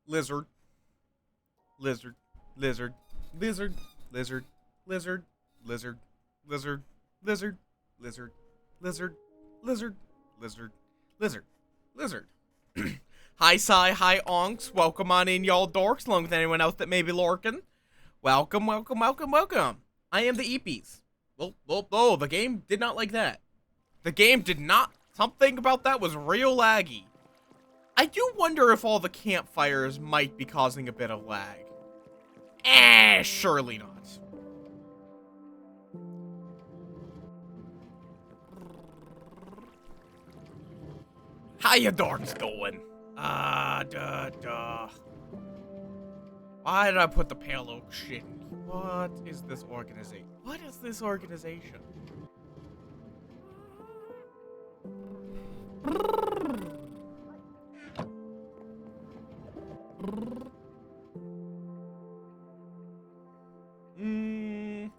Lizard. Lizard. Lizard. Lizard. Lizard. Lizard. Lizard. Lizard. Lizard. Lizard. Lizard. Lizard. Lizard. Lizard. Lizard. Hi, Sai. Hi, Onks. Welcome on in, y'all dorks, along with anyone else that may be lurking. Welcome, welcome, welcome, welcome. I am the EPs. Oh, the game did not like that. The game did not. Something about that was real laggy. I do wonder if all the campfires might be causing a bit of lag. Surely not. How you dorks doing? Why did I put the pale oak shit in? What is this organization? What is this organization? Yes.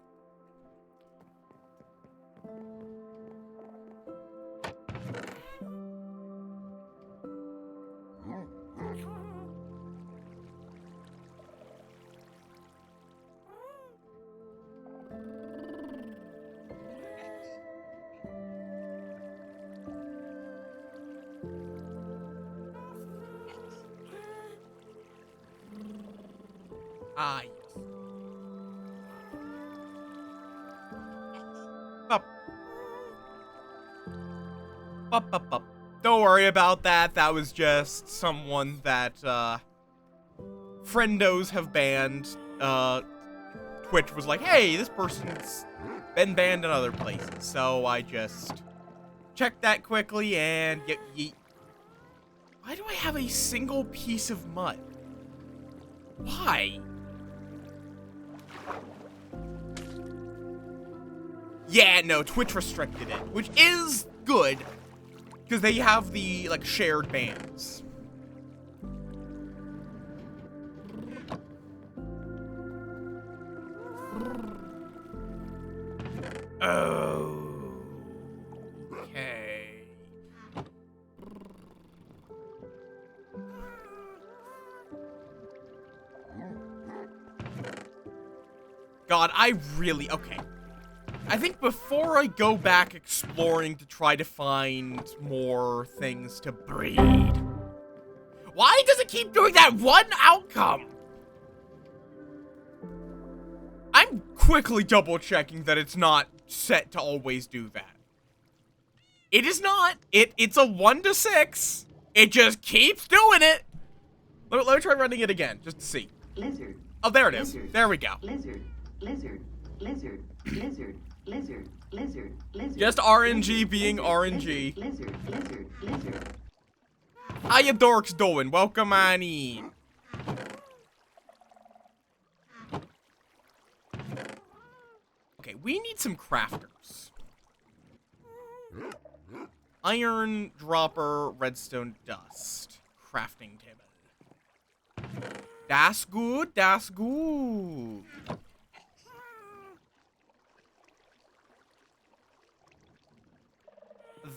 Up. Up. Don't worry about that. That was just someone that, friendos have banned. Twitch was like, hey, this person's been banned in other places. So I just checked that quickly and yeet. Why do I have a single piece of mud? Why? Yeah, no, Twitch restricted it, which is good, because they have the, like, shared bans. Okay. God, okay. I think before I go back exploring to try to find more things to breed. Why does it keep doing that one outcome? I'm quickly double checking that it's not set to always do that. It is not. It's a 1 to 6. It just keeps doing it. Let me try running it again, just to see. Lizard. Oh, there it is. Lizard. There we go. Lizard. Lizard. Lizard. Lizard. Lizard. Lizard. Lizard. Just RNG lizard, being lizard, RNG. Lizard. Lizard. Lizard. How you dorks doing? Welcome on in. Okay, we need some crafters. Iron dropper, redstone dust. Crafting table. That's good, that's good.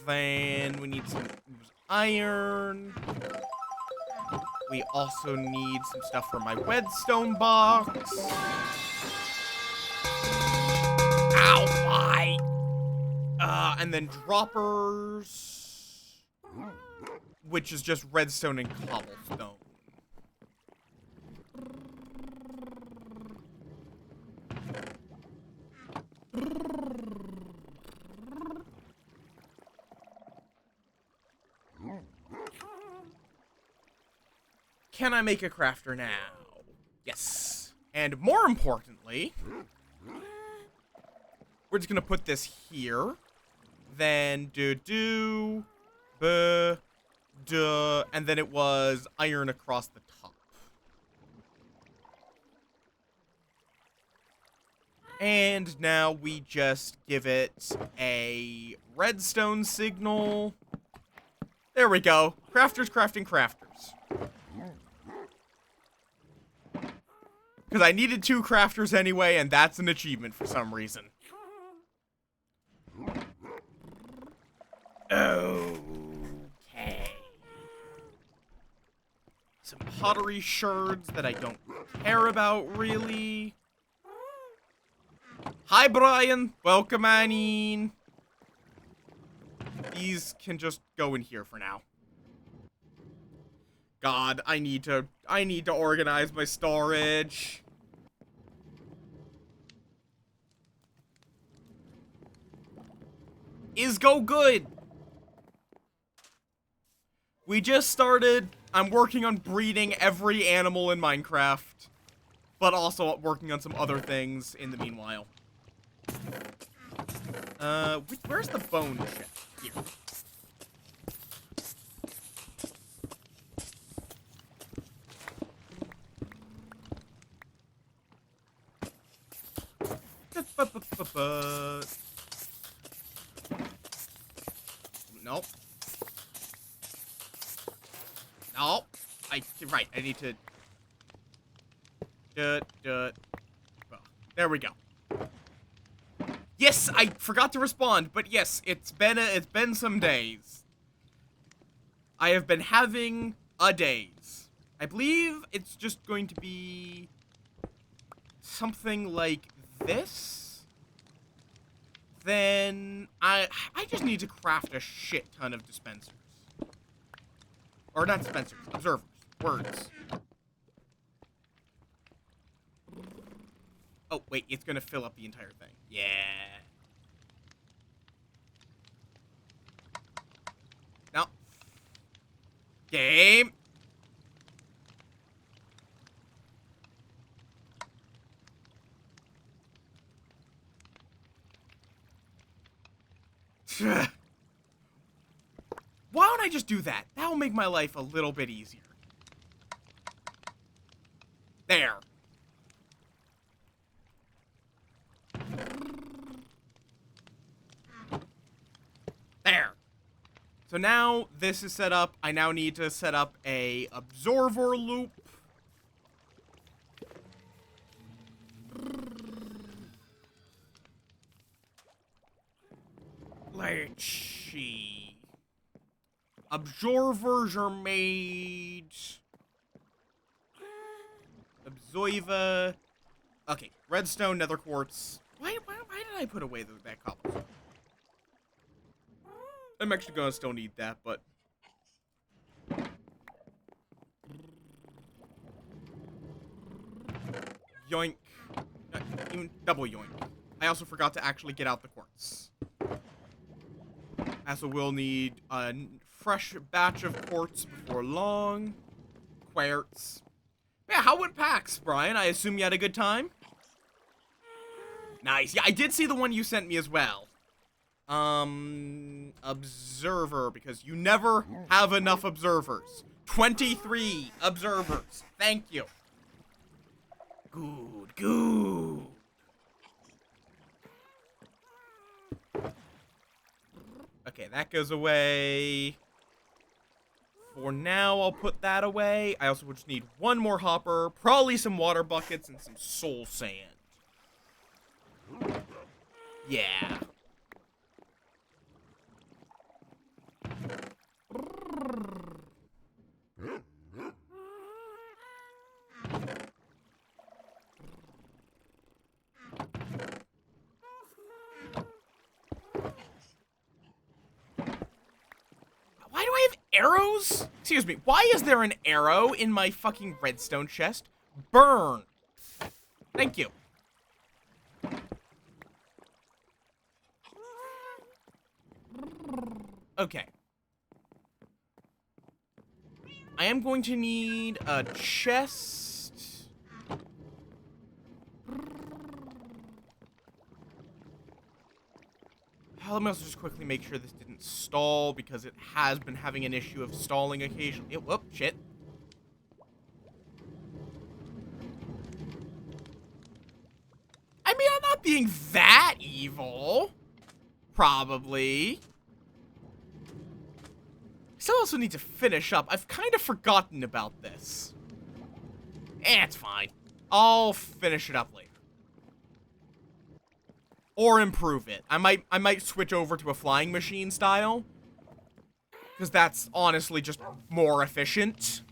Then we need some iron. We also need some stuff for my redstone box. Ow, why? And then droppers, which is just redstone and cobblestone. Can I make a crafter now? Yes. And more importantly, we're just gonna put this here. Then and then it was iron across the top. And now we just give it a redstone signal. There we go. Crafters crafting crafters. Because I needed 2 crafters anyway, and that's an achievement for some reason. Okay. some pottery sherds that I don't care about, really. Hi, Brian. Welcome on in. These can just go in here for now. God, I need to organize my storage. Is go good. We just started. I'm working on breeding every animal in Minecraft, but also working on some other things in the meanwhile. Where's the bone chest? Here. Nope. No. Right, I need to... There we go. Yes, I forgot to respond, but yes, it's been some days. I have been having a days. I believe it's just going to be something like this. Then I just need to craft a shit ton of dispensers. Or not dispensers, observers. Words. Oh, wait, it's gonna fill up the entire thing. Yeah. No. Game. Why don't I just do that? That will make my life a little bit easier. There. There. So now this is set up. I now need to set up a observer loop. Let's see. Observers are made. Observer. Okay, redstone, nether quartz. Why did I put away that cobblestone? I'm actually gonna still need that, but... Yoink. Even double yoink. I also forgot to actually get out the quartz. I also will need a fresh batch of quartz before long. Quartz. Yeah, how went PAX, Brian? I assume you had a good time? Nice. Yeah, I did see the one you sent me as well. Observer, because you never have enough observers. 23 observers. Thank you. Good, good. Okay, that goes away. For now, I'll put that away. I also just need one more hopper, probably some water buckets, and some soul sand. Yeah. Why do I have arrows? Excuse me, why is there an arrow in my fucking redstone chest? Burn. Thank you. Okay. I am going to need a chest. Let me also just quickly make sure this didn't stall, because it has been having an issue of stalling occasionally. Whoop, shit. I mean, I'm not being that evil. Probably. Still also need to finish up. I've kind of forgotten about this. It's fine. I'll finish it up later. Or improve it. I might switch over to a flying machine style. Because that's honestly just more efficient.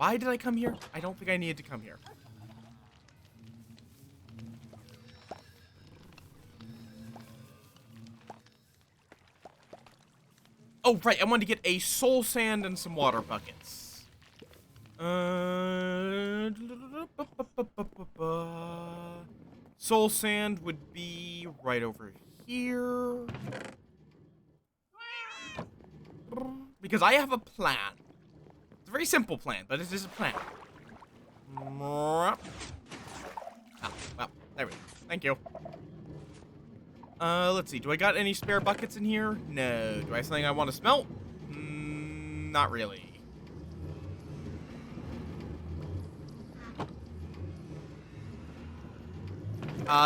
Why did I come here? I don't think I needed to come here. Oh, right. I wanted to get a soul sand and some water buckets. Soul sand would be right over here. Because I have a plan. It's a very simple plan, but it is a plan. Oh, well, there we go. Thank you. Let's see. Do I got any spare buckets in here? No. Do I have something I want to smelt? Not really.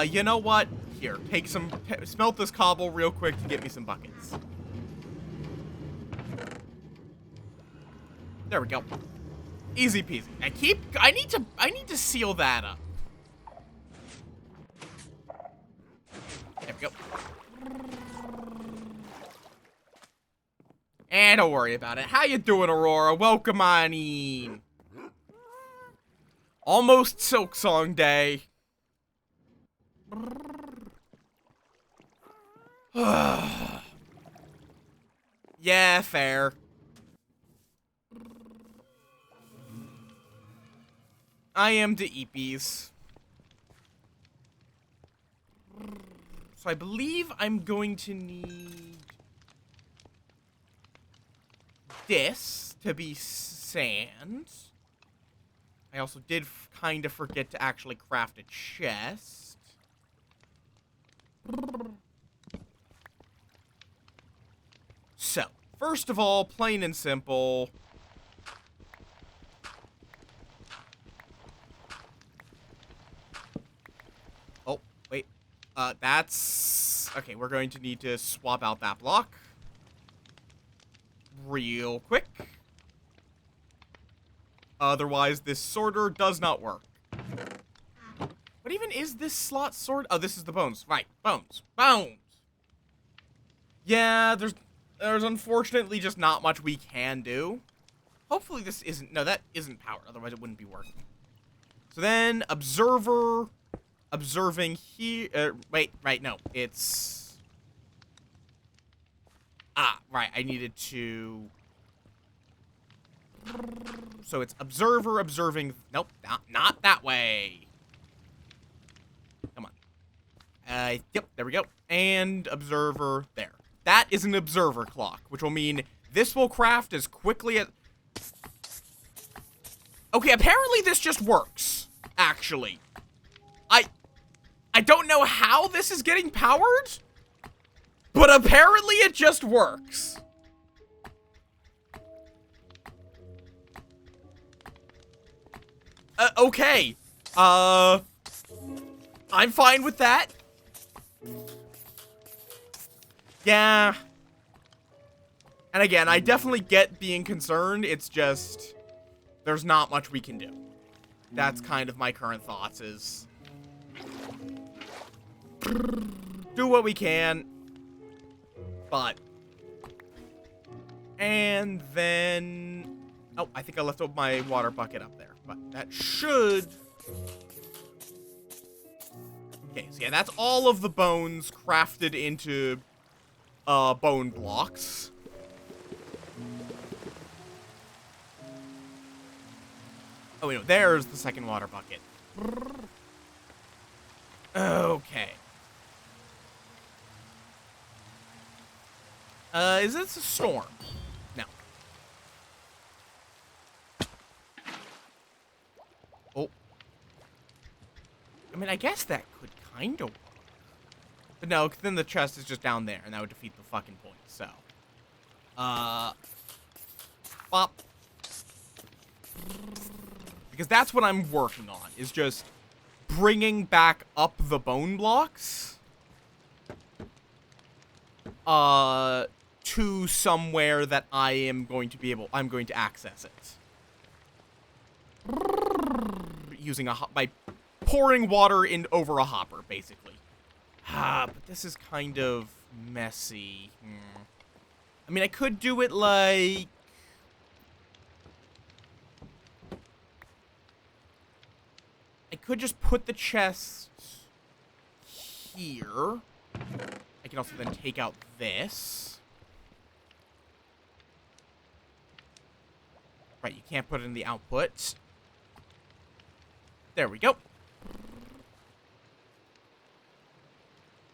You know what? Here, take some, smelt this cobble real quick to get me some buckets. There we go. Easy peasy. I need to seal that up. There we go. And don't worry about it. How you doing, Aurora? Welcome on in. Almost Silk Song Day. Yeah, fair. I am the Eepies. So I believe I'm going to need this to be sand. I also did kind of forget to actually craft a chest. So, first of all, plain and simple. Oh, wait. That's... Okay, we're going to need to swap out that block. Real quick. Otherwise, this sorter does not work. What even is this slot sort? Oh, this is the bones. Right, bones. Bones! Yeah, there's unfortunately just not much we can do. Hopefully this isn't... No, that isn't power. Otherwise, it wouldn't be working. So then, observer... Observing here... wait, right, no. It's... Ah, right, I needed to... So it's observer, observing... Nope, not that way. Come on. Yep, there we go. And observer there. That is an observer clock, which will mean this will craft as quickly as... Okay, apparently this just works, actually. I don't know how this is getting powered, but apparently it just works. Okay. I'm fine with that. Yeah. And again, I definitely get being concerned. It's just, there's not much we can do. That's kind of my current thoughts is... do what we can. But... And then... Oh, I think I left my water bucket up there. But that should... Okay, so yeah, that's all of the bones crafted into... bone blocks. Oh, wait, no, there's the second water bucket. Okay. Is this a storm? No. Oh. I mean, I guess that could kind of work. But no, then the chest is just down there, and that would defeat the fucking point, so. Bop. Because that's what I'm working on, is just bringing back up the bone blocks. To somewhere that I am going to be able, I'm going to access it. Using by pouring water in over a hopper, basically. But this is kind of messy. I mean, I could do it like... I could just put the chest here. I can also then take out this. Right, you can't put it in the output. There we go.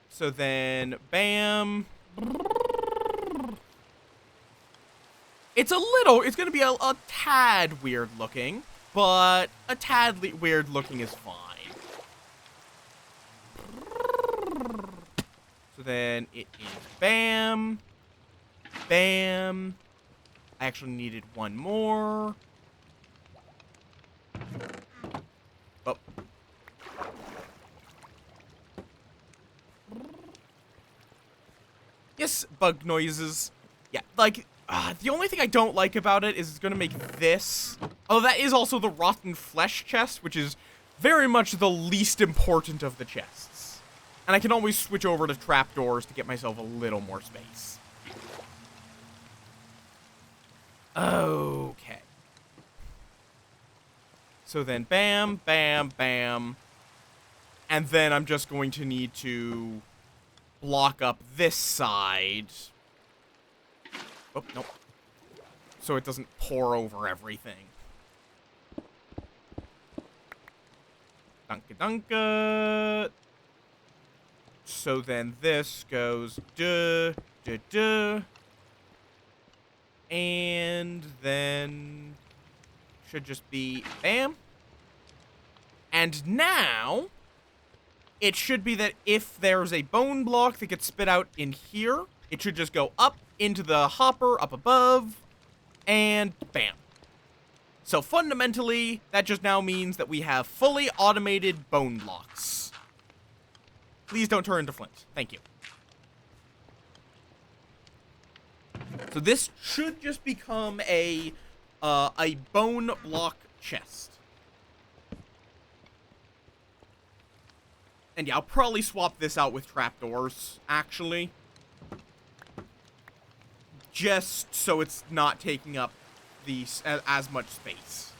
So then, bam. It's gonna be a tad weird looking, but a tad weird looking is fine. So then it is bam, bam. I actually needed one more. Oh. Yes, bug noises. Yeah, like, the only thing I don't like about it is it's gonna make this. Oh, that is also the rotten flesh chest, which is very much the least important of the chests. And I can always switch over to trapdoors to get myself a little more space. Okay. So then bam, bam, bam. And then I'm just going to need to block up this side. Oh, nope. So it doesn't pour over everything. Dunka dunka. So then this goes duh, duh, duh. And then should just be bam. And now it should be that if there's a bone block that gets spit out in here, it should just go up into the hopper up above, and bam. So fundamentally, that just now means that we have fully automated bone blocks. Please don't turn into flint. Thank you. So this should just become a bone block chest. And yeah, I'll probably swap this out with trapdoors, actually. Just so it's not taking up as much space.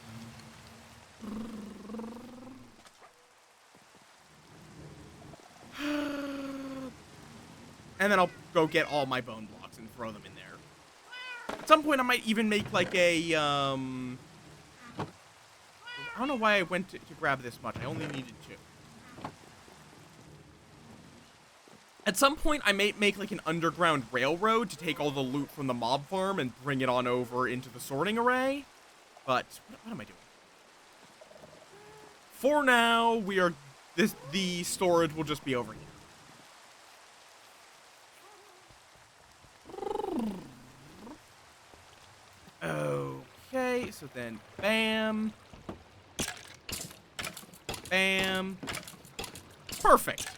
And then I'll go get all my bone blocks and throw them in there. At some point, I might even make, like, a, I don't know why I went to grab this much. I only needed 2. At some point, I may make, like, an underground railroad to take all the loot from the mob farm and bring it on over into the sorting array. But, what am I doing? For now, the storage will just be over here. Okay, so then, bam. Bam. Perfect.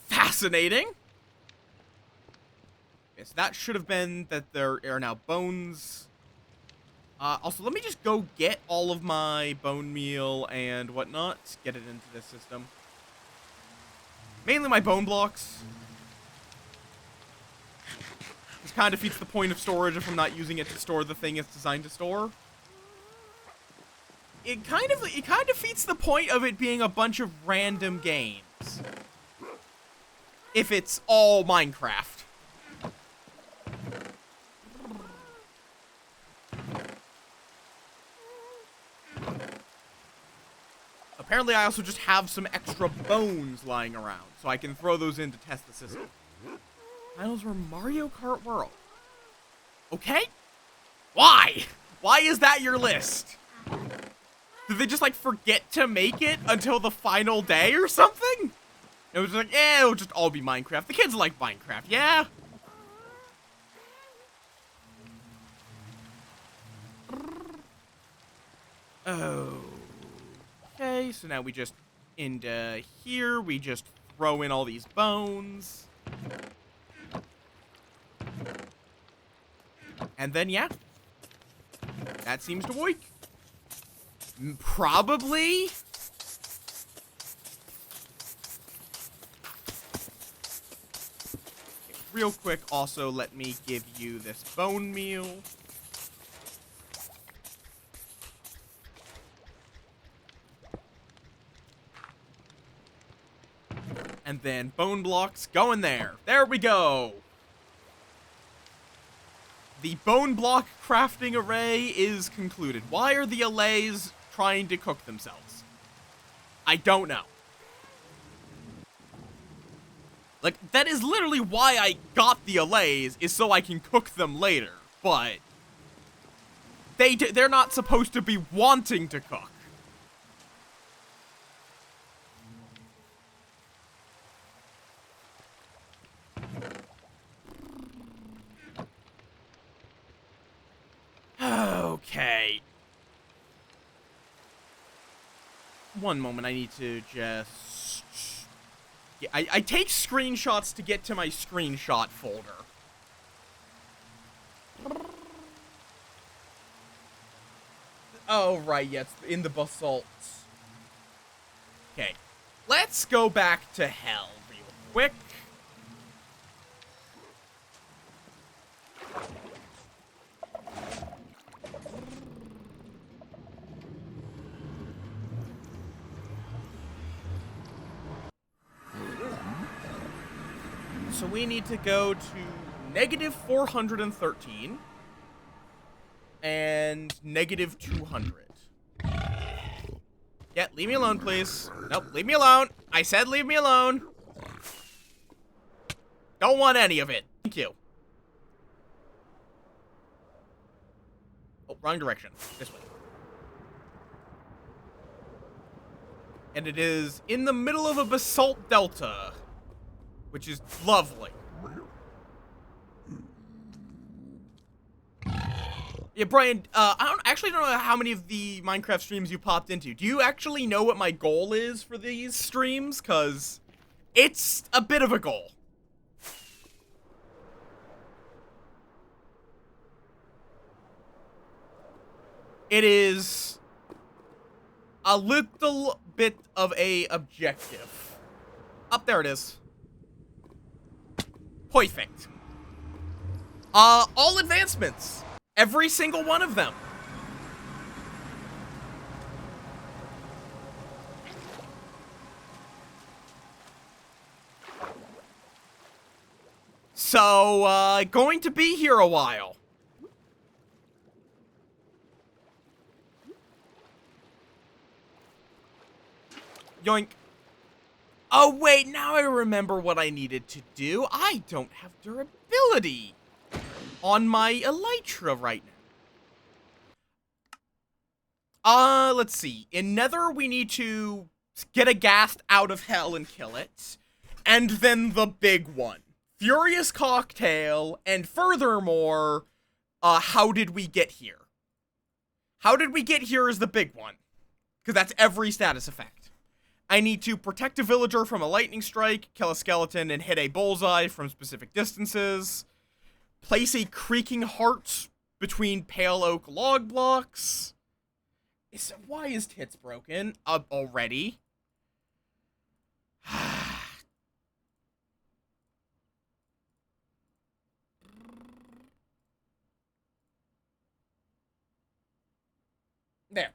Fascinating. Yes, that should have been that there are now bones. Also, let me just go get all of my bone meal and whatnot. Get it into this system. Mainly my bone blocks. This kind of defeats the point of storage if I'm not using it to store the thing it's designed to store. It kind of defeats the point of it being a bunch of random games. If it's all Minecraft. Apparently, I also just have some extra bones lying around, so I can throw those in to test the system. Finals were Mario Kart World. Okay? Why? Why is that your list? Did they just, like, forget to make it until the final day or something? It was like, it'll just all be Minecraft. The kids like Minecraft, yeah? Okay, so now we just, into here, we just throw in all these bones. And then, yeah. That seems to work. Probably. real quick, also, let me give you this bone meal. And then bone blocks go in there. There we go. The bone block crafting array is concluded. Why are the allays trying to cook themselves? I don't know. Like, that is literally why I got the allays, is so I can cook them later. But they're not supposed to be wanting to cook. Okay. One moment, I need to just... Yeah, I take screenshots to get to my screenshot folder. Oh, right, yeah, it's in the basalt. Okay. Let's go back to hell real quick. So we need to go to negative 413 and negative 200. Yeah, leave me alone, please. Nope, leave me alone. I said leave me alone. Don't want any of it. Thank you. Oh, wrong direction. This way. And it is in the middle of a basalt delta, which is lovely. Yeah, Brian, I don't know how many of the Minecraft streams you popped into. Do you actually know what my goal is for these streams? Because it's a bit of a goal. It is a little bit of a objective. Up there it is. Perfect. All advancements. Every single one of them. So, going to be here a while. Yoink. Oh, wait, now I remember what I needed to do. I don't have durability on my elytra right now. Let's see. In Nether, we need to get a ghast out of hell and kill it. And then the big one. Furious Cocktail, and furthermore, how did we get here? How did we get here is the big one. Because that's every status effect. I need to protect a villager from a lightning strike, kill a skeleton, and hit a bullseye from specific distances. Place a creaking heart between pale oak log blocks. Why is Tits broken? Already? There.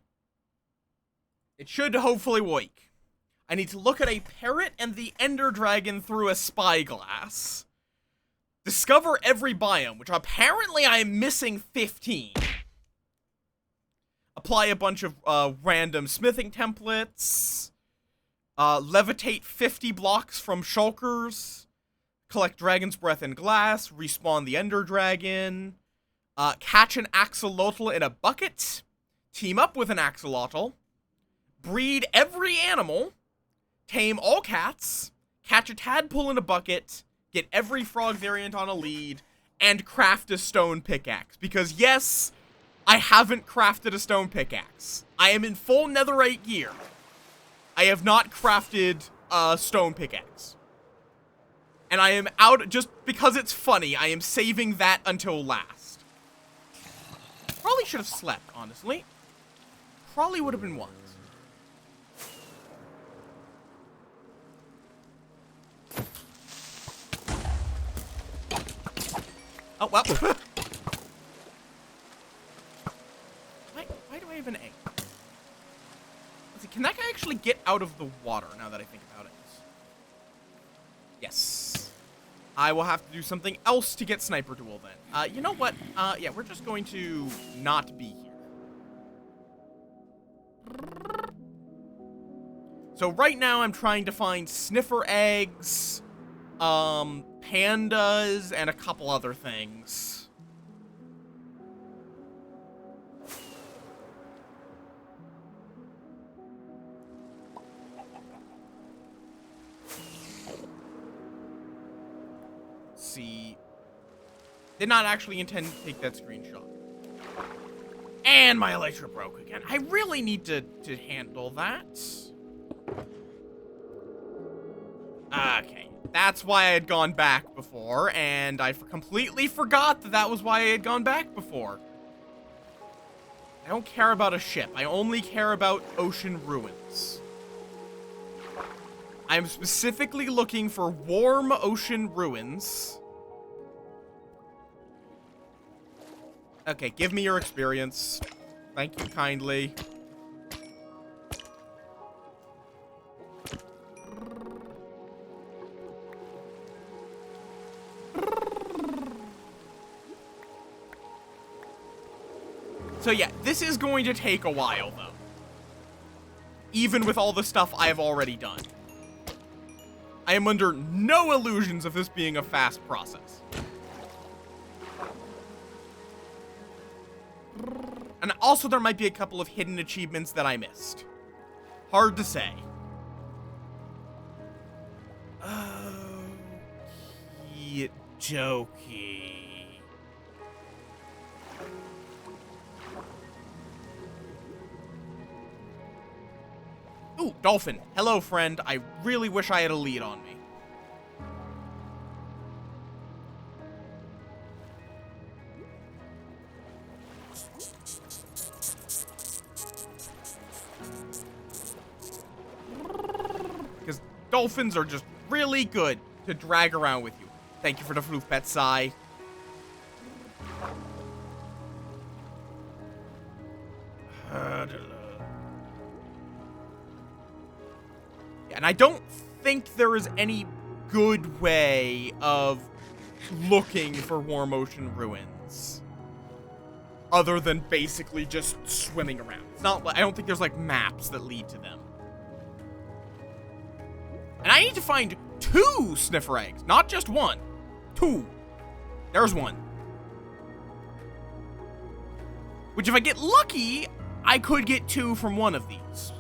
It should hopefully work. I need to look at a parrot and the ender dragon through a spyglass. Discover every biome, which apparently I am missing 15. Apply a bunch of random smithing templates. Levitate 50 blocks from shulkers. Collect dragon's breath and glass. Respawn the ender dragon. Catch an axolotl in a bucket. Team up with an axolotl. Breed every animal. Tame all cats. Catch a tadpole in a bucket. Get every frog variant on a lead. And craft a stone pickaxe. Because yes, I haven't crafted a stone pickaxe. I am in full netherite gear. I have not crafted a stone pickaxe. And I am out, just because it's funny, I am saving that until last. Probably should have slept, honestly. Probably would have been wise. Oh, well. Why do I have an egg? Let's see, can that guy actually get out of the water, now that I think about it? Yes. I will have to do something else to get Sniper Duel, then. You know what? Yeah, we're just going to not be here. So right now, I'm trying to find sniffer eggs, pandas, and a couple other things. See. Did not actually intend to take that screenshot. And my elytra broke again. I really need to handle that. Okay. That's why I had gone back before, and I completely forgot that that was why I had gone back before. I don't care about a ship. I only care about ocean ruins. I'm specifically looking for warm ocean ruins. Okay, give me your experience. Thank you kindly. So yeah, this is going to take a while, though. Even with all the stuff I have already done. I am under no illusions of this being a fast process. And also there might be a couple of hidden achievements that I missed. Hard to say. Okie dokie. Ooh, dolphin. Hello, friend. I really wish I had a lead on me. Because dolphins are just really good to drag around with you. Thank you for the floof pet, Sai. And I don't think there is any good way of looking for warm ocean ruins. Other than basically just swimming around. It's not like, I don't think there's like maps that lead to them. And I need to find 2 sniffer eggs, not just 1. 2. There's 1. Which if I get lucky, I could get 2 from one of these.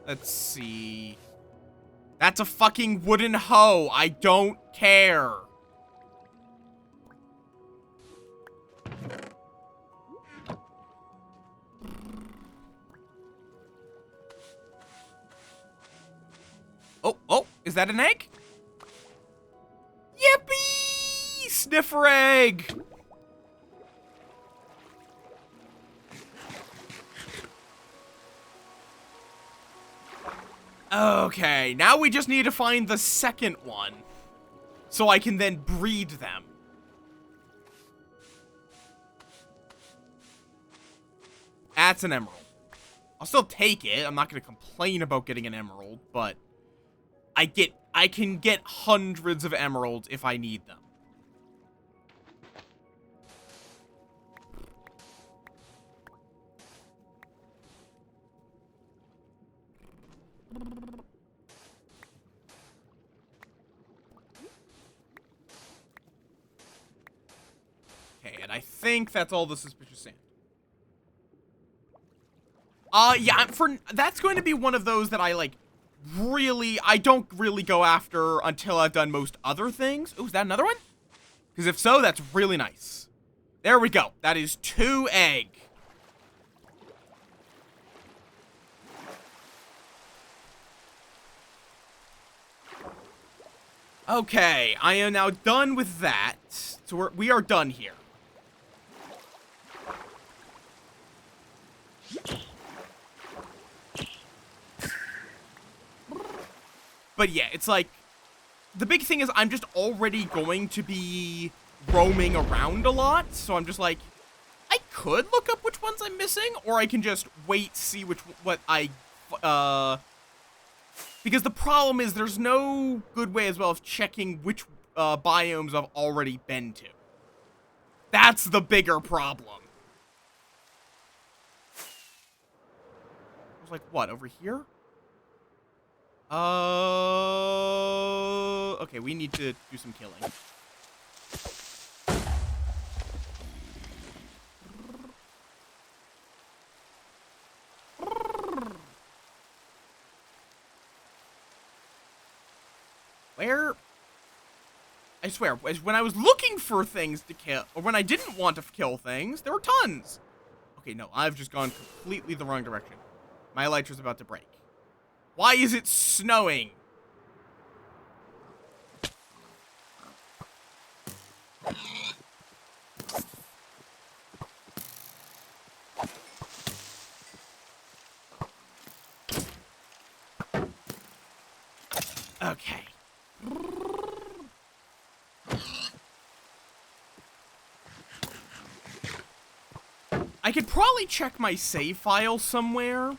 Let's see. That's a fucking wooden hoe. I don't care. Oh, is that an egg? Yippee! Sniffer egg! Okay, now we just need to find the second one, so I can then breed them. That's an emerald. I'll still take it. I'm not going to complain about getting an emerald, but I can get hundreds of emeralds if I need them. Okay, and I think that's all the suspicious sand. Yeah, that's going to be one of those that I, like, I don't really go after until I've done most other things. Ooh, is that another one? Because if so, that's really nice. There we go. That is 2 egg. Okay, I am now done with that. So we are done here. But yeah, it's like, the big thing is I'm just already going to be roaming around a lot, so I'm just like, I could look up which ones I'm missing, or I can just wait, see because the problem is there's no good way as well of checking which biomes I've already been to. That's the bigger problem. I was like, what, over here? Okay, we need to do some killing. Where? I swear, when I was looking for things to kill, or when I didn't want to kill things, there were tons. Okay, no, I've just gone completely the wrong direction. My elytra's about to break. Why is it snowing? Okay. I could probably check my save file somewhere.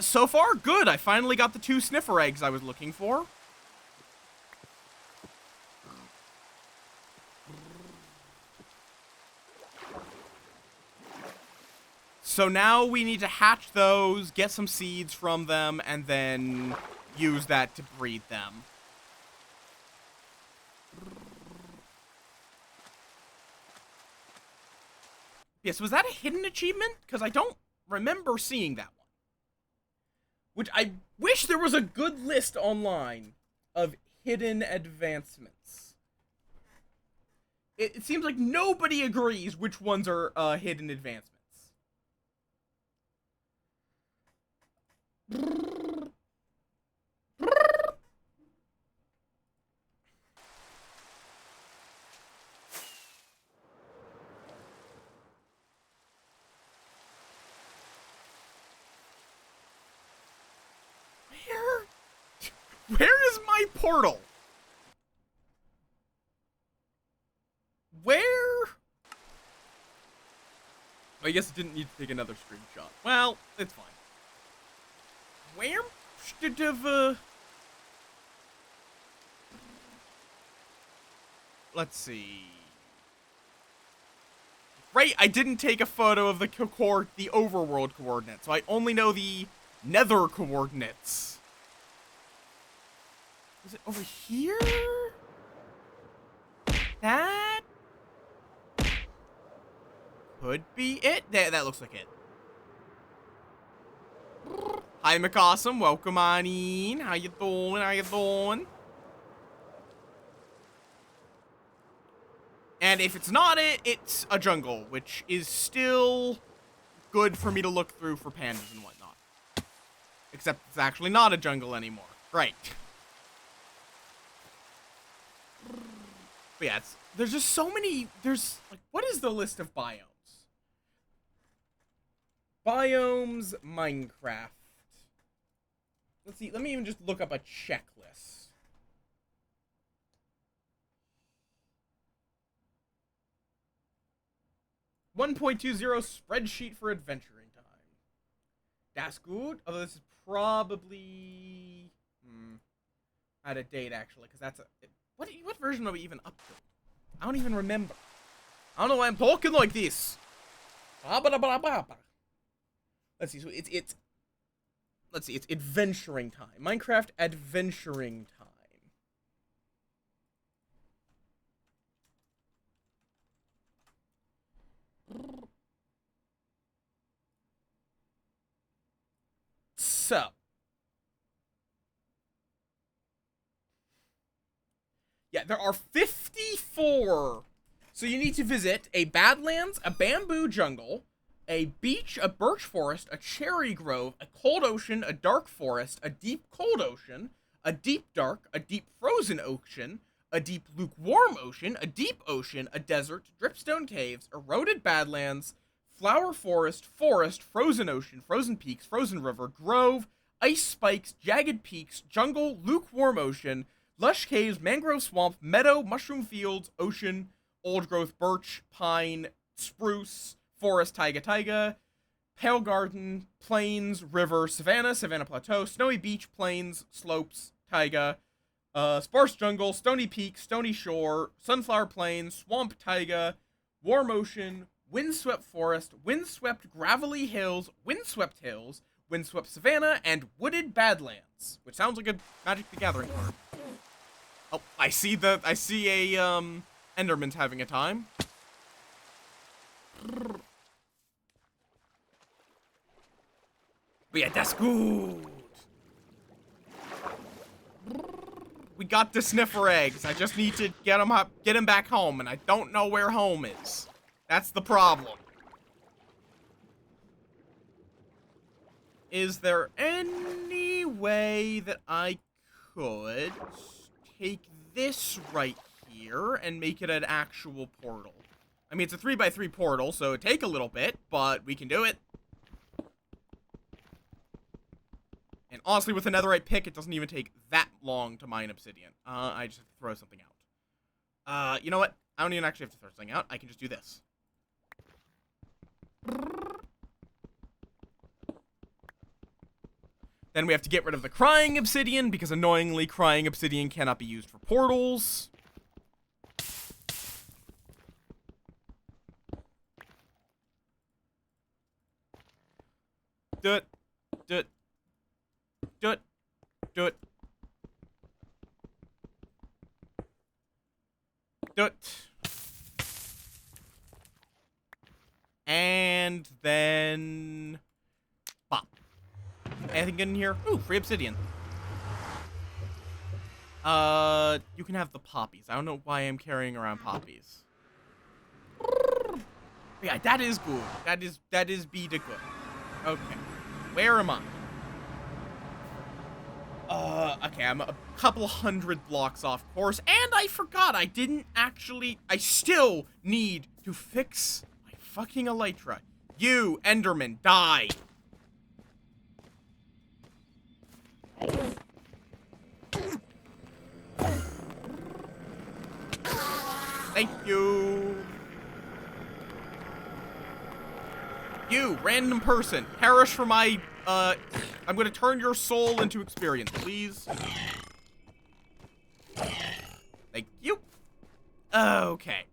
So far, good. I finally got the 2 sniffer eggs I was looking for. So now we need to hatch those, get some seeds from them, and then use that to breed them. Yes, was that a hidden achievement? Because I don't remember seeing that one. Which I wish there was a good list online of hidden advancements. It seems like nobody agrees which ones are hidden advancements. Where is my portal? Where? I guess it didn't need to take another screenshot. Well, it's fine. Where should have, let's see. Right, I didn't take a photo of the overworld coordinates, so I only know the nether coordinates. Is it over here? That could be it. That looks like it. Hi, McAwesome. Welcome on in. How you doing? How you doing? And if it's not it, it's a jungle, which is still good for me to look through for pandas and whatnot. Except it's actually not a jungle anymore. Right. But yeah, there's just so many, like, what is the list of biomes? Biomes Minecraft. Let's see, let me even just look up a checklist. .20 spreadsheet for adventuring time. That's good. Although this is probably out of date actually, because that's a what version are we even up to? I don't even remember. I don't know why I'm talking like this. Let's see. So it's let's see. It's adventuring time. Minecraft adventuring time. So, yeah, there are 54. So you need to visit a Badlands, a bamboo jungle, a beach, a birch forest, a cherry grove, a cold ocean, a dark forest, a deep cold ocean, a deep dark, a deep frozen ocean, a deep lukewarm ocean, a deep ocean, a desert, dripstone caves, eroded badlands, flower forest, forest, frozen ocean, frozen peaks, frozen river, grove, ice spikes, jagged peaks, jungle, lukewarm ocean, lush caves, mangrove swamp, meadow, mushroom fields, ocean, old growth birch, pine, spruce, forest, taiga, pale garden, plains, river, savanna, savanna plateau, snowy beach, plains, slopes, taiga, sparse jungle, stony peak, stony shore, sunflower plains, swamp taiga, warm ocean, windswept forest, windswept gravelly hills, windswept savanna, and wooded badlands. Which sounds like a Magic the Gathering card. Oh, I see a, Enderman's having a time. But yeah, that's good. We got the sniffer eggs. I just need to get them back home, and I don't know where home is. That's the problem. Is there any way that I could take this right here and make it an actual portal? I mean, it's a 3x3 portal, so it'd take a little bit, but we can do it. And honestly, with a netherite pick, it doesn't even take that long to mine obsidian. I just have to throw something out. You know what? I don't even actually have to throw something out. I can just do this. Then we have to get rid of the crying obsidian, because annoyingly, crying obsidian cannot be used for portals. Dut. Dut. Dut. Dut. Dut. And then... Bop. Anything good in here? Ooh, free obsidian. You can have the poppies. I don't know why I'm carrying around poppies. Yeah, that is good. That is be the good. Okay. Where am I? Okay, I'm a couple hundred blocks off course, and I forgot I still need to fix my fucking elytra. You, Enderman, die! Thank you! You, random person, perish for my, I'm gonna turn your soul into experience, please. Thank you. Okay.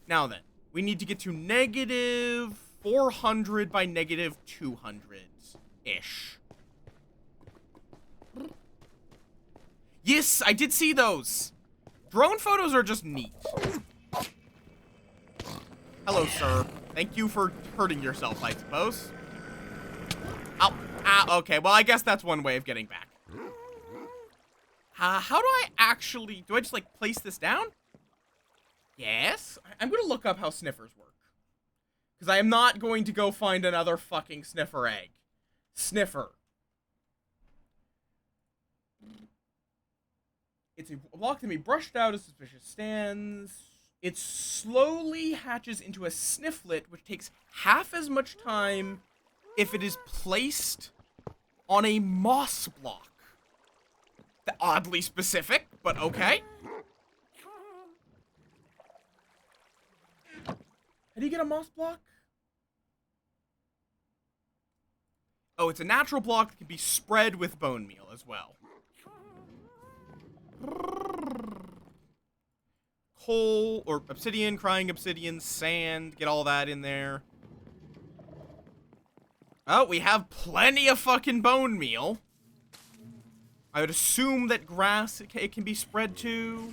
Now then, we need to get to negative 400 by negative 200-ish. Yes, I did see those. Drone photos are just neat. Hello, sir. Thank you for hurting yourself, I suppose. Ow. Ah, okay, well, I guess that's one way of getting back. How do I actually... Do I just, like, place this down? Yes? I'm gonna look up how sniffers work. Because I am not going to go find another fucking sniffer egg. Sniffer. It's a block that may be brushed out as suspicious stands. It slowly hatches into a snifflet, which takes half as much time if it is placed on a moss block. Oddly specific, but okay. How do you get a moss block? Oh, it's a natural block that can be spread with bone meal as well. Coal, or obsidian, crying obsidian, sand, get all that in there. Oh, we have plenty of fucking bone meal. I would assume that grass, it can be spread to.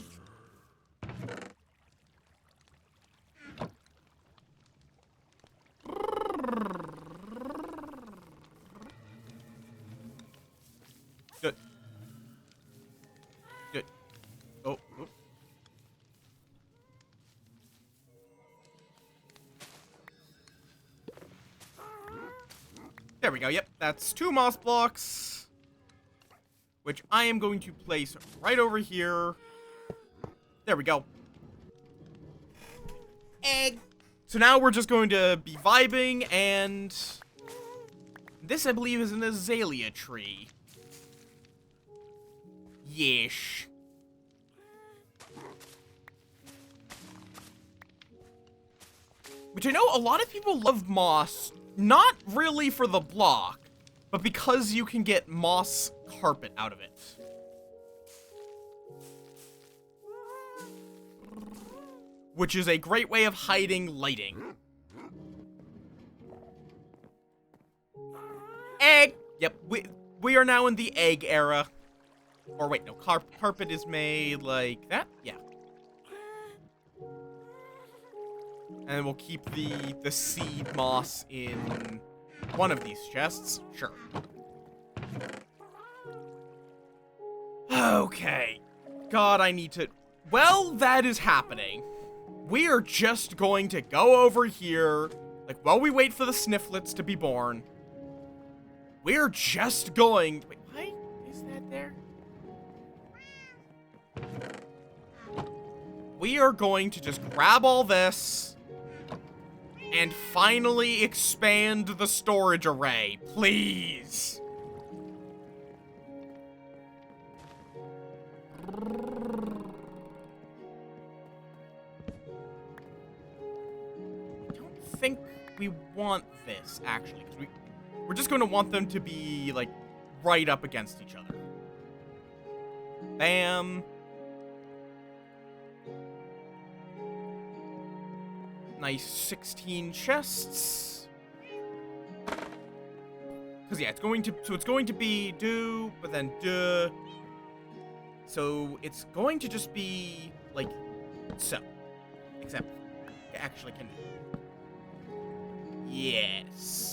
Good. Good. Oh, oh. There we go, yep, that's 2 moss blocks, which I am going to place right over here. There we go. Egg. So now we're just going to be vibing, and this, I believe, is an azalea tree. Yeesh. Which I know a lot of people love moss, not really for the block, but because you can get moss carpet out of it. Which is a great way of hiding lighting. Egg! Yep, we are now in the egg era. Or wait, no, carpet is made like that? Yeah. And we'll keep the seed moss in one of these chests. Sure. Okay. God, I need to... Well, that is happening. We are just going to go over here, like, while we wait for the snifflets to be born. We're just going... Wait, why is that there? We are going to just grab all this and finally expand the storage array, please. I don't think we want this, actually, because we're just going to want them to be, like, right up against each other. Bam. Nice 16 chests. Because, yeah, it's going to be do, but then duh. So, it's going to just be, like, so. Except, it actually can do. Yes.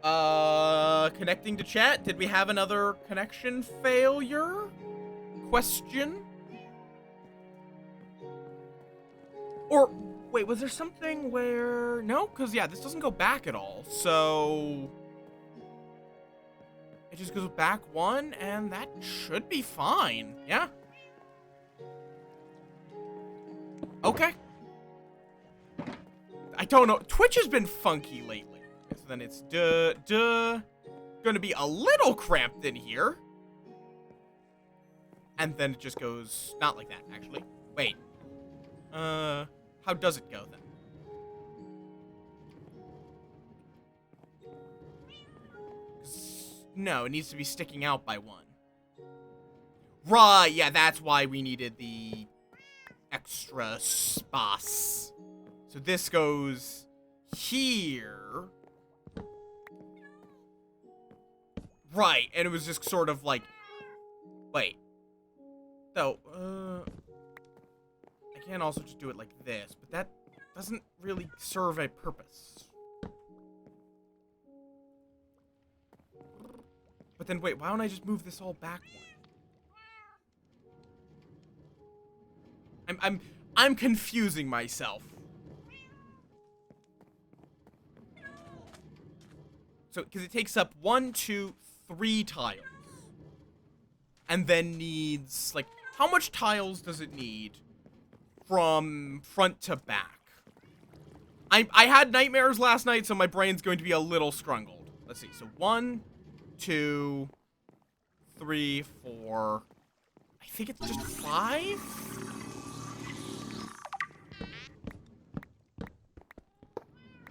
Oh, connecting to chat. Did we have another connection failure? Question? Or, wait, was there something where... No, because, yeah, this doesn't go back at all, so... It just goes back one, and that should be fine, yeah. Okay. I don't know, Twitch has been funky lately. So then it's gonna be a little cramped in here. And then it just goes, not like that, actually. Wait. How does it go, then? No, it needs to be sticking out by one. Right, yeah, that's why we needed the extra space. So this goes here. Right, and it was just sort of like... Wait. So, I can also just do it like this, but that doesn't really serve a purpose. But then wait, why don't I just move this all back one? I'm confusing myself. So, because it takes up 1, 2, 3 tiles. And then needs, like, how much tiles does it need from front to back? I had nightmares last night, so my brain's going to be a little scrungled. Let's see, so 1, 2, 3, 4. I think it's just 5?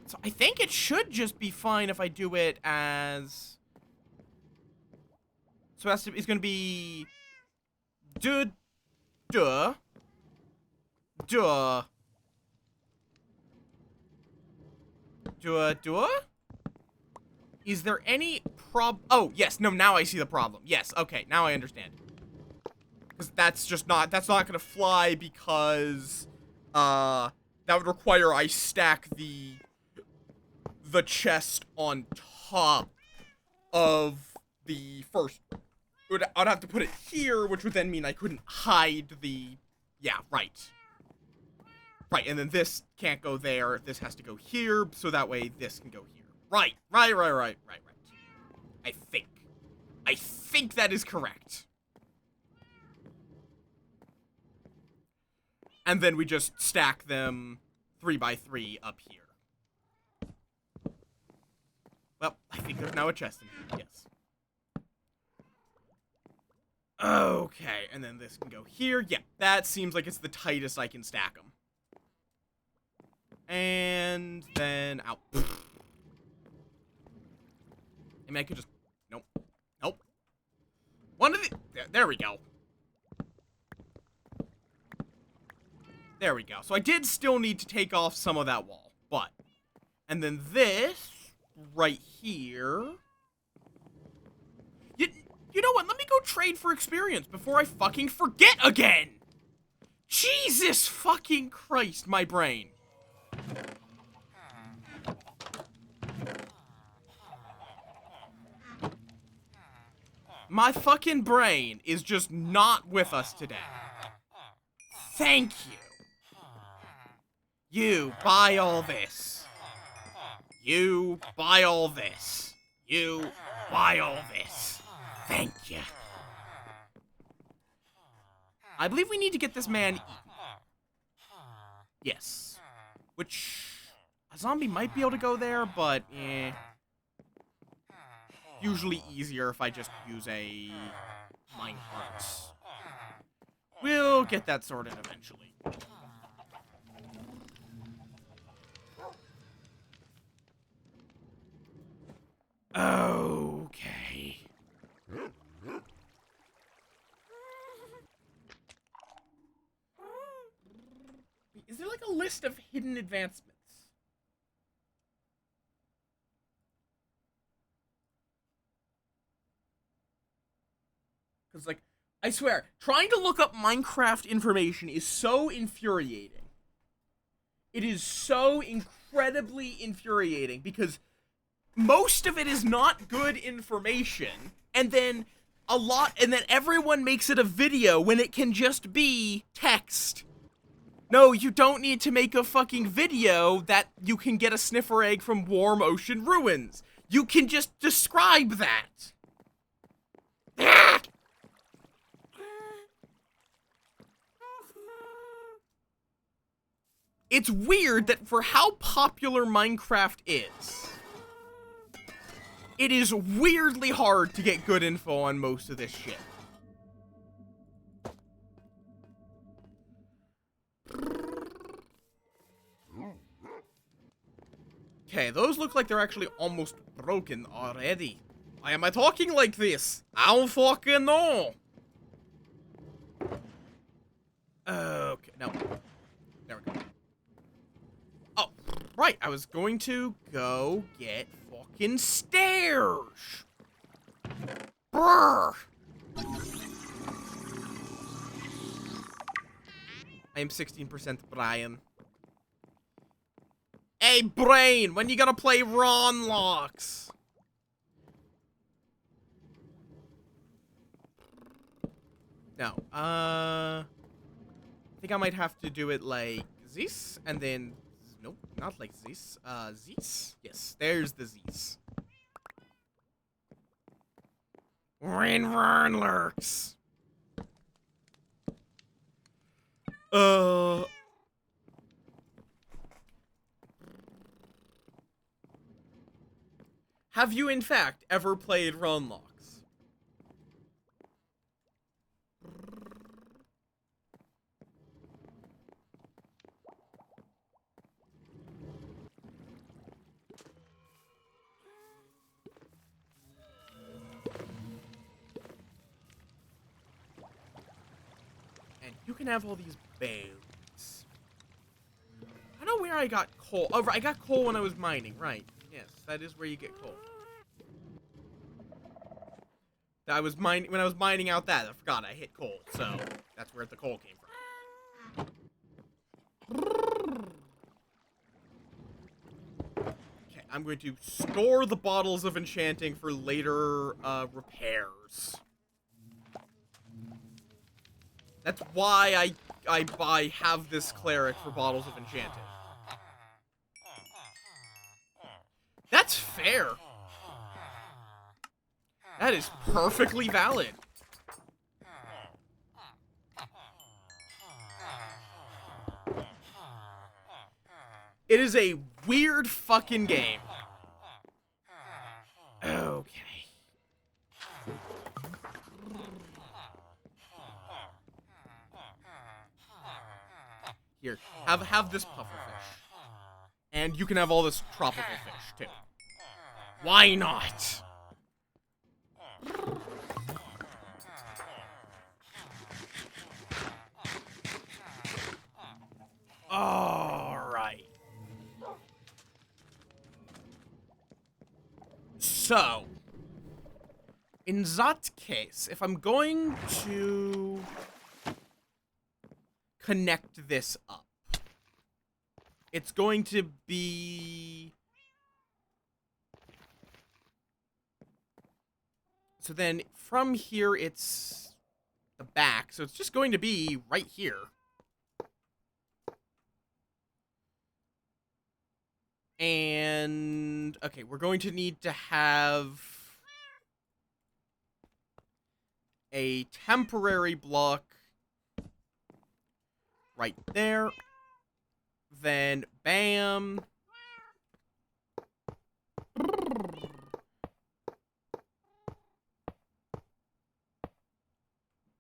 So I think it should just be fine if I do it as... So it's going to be... Duh. Is there any Oh, yes. No, now I see the problem. Yes, okay. Now I understand. Because that's not going to fly because, that would require I stack the chest on top of the first. I'd have to put it here, which would then mean I couldn't hide the... Yeah, right. Right, and then this can't go there. This has to go here, so that way this can go here. Right. I think that is correct. And then we just stack them 3 by 3 up here. Well, I think there's now a chest in here. Yes. Okay, and then this can go here. Yeah, that seems like it's the tightest I can stack them. And then out. I mean, I could just... Nope. Nope. One of the... There we go. There we go. So I did still need to take off some of that wall. But... And then this... Right here... You know what? Let me go trade for experience before I fucking forget again! Jesus fucking Christ, my brain. My fucking brain is just not with us today. Thank you. You buy all this. You buy all this. You buy all this. Thank you. I believe we need to get this man eaten. Yes. Which, a zombie might be able to go there, but, eh. Usually easier if I just use a minecart. We'll get that sorted eventually. Okay. Is there like a list of hidden advancements? Because, like, I swear, trying to look up Minecraft information is so infuriating. It is so incredibly infuriating because most of it is not good information, and then everyone makes it a video when it can just be text. No, you don't need to make a fucking video that you can get a sniffer egg from warm ocean ruins. You can just describe that. Ah! It's weird that for how popular Minecraft is, it is weirdly hard to get good info on most of this shit. Okay, those look like they're actually almost broken already. Why am I talking like this? I don't fucking know. Okay, no. There we go. Oh, right, I was going to go get fucking stairs. Brr. I am 16% Brian. Hey, brain, when you gonna play Ron Locks? No, I think I might have to do it like this, and then, nope, not like this, this? Yes, there's the this. When Ron lurks. Have you, in fact, ever played Run Locks? And you can have all these bones. I don't know where I got coal. Oh, right, I got coal when I was mining, right. Yes, that is where you get coal. When I was mining out that, I forgot I hit coal, so that's where the coal came from. Okay, I'm going to store the bottles of enchanting for later repairs. That's why I have this cleric for bottles of enchanting. That's fair. That is perfectly valid. It is a weird fucking game. Okay. Here, have this pufferfish. And you can have all this tropical fish, too. Why not? Alright. So, in that case, if I'm going to connect this up, it's going to be... So then, from here, it's the back, so it's just going to be right here. And, okay, we're going to need to have a temporary block right there. Then, bam.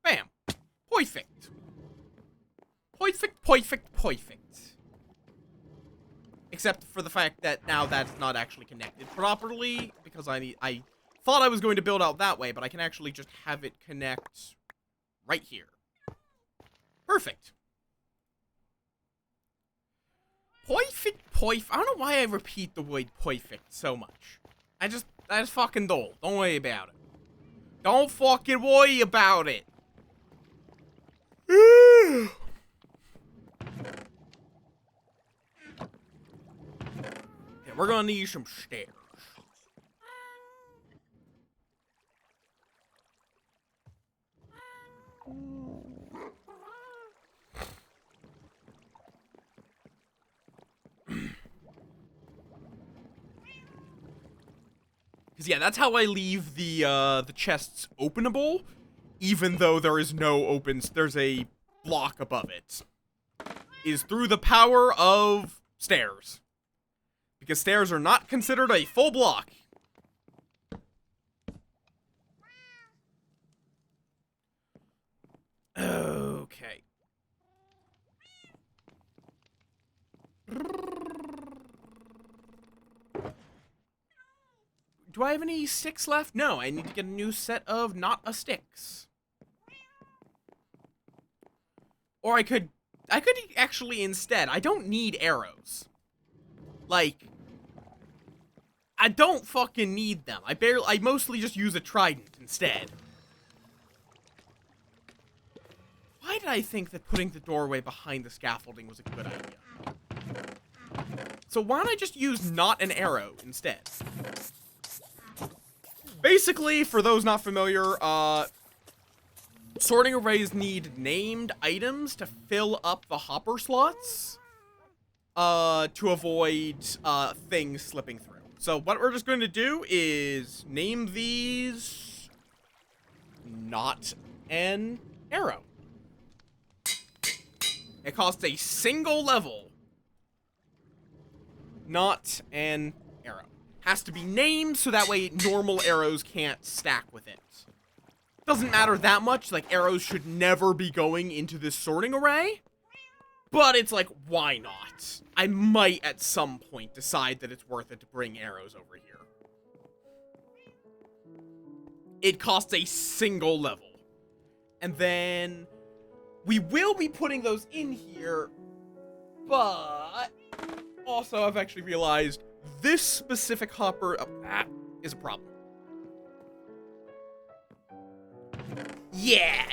Bam. Perfect. Perfect, perfect, perfect. Except for the fact that now that's not actually connected properly, because I thought I was going to build out that way, but I can actually just have it connect right here. Perfect. Perfect, perfect. I don't know why I repeat the word perfect so much. I just fucking don't. Don't worry about it. Don't fucking worry about it. We're gonna need some stairs. Cause yeah, that's how I leave the chests openable, even though there is no opens. There's a block above it. Is through the power of stairs. Because stairs are not considered a full block. Okay. Do I have any sticks left? No, I need to get a new set of not a sticks. Or I could actually instead, I don't need arrows. Like, I don't fucking need them. I mostly just use a trident instead. Why did I think that putting the doorway behind the scaffolding was a good idea? So why don't I just use not an arrow instead? Basically, for those not familiar, sorting arrays need named items to fill up the hopper slots. To avoid, things slipping through. So what we're just going to do is name these not an arrow. It costs a single level. Not an arrow. Has to be named so that way normal arrows can't stack with it. Doesn't matter that much, like arrows should never be going into this sorting array. But it's like, why not? I might at some point decide that it's worth it to bring arrows over here. It costs a single level. And then we will be putting those in here, but also I've actually realized this specific hopper is a problem. Yeah.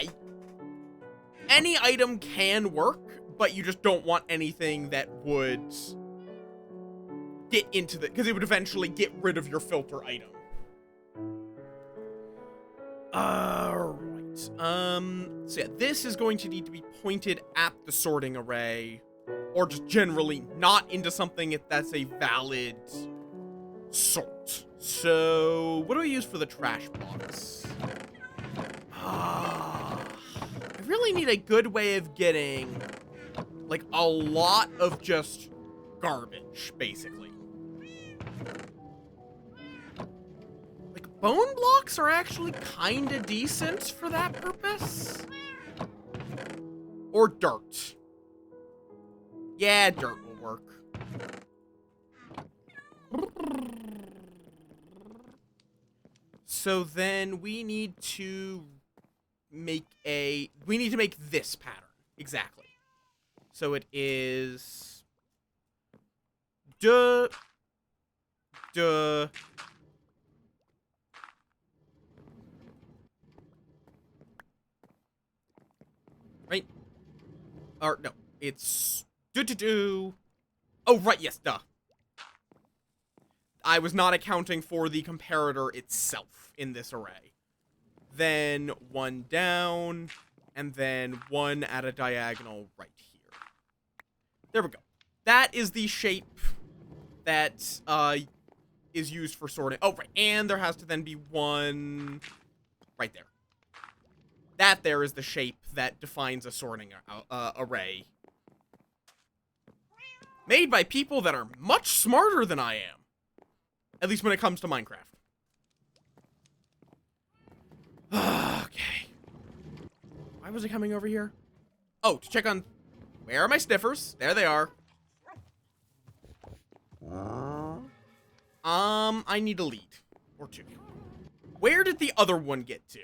Any item can work, but you just don't want anything that would get into the... because it would eventually get rid of your filter item. Alright. So yeah, this is going to need to be pointed at the sorting array. Or just generally not into something that's a valid sort. So, what do I use for the trash box? I really need a good way of getting... like, a lot of just garbage, basically. Like, bone blocks are actually kinda decent for that purpose. Or dirt. Yeah, dirt will work. So then we need to make this pattern. Exactly. So it is duh, duh, right? Or no, it's do. Oh, right, yes, duh. I was not accounting for the comparator itself in this array. Then one down, and then one at a diagonal right here. There we go. That is the shape that is used for sorting. Oh, right, and there has to then be one right there. That there is the shape that defines a sorting array. Made by people that are much smarter than I am. At least when it comes to Minecraft. Okay. Why was it coming over here? Oh, to check on... Where are my sniffers? There they are. I need a lead. Or two. Where did the other one get to?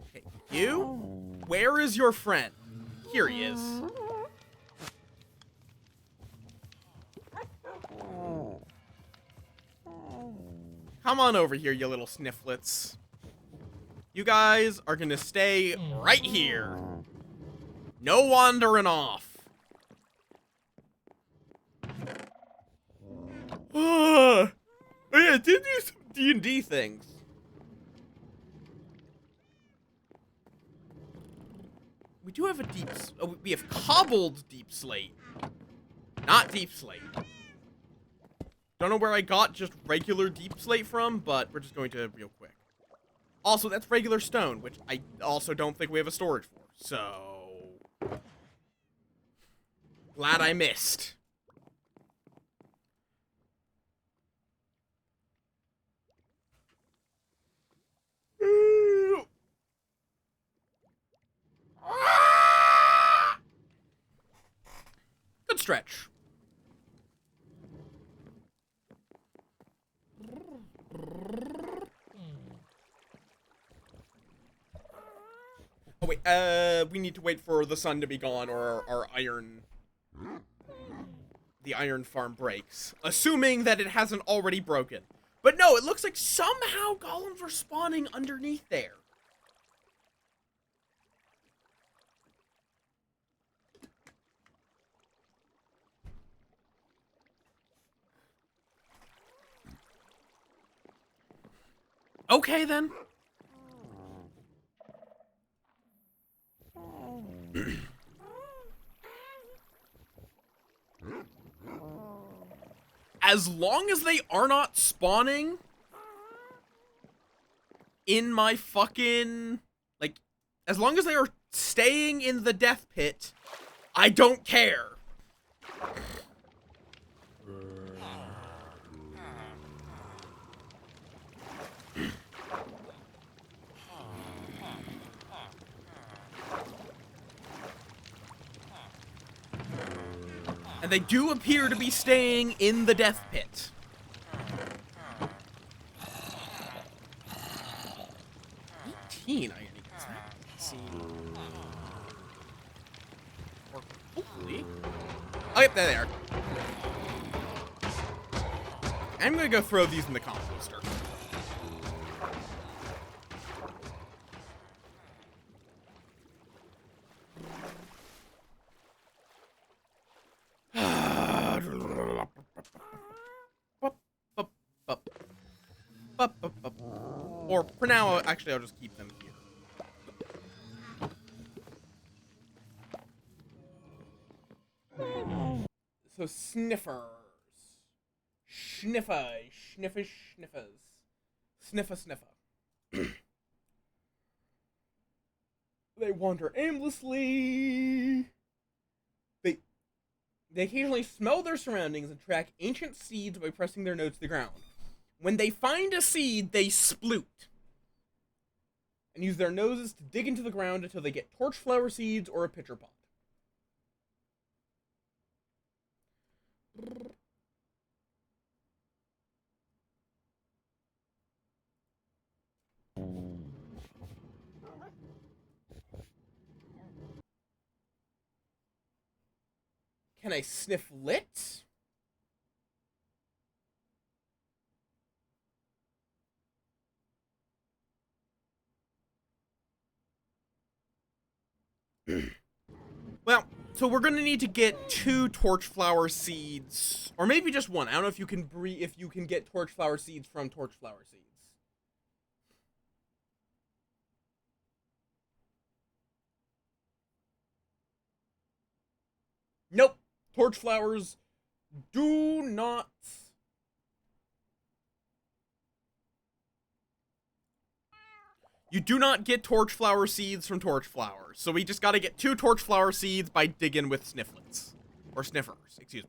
Okay, you? Where is your friend? Here he is. Come on over here, you little snifflets. You guys are gonna stay right here. No wandering off. Oh yeah, did do some D&D things. We do have a deep... Oh, we have cobbled deep slate. Not deep slate. Don't know where I got just regular deep slate from, but we're just going to real quick. Also, that's regular stone, which I also don't think we have a storage for. So... glad I missed. Good stretch. Oh wait, we need to wait for the sun to be gone or our iron... the iron farm breaks. Assuming that it hasn't already broken. But no, it looks like somehow golems are spawning underneath there. Okay, then. As long as they are not spawning in my fucking... like, as long as they are staying in the death pit, I don't care. And they do appear to be staying in the death pit. I need to see. Or hopefully. Oh, yep, there they are. I'm gonna go throw these in the composter. Or for now, actually, I'll just keep them here. So sniffers, sniffers. Sniffa. They wander aimlessly. They occasionally smell their surroundings and track ancient seeds by pressing their nose to the ground. When they find a seed, they sploot and use their noses to dig into the ground until they get torchflower seeds or a pitcher pot. Can I sniff lit? Well, so we're gonna need to get 2 torchflower seeds, or maybe just 1. I don't know if you can get torchflower seeds from torchflower seeds. Nope, torchflowers do not. You do not get torchflower seeds from torchflowers, so we just gotta get 2 torchflower seeds by digging with snifflets. Or sniffers, excuse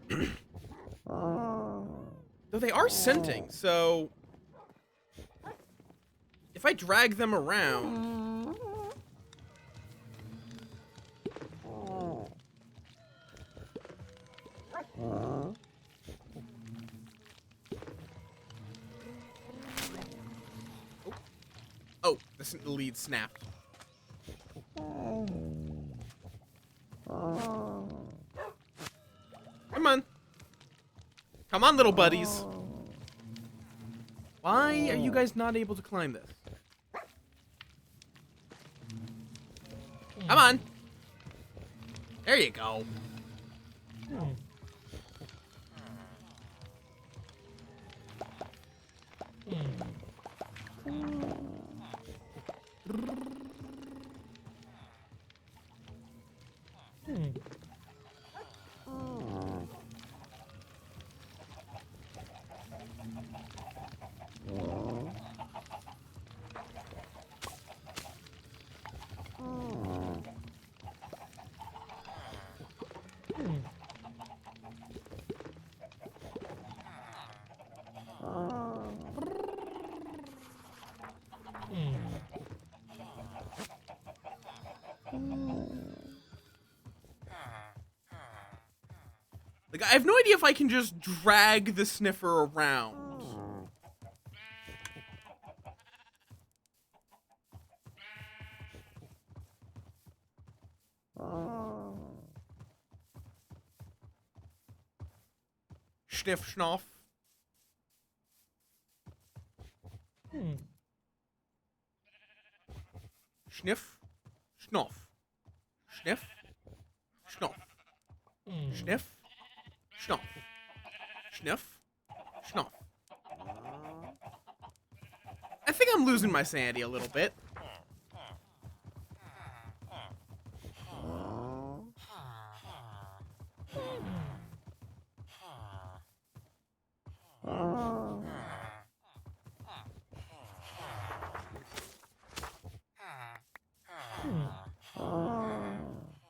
me. Though they are scenting, so... if I drag them around... Oh, the lead snapped. Come on. Come on, little buddies. Why are you guys not able to climb this? Come on. There you go. Like, I have no idea if I can just drag the sniffer around. Sniff, schnoff. Sniff, schnoff. Sniff, schnoff. Sniff, schnoff. Sniff, schnoff. I think I'm losing my sanity a little bit.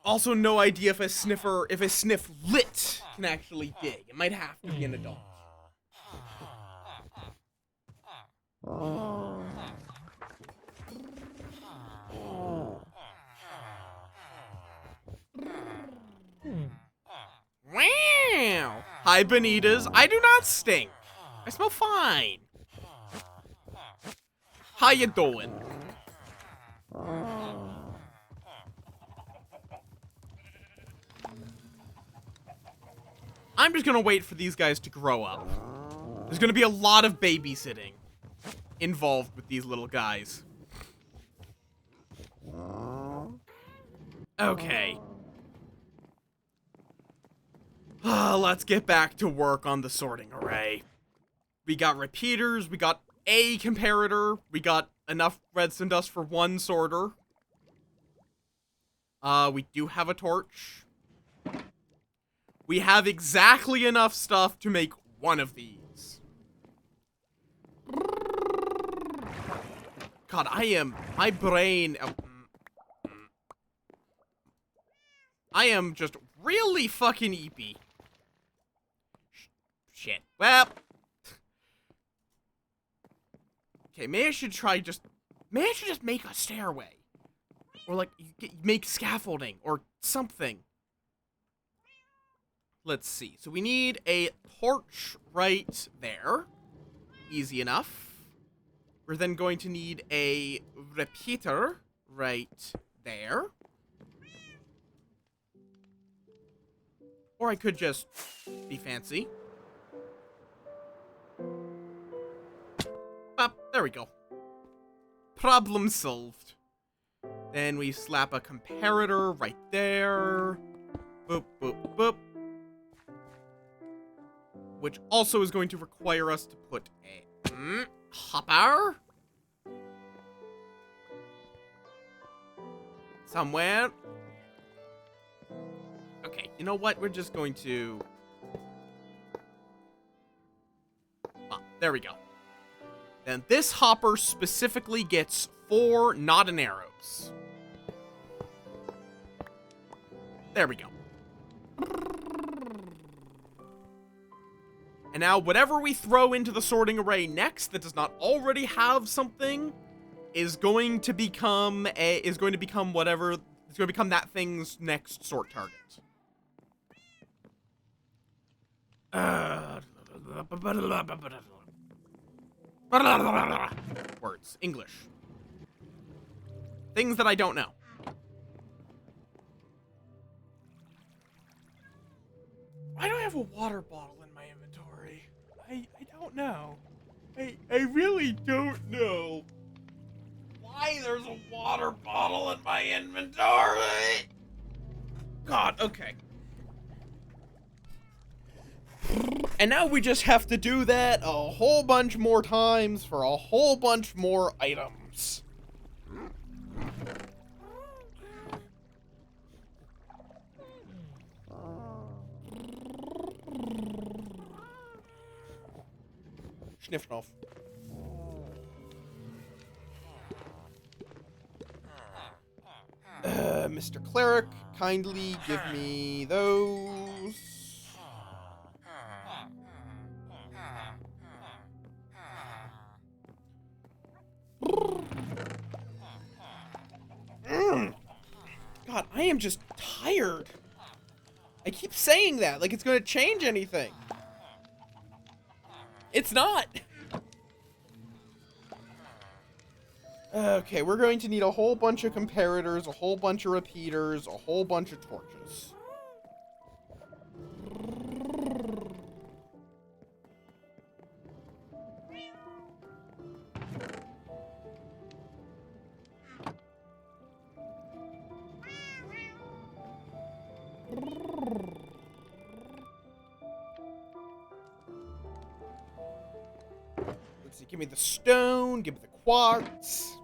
Also, no idea if a sniff lit can actually dig. It might have to be an adult. Wow! Hi, Bonitas. I do not stink. I smell fine. How you doing? I'm just gonna wait for these guys to grow up. There's gonna be a lot of babysitting involved with these little guys. Okay. Let's get back to work on the sorting array. We got repeaters, we got a comparator, we got enough redstone dust for 1 sorter. We do have a torch. We have exactly enough stuff to make 1 of these. God, my brain, I am just really fucking eepy. Shit. Well. Okay, maybe I should just make a stairway. Or, like, make scaffolding or something. Let's see. So we need a torch right there. Easy enough. We're then going to need a repeater right there. Or I could just be fancy. There we go. Problem solved. Then we slap a comparator right there. Boop, boop, boop. Which also is going to require us to put a hopper somewhere. Okay, you know what? We're just going to... Oh, there we go. Then this hopper specifically gets 4 knot and arrows. There we go. And now whatever we throw into the sorting array next that does not already have something is going to become that thing's next sort target. Words. English. Things that I don't know. Why do I have a water bottle in my inventory? I don't know. I really don't know why there's a water bottle in my inventory. God, okay. And now we just have to do that a whole bunch more times for a whole bunch more items. Sniff off. Mr. Cleric, kindly give me those. God, I am just tired. I keep saying that like it's gonna change anything. It's not. Okay, we're going to need a whole bunch of comparators, a whole bunch of repeaters, a whole bunch of torches. Let's see, give me the stone, give me the quartz.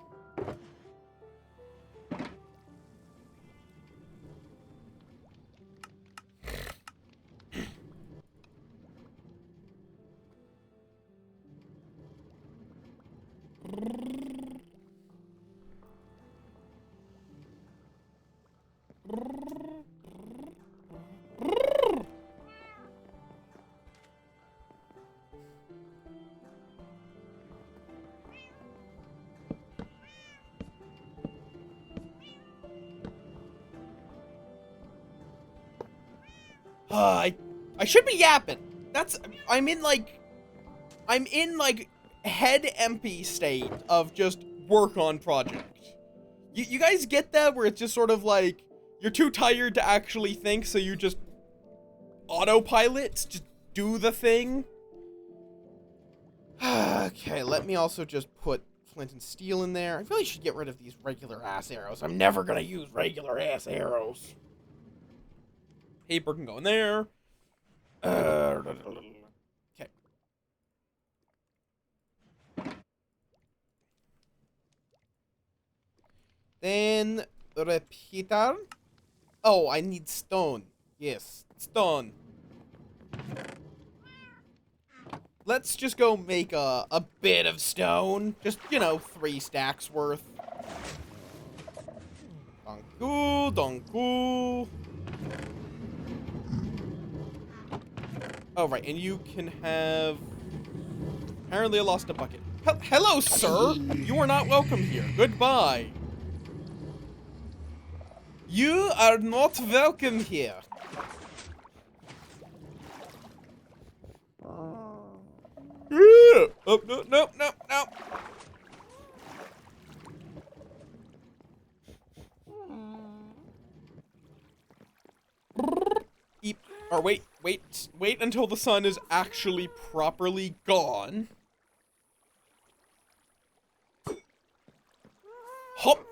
I should be yapping. I'm in head empty state of just work on project. You guys get that where it's just sort of like you're too tired to actually think, so you just autopilot, just do the thing. Okay, let me also just put flint and steel in there. I really should get rid of these regular ass arrows. I'm never gonna use regular ass arrows. Paper can go in there. Okay. Then repeater. Oh, I need stone. Yes, stone. let's just go make a bit of stone. Just, you know, 3 stacks worth. Donku, donku. Oh, right, and you can have... Apparently I lost a bucket. Hello, sir! You are not welcome here. Goodbye. You are not welcome here. Oh, no, no, no, no. Eep. Or wait until the sun is actually properly gone. Hop.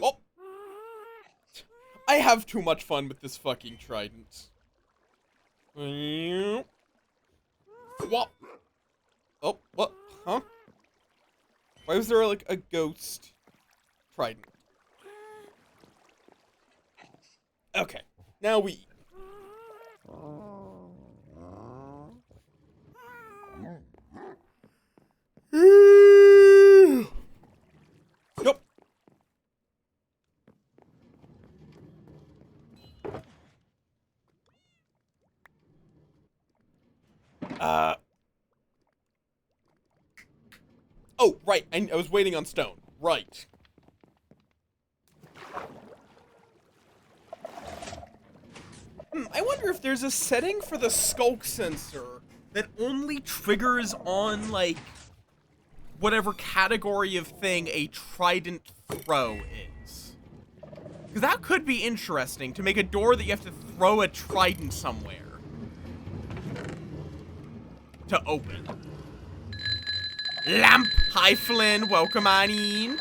Oh. I have too much fun with this fucking trident. What? Oh, what? Huh? Why was there like a ghost trident? Okay, now we eat. Nope. Oh, right. I was waiting on stone. Right. I wonder if there's a setting for the skulk sensor that only triggers on, like, whatever category of thing a trident throw is. Because that could be interesting, to make a door that you have to throw a trident somewhere to open. Lamp! Hi, Flynn. Welcome on in.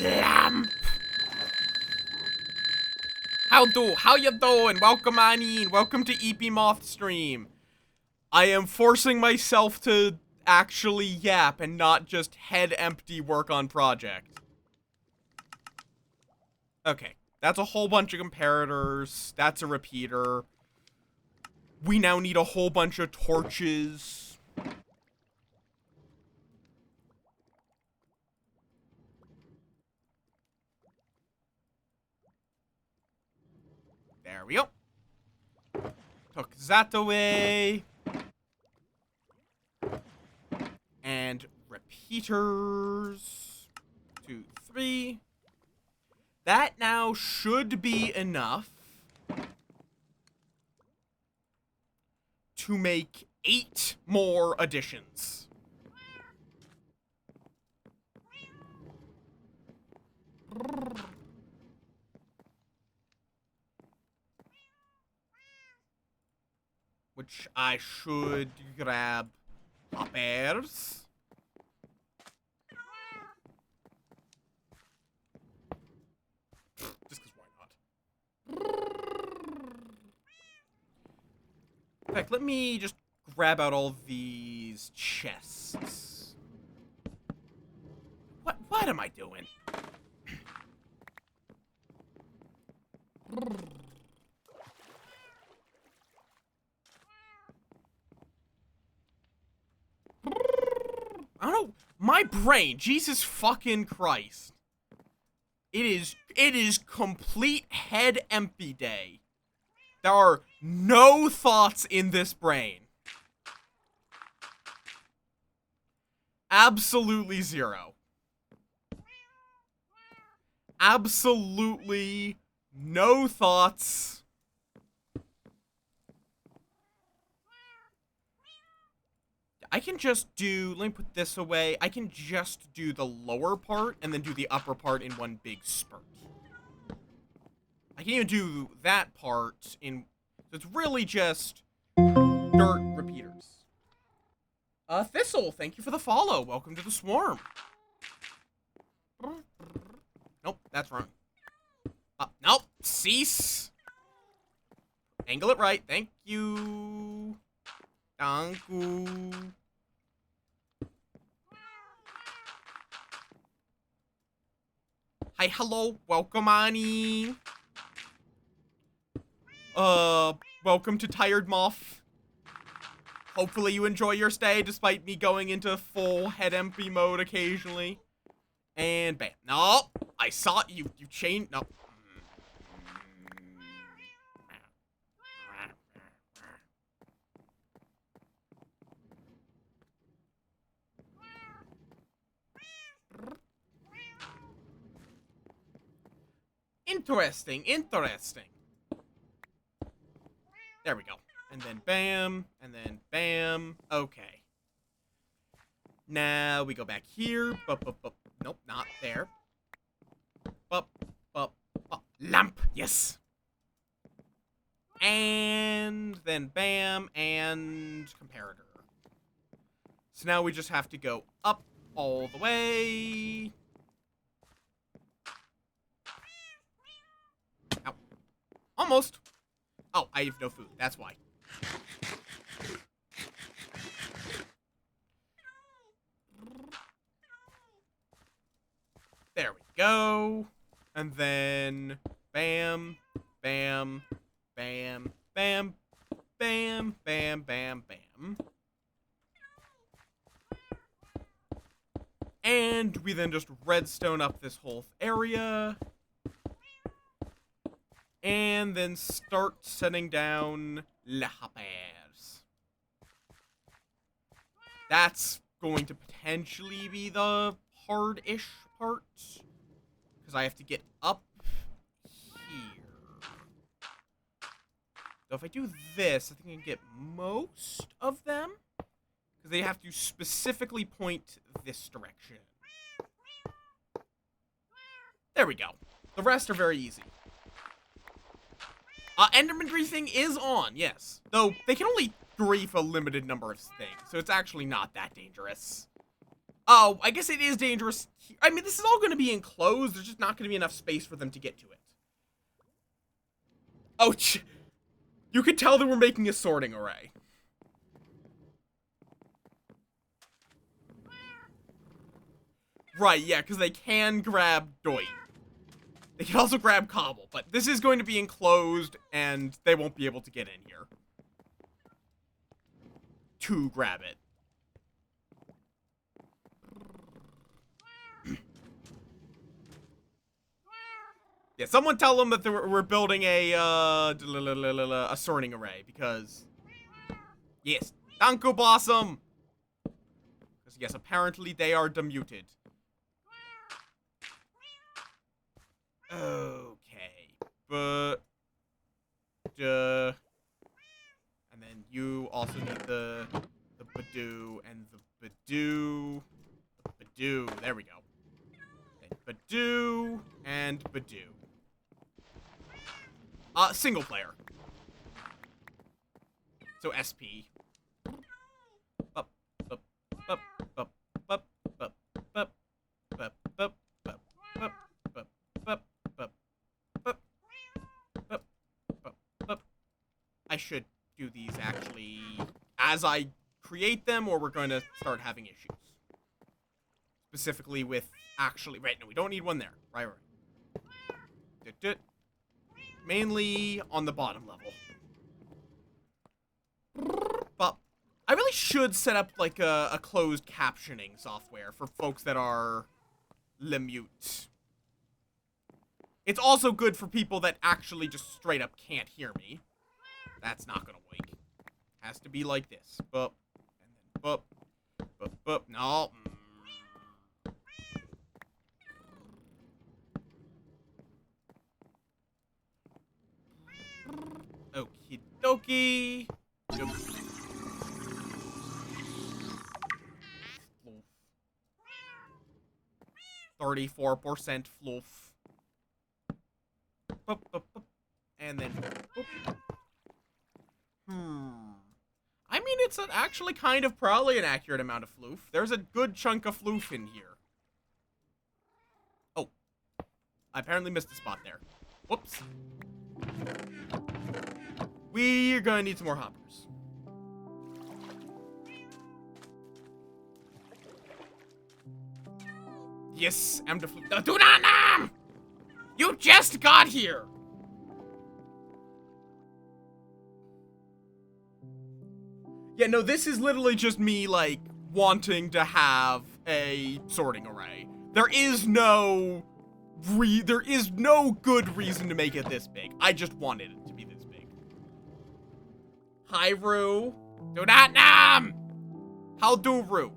Lamp! How you doing? Welcome on in. Welcome to EP Moth stream. I am forcing myself to actually yap and not just head empty work on project. Okay, that's a whole bunch of comparators. That's a repeater. We now need a whole bunch of torches. There we go. Took that away. And repeaters. 2, 3. That now should be enough to make 8 more additions. Which I should grab hoppers. Just because why not? In fact, let me just grab out all these chests. What am I doing? I don't know. My brain, Jesus fucking Christ. It is complete head empty day. There are no thoughts in this brain. Absolutely zero. Absolutely no thoughts. I can just do, let me put this away. I can just do the lower part and then do the upper part in one big spurt. I can even do that part in, so it's really just dirt repeaters. Thistle, thank you for the follow. Welcome to the swarm. Nope, that's wrong. Nope, cease. Angle it right, thank you. Thank you. Hi, hello, welcome on in. welcome to Tired Moth. Hopefully you enjoy your stay, despite me going into full head empty mode occasionally. And bam. No! I saw it. You changed. No. Interesting, interesting. There we go. And then bam, and then bam. Okay. Now we go back here. Nope, not there. Lamp, yes. And then bam, and comparator. So now we just have to go up all the way. Ow. Almost. Oh, I have no food. That's why. There we go. And then bam, bam, bam, bam, bam, bam, bam, bam. And we then just redstone up this whole area. And then start setting down le hoppers. That's going to potentially be the hard-ish part. Because I have to get up here. So if I do this, I think I can get most of them. Because they have to specifically point this direction. There we go. The rest are very easy. Enderman griefing is on, yes. Though, they can only grief a limited number of things, so it's actually not that dangerous. Oh, I guess it is dangerous. I mean, this is all going to be enclosed. There's just not going to be enough space for them to get to it. Oh, you could tell that we're making a sorting array. Right, yeah, because they can grab Doit. They can also grab Cobble, but this is going to be enclosed, and they won't be able to get in here. To grab it. Yeah, someone tell them that we're building a sorting array, because... Yes, Danko Blossom! Because, yes, apparently they are demuted. Okay, but... and then you also need the Badoo, and the Badoo... Badoo, there we go. And Badoo, and Badoo. Single player. So SP. Up, up, up, up, up, up, up, up, up, up, up, up, up, up, up. I should do these actually as I create them, or we're going to start having issues. Specifically with actually... Right, no, we don't need one there. Right. Mainly on the bottom level. But I really should set up, like, a closed captioning software for folks that are mute. It's also good for people that actually just straight up can't hear me. That's not gonna work. Has to be like this. Bup. And then bup. Bup. No. Okie dokie. 34% fluff. And then... I mean, it's actually kind of probably an accurate amount of floof. There's a good chunk of floof in here. Oh. I apparently missed a spot there. Whoops. We're gonna need some more hoppers. Yes, I'm the floof. Do not! You just got here! Yeah, no, this is literally just me, like, wanting to have a sorting array. There is no good reason to make it this big. I just wanted it to be this big. Hi, Roo. Do not nam! How do, Roo?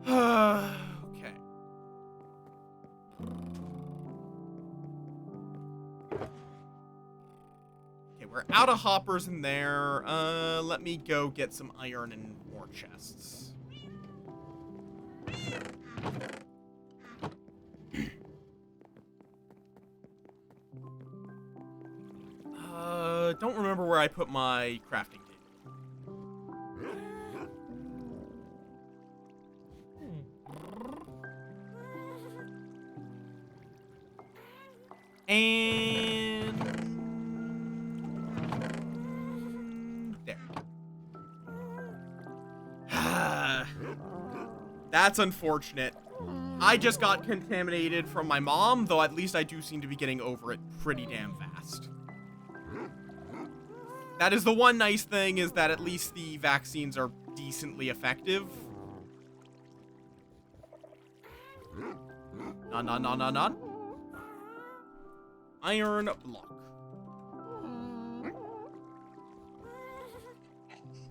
Okay. Okay, we're out of hoppers in there. Let me go get some iron and more chests. Don't remember where I put my crafting table. And there. That's unfortunate. I just got contaminated from my mom, though at least I do seem to be getting over it pretty damn fast. That is the one nice thing, is that at least the vaccines are decently effective. None. Iron block.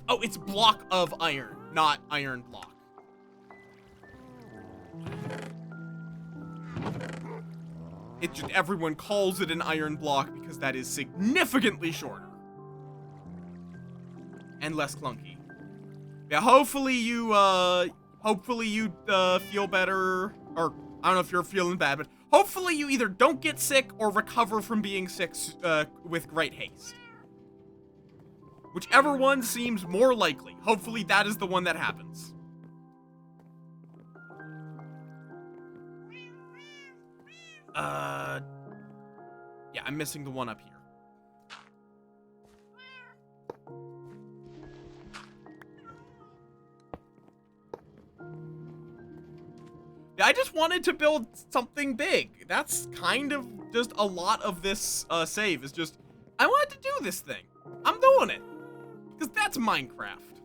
Oh, it's block of iron, not iron block. It just, everyone calls it an iron block because that is significantly shorter. And less clunky. Yeah, hopefully you feel better, or I don't know if you're feeling bad, but hopefully you either don't get sick or recover from being sick with great haste. Whichever one seems more likely. Hopefully that is the one that happens. Yeah, I'm missing the one up here. Yeah, I just wanted to build something big. That's kind of just a lot of this save, is just, I wanted to do this thing. I'm doing it. Because that's Minecraft.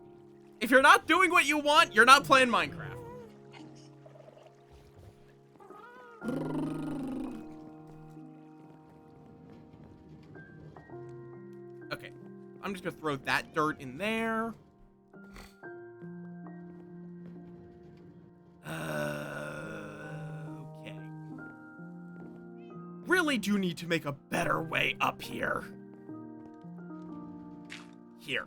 If you're not doing what you want, you're not playing Minecraft. Okay, I'm just gonna throw that dirt in there. Okay. Really do need to make a better way up here. Here.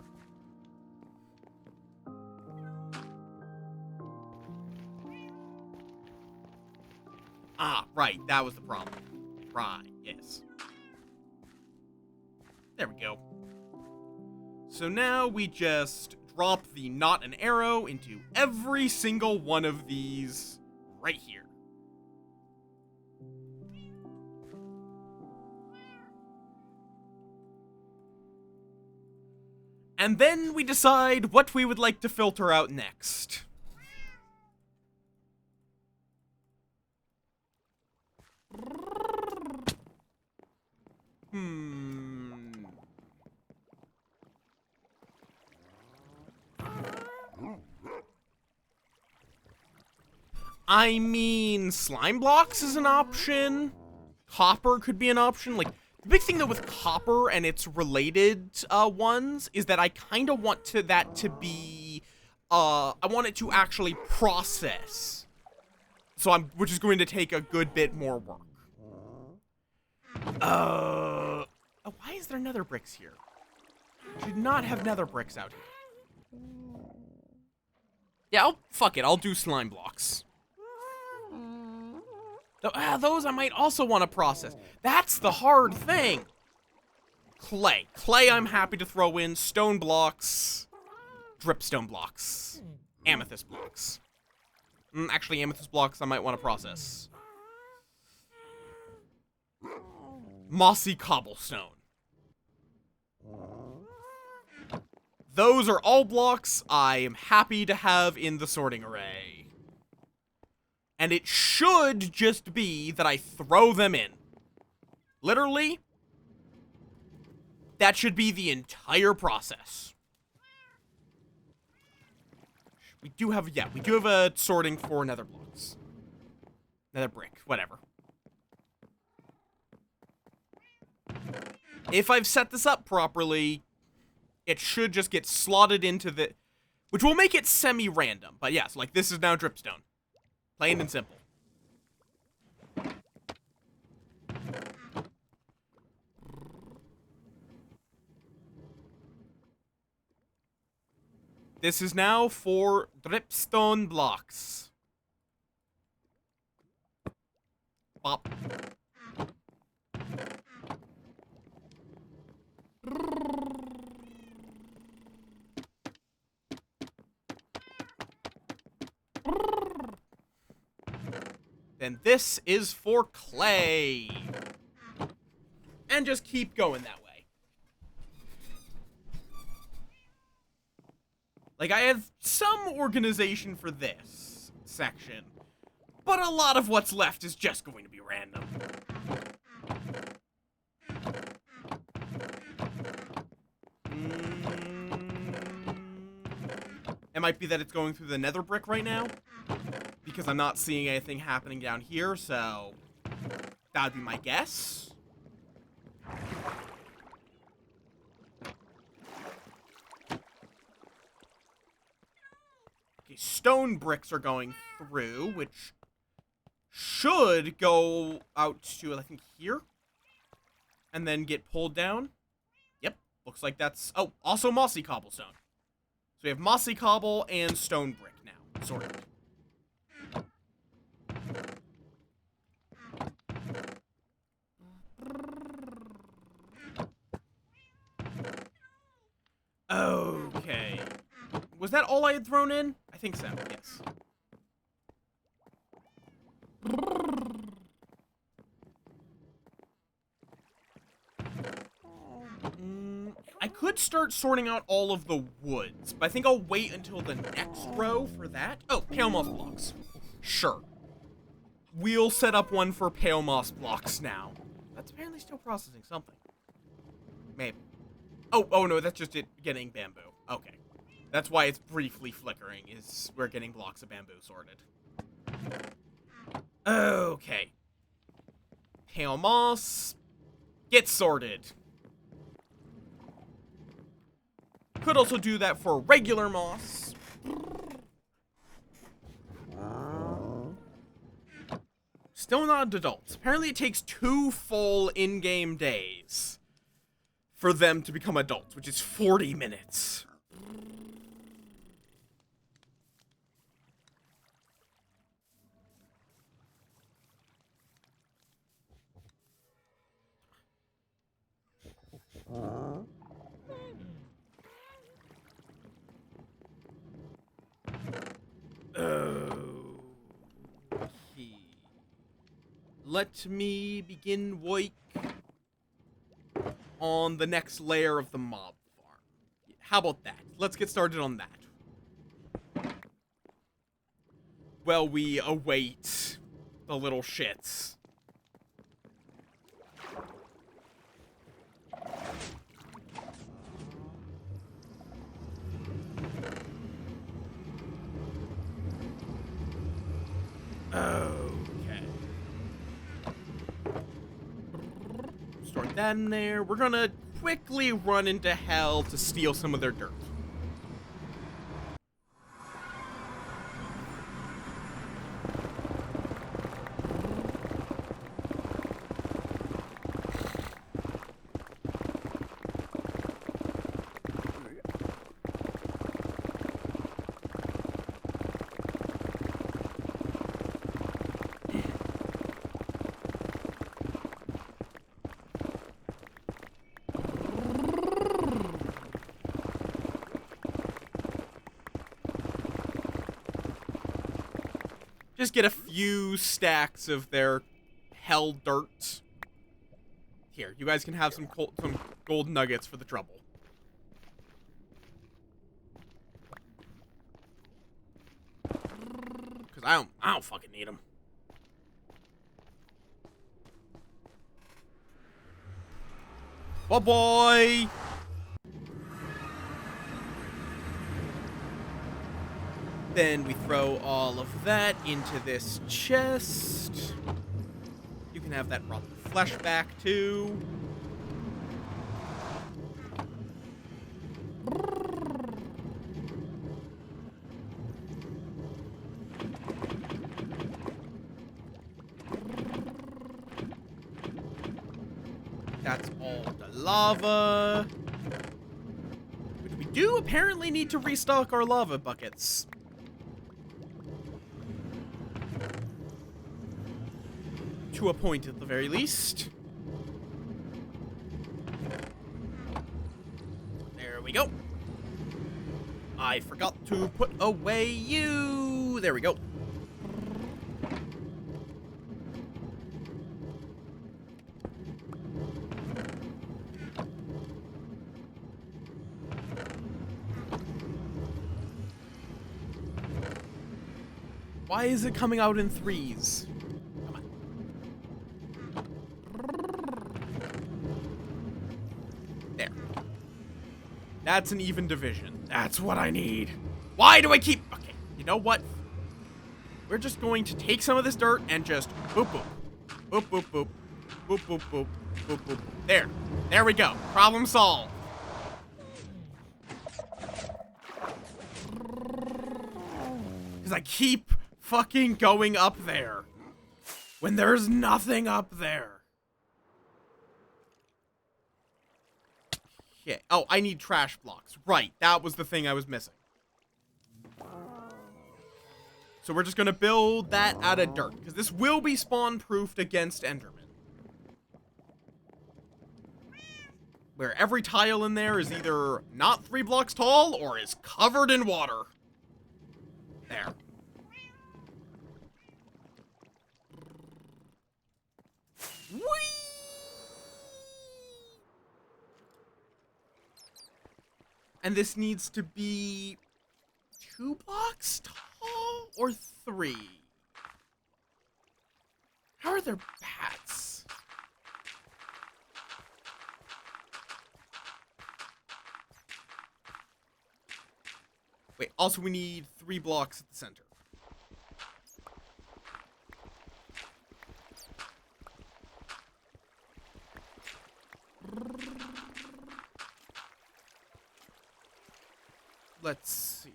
Ah, right, that was the problem. Right, yes. There we go. So now we just drop the knot and arrow into every single one of these right here. And then we decide what we would like to filter out next. I mean, slime blocks is an option. Copper could be an option. Like, the big thing though with copper and its related ones is that I kind of want that to be, I want it to actually process. So which is going to take a good bit more work. Oh, why is there nether bricks here? Should not have nether bricks out here. Yeah, fuck it, I'll do slime blocks. Those I might also want to process. That's the hard thing. Clay. Clay I'm happy to throw in. Stone blocks. Dripstone blocks. Amethyst blocks. Actually, amethyst blocks I might want to process. Mossy cobblestone. Those are all blocks I am happy to have in the sorting array. And it should just be that I throw them in. Literally, That should be the entire process. We do have a sorting for nether blocks. Nether brick, whatever. If I've set this up properly, it should just get slotted into the... Which will make it semi-random. But yes, like this is now dripstone. Plain and simple. This is now for dripstone blocks. Bop. Then this is for clay. And just keep going that way. Like, I have some organization for this section, but a lot of what's left is just going to be random. It might be that it's going through the nether brick right now, because I'm not seeing anything happening down here, so that would be my guess. Okay, stone bricks are going through, which should go out to, I think, here, and then get pulled down. Yep, looks like that's... Oh, also mossy cobblestone. So we have mossy cobble and stone brick now, sorted. Okay. Was that all I had thrown in? I think so, yes. I could start sorting out all of the woods, but I think I'll wait until the next row for that. Oh, pale moss blocks. Sure. We'll set up one for pale moss blocks now. That's apparently still processing something. Maybe. Oh no, that's just it getting bamboo. Okay. That's why it's briefly flickering, is we're getting blocks of bamboo sorted. Okay. Pale moss. Get sorted. Could also do that for regular moss. Still not adults. Apparently it takes 2 full in-game days for them to become adults, which is 40 minutes. Okay. Let me begin work on the next layer of the mob farm. How about that? Let's get started on that. Well, we await the little shits. Okay. Start that in there. We're gonna quickly run into hell to steal some of their dirt. Just get a few stacks of their hell dirt. Here, you guys can have some gold nuggets for the trouble. Because I don't fucking need them. Bye-bye! Then we throw all of that into this chest. You can have that rotten flesh back, too. That's all the lava. Which we do apparently need to restock our lava buckets. To a point at the very least. There we go. I forgot to put away you. There we go. Why is it coming out in threes? Come on. There. That's an even division. That's what I need. Why do I keep... Okay, you know what? We're just going to take some of this dirt and just boop, boop. Boop, boop, boop. Boop, boop, boop. Boop, boop. There. There we go. Problem solved. Because I keep fucking going up there when there's nothing up there. Yeah. Oh, I need trash blocks. Right. That was the thing I was missing. So we're just going to build that out of dirt, because this will be spawn-proofed against Enderman. Where every tile in there is either not 3 blocks tall or is covered in water. There. Whee! And this needs to be 2 blocks tall or 3? How are there bats? Wait, also we need 3 blocks at the center. Let's see.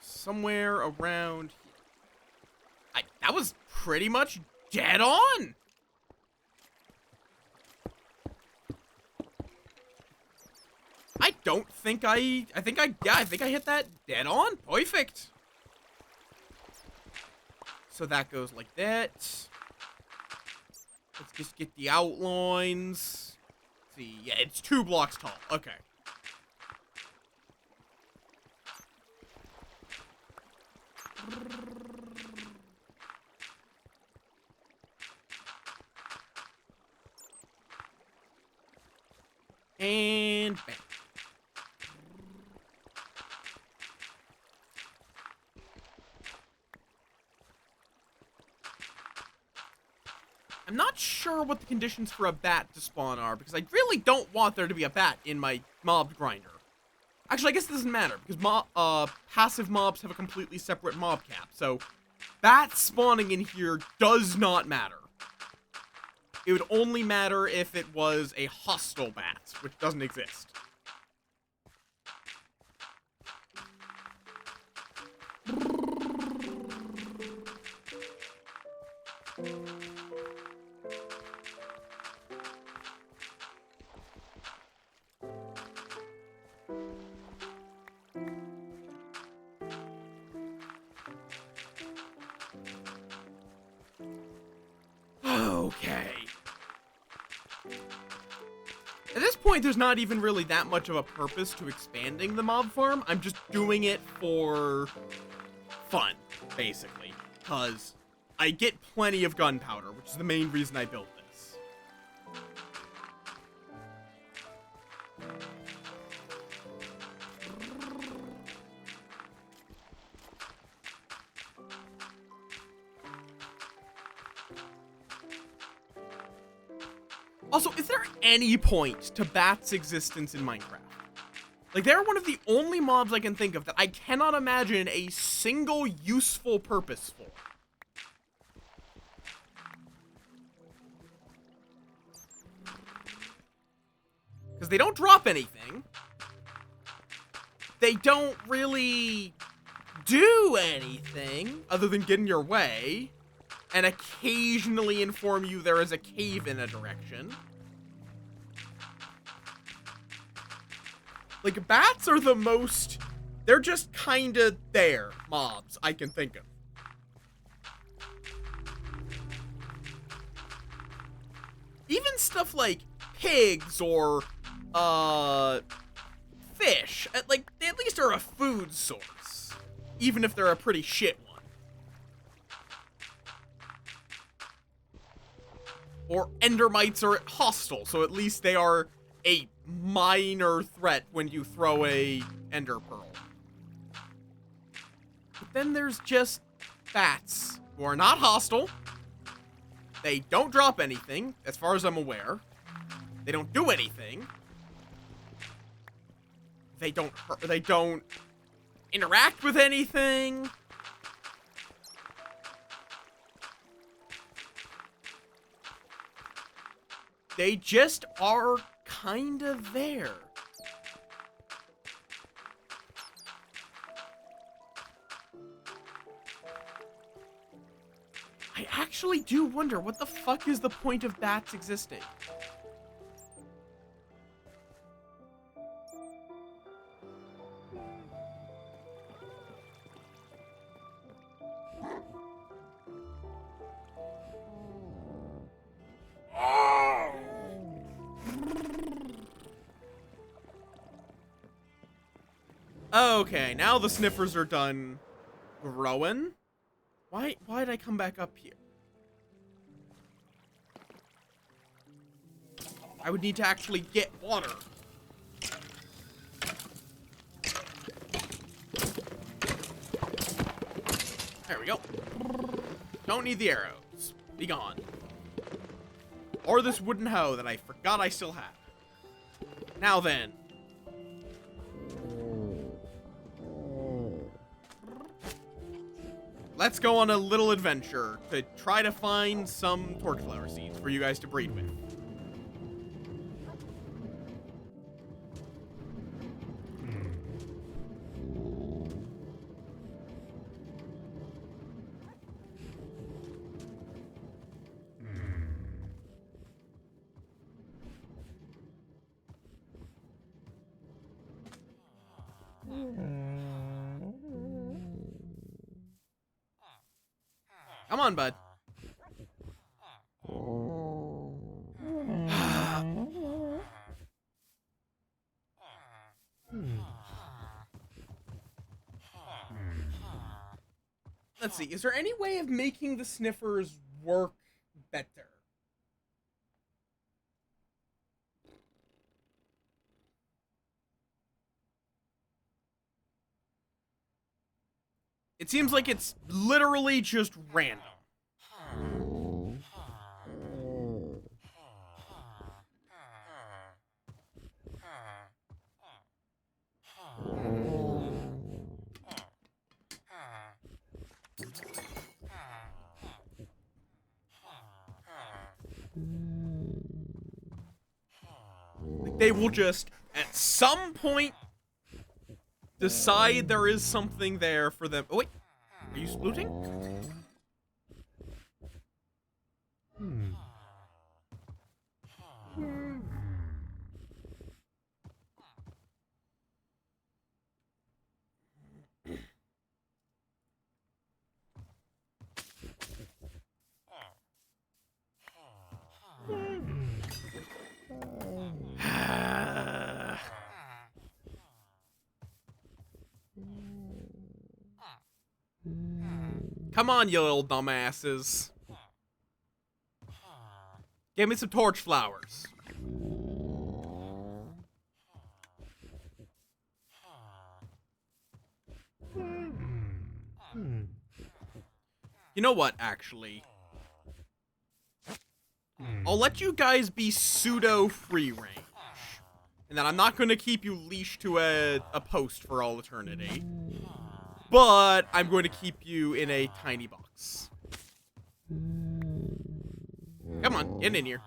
Somewhere around here. That was pretty much dead on. I don't think I think I hit that dead on. Perfect. So that goes like that. Let's just get the outlines. Let's see, yeah, it's 2 blocks tall. Okay. And bam. I'm not sure what the conditions for a bat to spawn are, because I really don't want there to be a bat in my mob grinder. Actually, I guess it doesn't matter, because passive mobs have a completely separate mob cap, so bats spawning in here does not matter. It would only matter if it was a hostile bat, which doesn't exist. Okay. At this point, there's not even really that much of a purpose to expanding the mob farm. I'm just doing it for fun, basically. Because I get plenty of gunpowder, which is the main reason I built this. Also, is there any point to bats' existence in Minecraft? Like, they're one of the only mobs I can think of that I cannot imagine a single useful purpose for. Because they don't drop anything. They don't really do anything other than get in your way and occasionally inform you there is a cave in a direction. Like, bats are the most... They're just kinda there mobs I can think of. Even stuff like pigs or, fish, like, they at least are a food source. Even if they're a pretty shit one. Or endermites are hostile, so at least they are a minor threat when you throw a ender pearl. But then there's just bats, who are not hostile. They don't drop anything, as far as I'm aware. They don't do anything. They don't interact with anything. They just are kind of there. I actually do wonder, what the fuck is the point of bats existing? Okay, now the sniffers are done growing. Why'd I come back up here? I would need to actually get water. There we go. Don't need the arrows. Be gone. Or this wooden hoe that I forgot I still had. Now then. Let's go on a little adventure to try to find some torchflower seeds for you guys to breed with. Come on, bud. Let's see, is there any way of making the sniffers work better? It seems like it's literally just random. Like, they will just, at some point, decide there is something there for them. Oh, wait. Are you splooting? Come on, you little dumbasses. Give me some torch flowers. You know what, actually? I'll let you guys be pseudo free range. And then I'm not going to keep you leashed to a post for all eternity. But I'm going to keep you in a tiny box. Come on, get in here.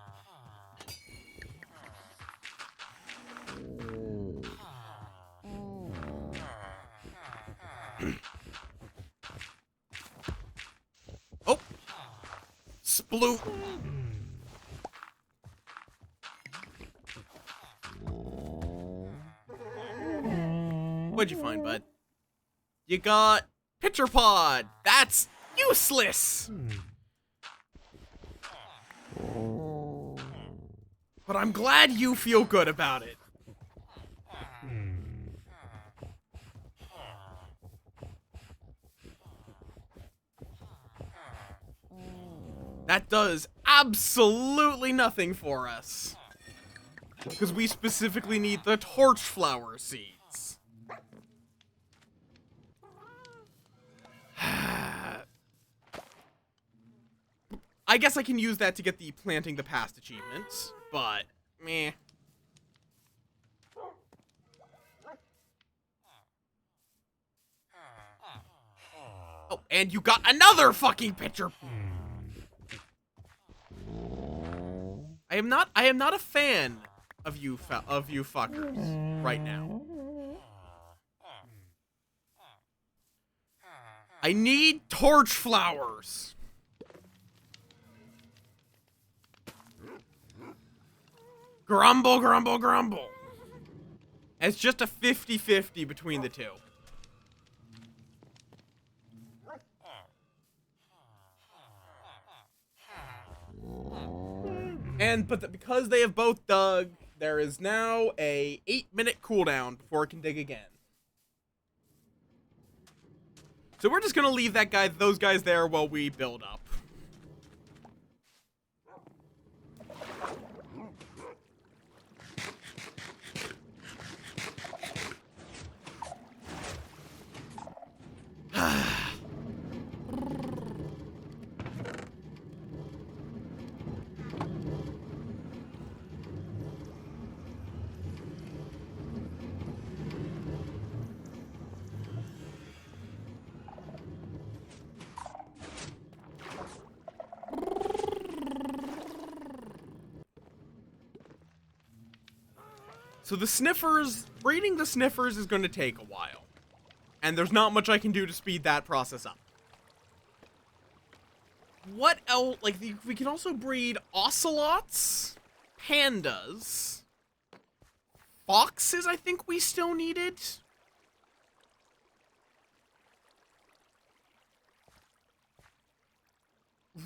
Oh! Sploot! What'd you find, bud? You got Pitcher Pod! That's useless! But I'm glad you feel good about it. That does absolutely nothing for us. Because we specifically need the torch flower seeds. I guess I can use that to get the planting the past achievement, but meh. Oh, and you got another fucking pitcher. I am not a fan of you fuckers right now. I need torch flowers. Grumble, grumble, grumble. It's just a 50-50 between the two. But because they have both dug, there is now a 8-minute cooldown before it can dig again. So we're just gonna leave those guys there while we build up. So the sniffers, breeding the sniffers is going to take a while. And there's not much I can do to speed that process up. What else? Like, we can also breed ocelots, pandas, foxes I think we still needed.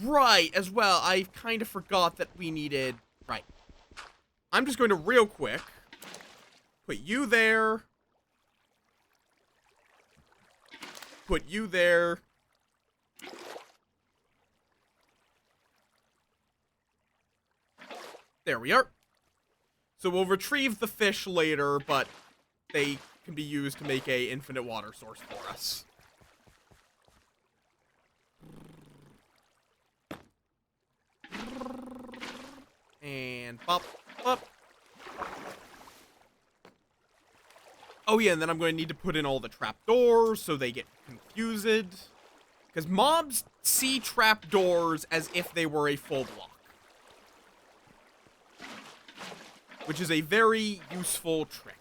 Right, as well. I kind of forgot that we needed... Right. I'm just going to real quick put you there. Put you there. There we are. So we'll retrieve the fish later, but they can be used to make a infinite water source for us. And pop, pop. Oh yeah, and then I'm going to need to put in all the trapdoors so they get confused. Because mobs see trapdoors as if they were a full block. Which is a very useful trick.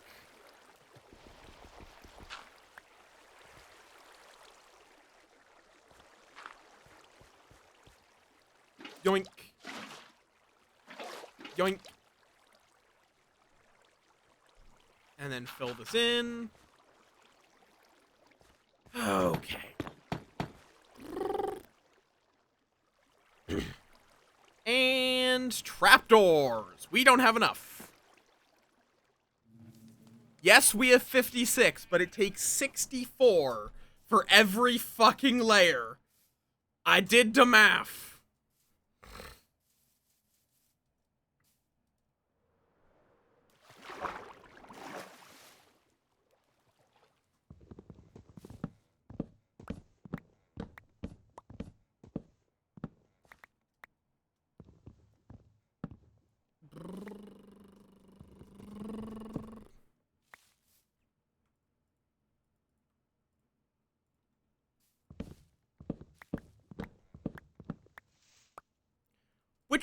Yoink. Yoink. And then fill this in. Okay. And trapdoors. We don't have enough. Yes, we have 56, but it takes 64 for every fucking layer. I did the math.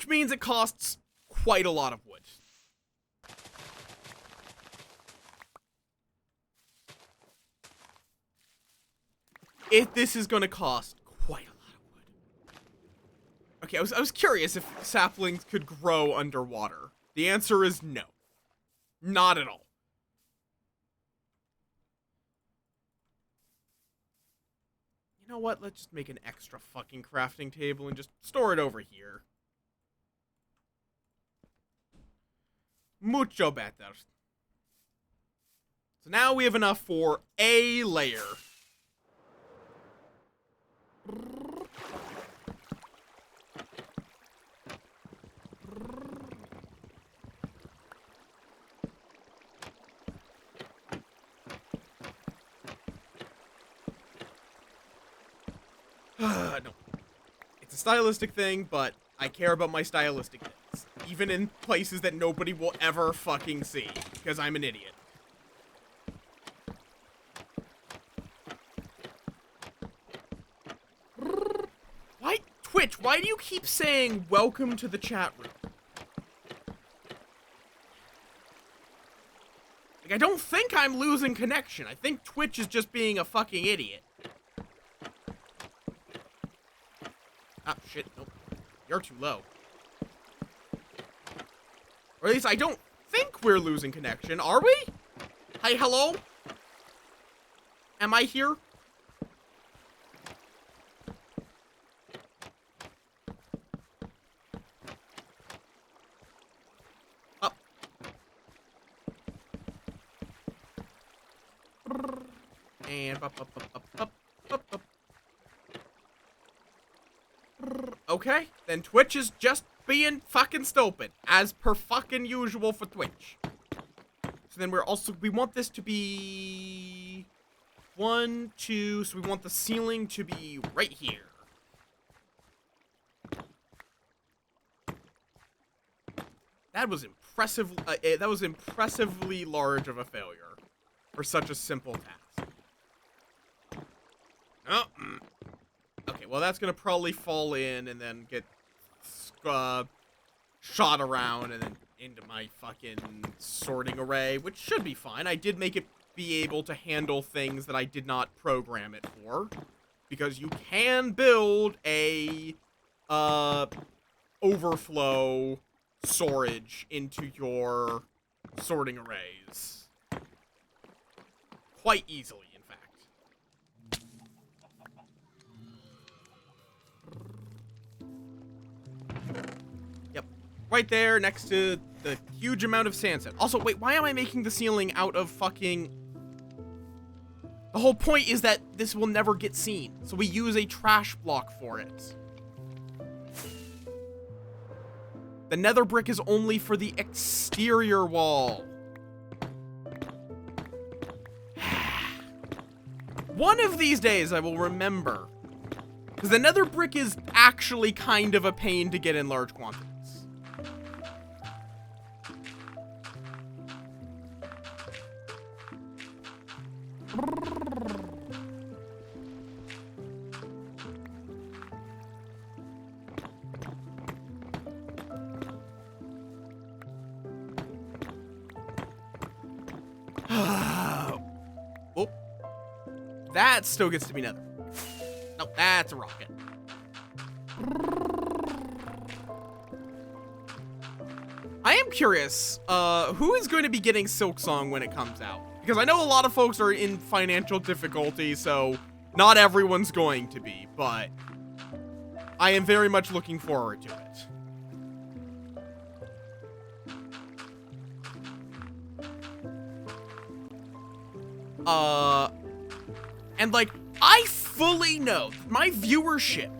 which means it costs quite a lot of wood. This is going to cost quite a lot of wood. Okay, I was curious if saplings could grow underwater. The answer is no. Not at all. You know what? Let's just make an extra fucking crafting table and just store it over here. Mucho better. So now we have enough for a layer. No. It's a stylistic thing, but I care about my stylistic things. Even in places that nobody will ever fucking see, because I'm an idiot. Why, Twitch, why do you keep saying, welcome to the chat room? Like, I don't think I'm losing connection. I think Twitch is just being a fucking idiot. Ah, shit, nope. You're too low. Or at least I don't think we're losing connection, are we? Hi, hello? Am I here? Up. And up. Okay, then Twitch is just being fucking stupid, as per fucking usual for Twitch. So then we want this to be 1, 2, so we want the ceiling to be right here. That was impressive. That was impressively large of a failure for such a simple task. Oh. Okay, well that's gonna probably fall in and then get shot around and then into my fucking sorting array, which should be fine. I did make it be able to handle things that I did not program it for, because you can build a overflow storage into your sorting arrays quite easily. Right there, next to the huge amount of sandstone. Also, wait, why am I making the ceiling out of fucking... The whole point is that this will never get seen, so we use a trash block for it. The nether brick is only for the exterior wall. One of these days I will remember. Because the nether brick is actually kind of a pain to get in large quantities. Oh. That still gets to be nether. No, that's a rocket. I am curious, who is going to be getting Silksong when it comes out? Because I know a lot of folks are in financial difficulty, so not everyone's going to be, but I am very much looking forward to it. And like, I fully know that my viewership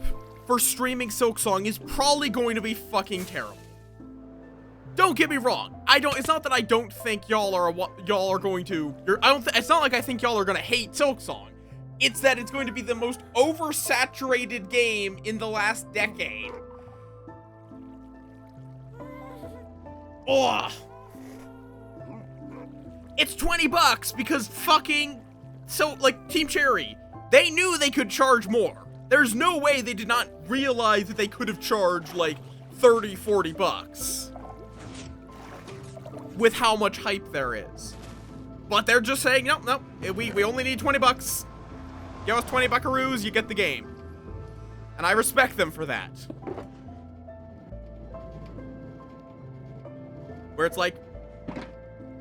for streaming Silksong is probably going to be fucking terrible. Don't get me wrong. It's not that I don't think y'all are going to, it's not like I think y'all are going to hate Silksong. It's that it's going to be the most oversaturated game in the last decade. Ugh. It's $20 because fucking, Team Cherry, they knew they could charge more. There's no way they did not realize that they could have charged, like, 30, 40 bucks. With how much hype there is. But they're just saying, no, we only need 20 bucks. Give us 20 buckaroos, you get the game. And I respect them for that. Where it's like,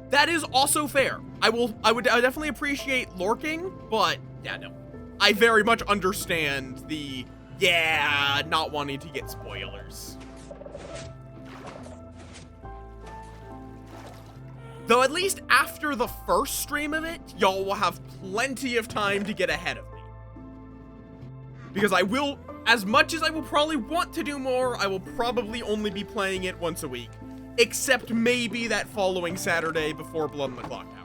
that is also fair. I would definitely appreciate lurking, but yeah, no. I very much understand the, not wanting to get spoilers. Though at least after the first stream of it, y'all will have plenty of time to get ahead of me. Because I will, as much as I will probably want to do more, I will probably only be playing it once a week. Except maybe that following Saturday before Blood on the Clock Tower.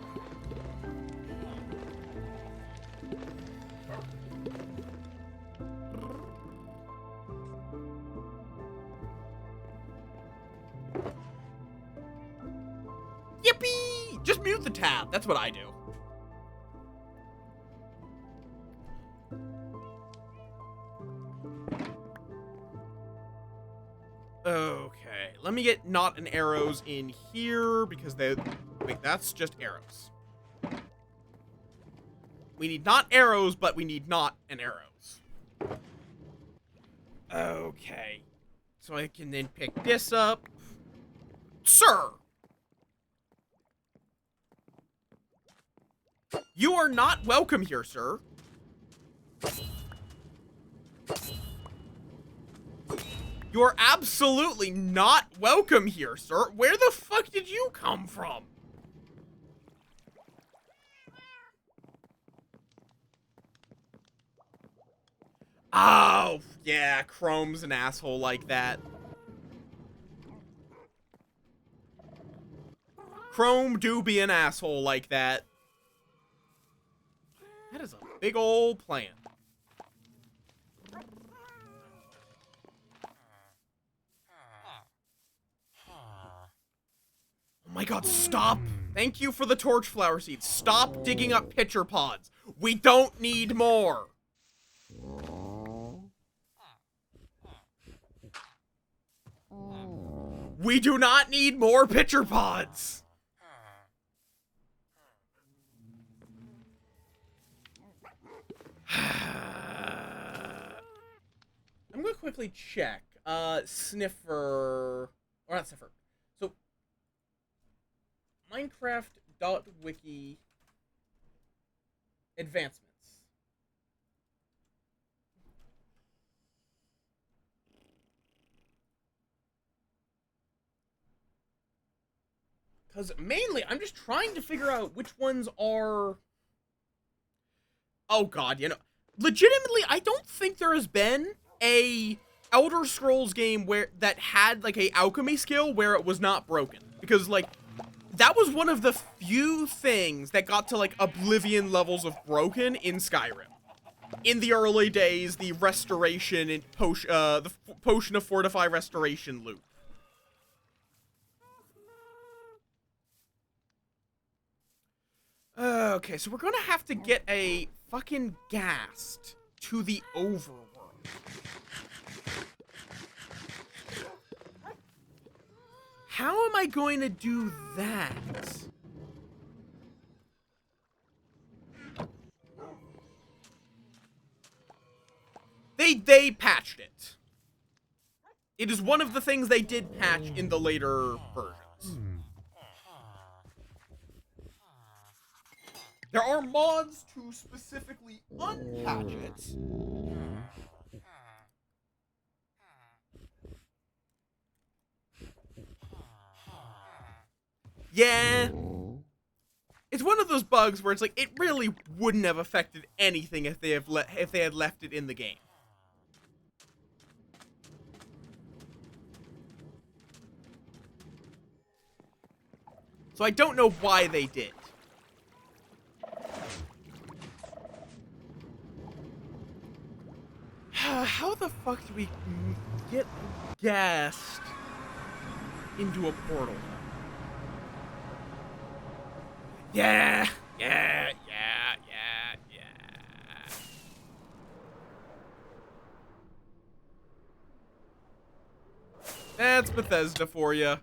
Yippee! Just mute the tab. That's what I do. Okay, let me get not an arrows in here because wait, that's just arrows. We need not arrows, but we need not an arrows. Okay, so I can then pick this up. Sir! You are not welcome here, sir. You are absolutely not welcome here, sir. Where the fuck did you come from? Oh, yeah, Chrome's an asshole like that. Chrome do be an asshole like that. That is a big old plant. Oh my god, stop! Thank you for the torch flower seeds. Stop digging up pitcher pods. We don't need more. We do not need more pitcher pods. I'm gonna quickly check. Sniffer, or not Sniffer. So, Minecraft.wiki advancements. Because mainly, I'm just trying to figure out which ones are... Oh god, you know, legitimately, I don't think there has been a Elder Scrolls game that had, like, a alchemy skill where it was not broken. Because, like, that was one of the few things that got to, like, Oblivion levels of broken in Skyrim. In the early days, the restoration and the Potion of Fortify Restoration loop. Okay, so we're gonna have to get a fucking ghast to the overworld. How am I going to do that? They patched it. It is one of the things they did patch in the later versions. There are mods to specifically unpatch it. Yeah. It's one of those bugs where it's like, it really wouldn't have affected anything if they had left it in the game. So I don't know why they did. How the fuck do we get ghast into a portal? Yeah. That's Bethesda for you.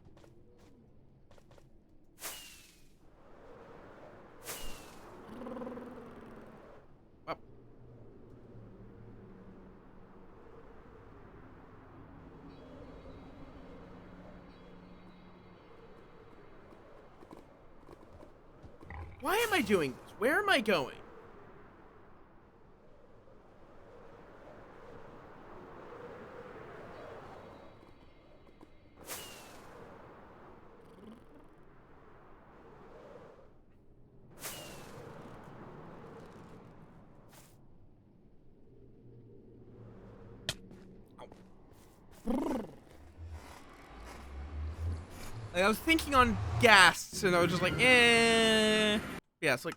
Why am I doing this? Where am I going? Like, I was thinking on ghasts, and I was just like, eh. Yeah, it's like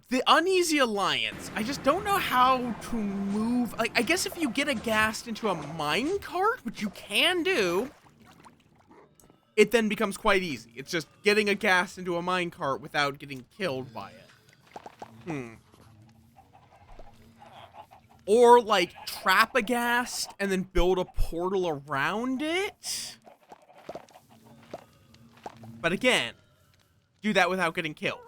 the Uneasy Alliance. I just don't know how to move. Like, I guess if you get a ghast into a minecart, which you can do, it then becomes quite easy. It's just getting a ghast into a minecart without getting killed by it. Or, like, trap a ghast and then build a portal around it. But again, do that without getting killed.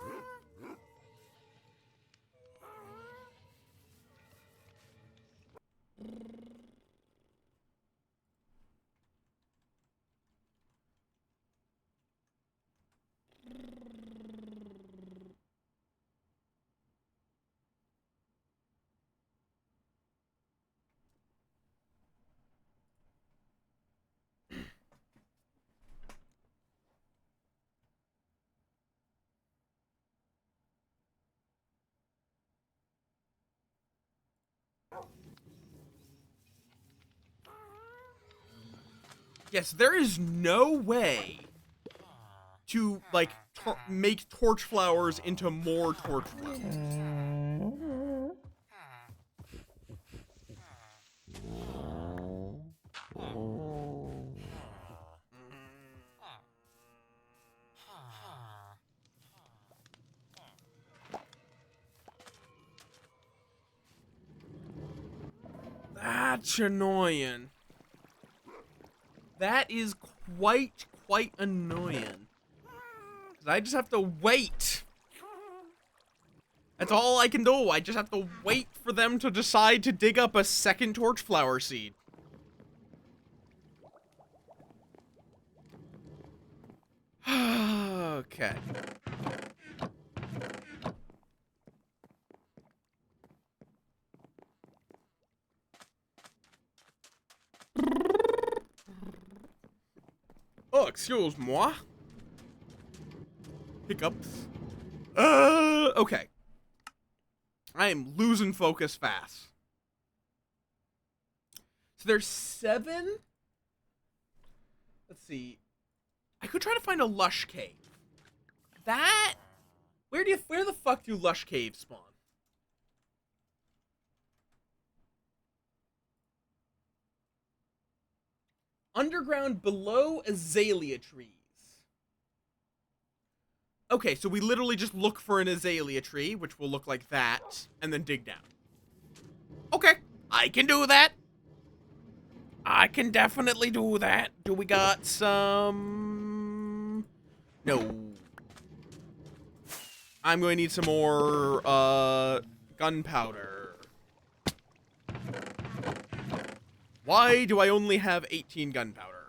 Yes, there is no way to, like, make torch flowers into more torch flowers. That's annoying. That is quite annoying. 'Cause I just have to wait. That's all I can do. I just have to wait for them to decide to dig up a second torch flower seed. Okay. Oh, excuse moi. Hiccups. Okay. I am losing focus fast. So there's 7. Let's see. I could try to find a lush cave. That... Where the fuck do lush caves spawn? Underground below azalea trees. Okay, so we literally just look for an azalea tree, which will look like that, and then dig down. Okay, I can do that. I can definitely do that. Do we got some... No. I'm going to need some more, gunpowder. Why do I only have 18 gunpowder?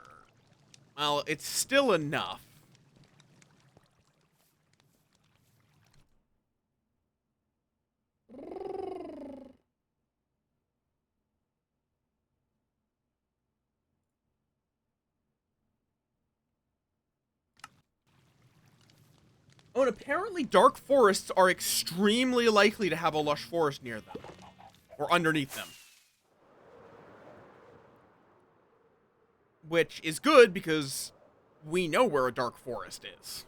Well, it's still enough. Oh, and apparently dark forests are extremely likely to have a lush forest near them. Or underneath them. Which is good because we know where a dark forest is.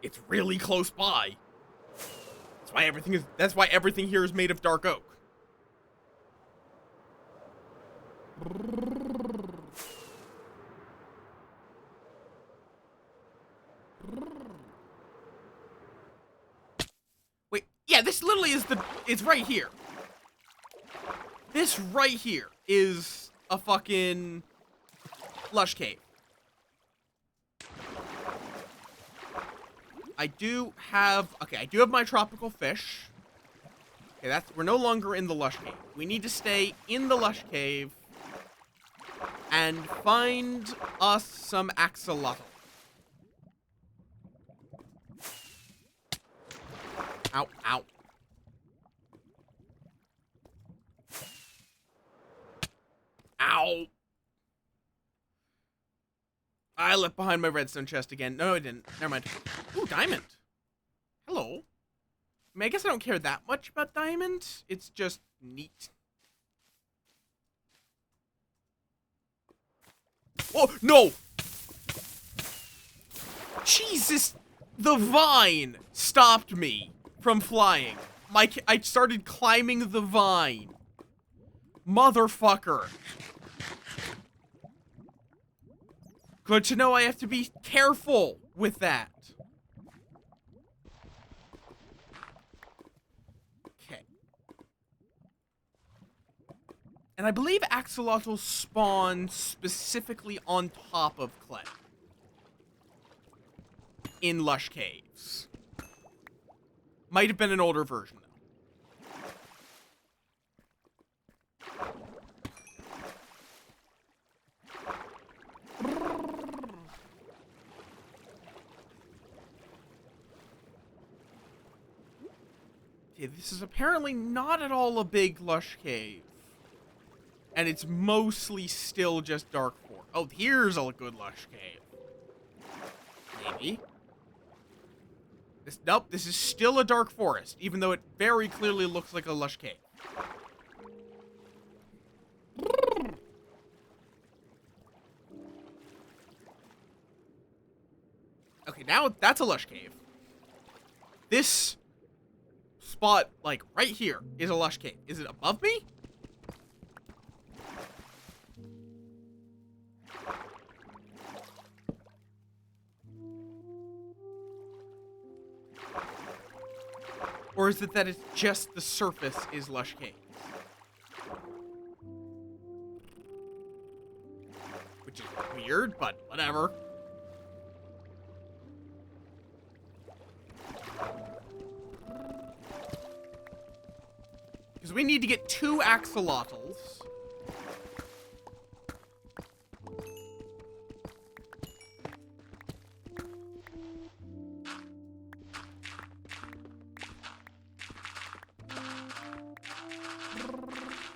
It's really close by. That's why everything here is made of dark oak. Wait, yeah, this literally is it's right here. This right here is a fucking lush cave. I do have my tropical fish. Okay, we're no longer in the lush cave. We need to stay in the lush cave and find us some axolotl. Ow, ow. Ow. I left behind my redstone chest again. No, I didn't. Never mind. Ooh, diamond. Hello. I mean, I guess I don't care that much about diamond. It's just neat. Oh, no! Jesus! The vine stopped me from flying. I started climbing the vine. Motherfucker. Good to know I have to be careful with that. Okay. And I believe axolotls spawn specifically on top of clay. In lush caves. Might have been an older version, though. Okay, this is apparently not at all a big lush cave. And it's mostly still just dark forest. Oh, here's a good lush cave. Maybe. Nope, this is still a dark forest, even though it very clearly looks like a lush cave. Okay, now that's a lush cave. This spot, like, right here, is a lush cave. Is it above me? Or is it that it's just the surface is lush caves? Which is weird, but whatever. Because we need to get 2 axolotls.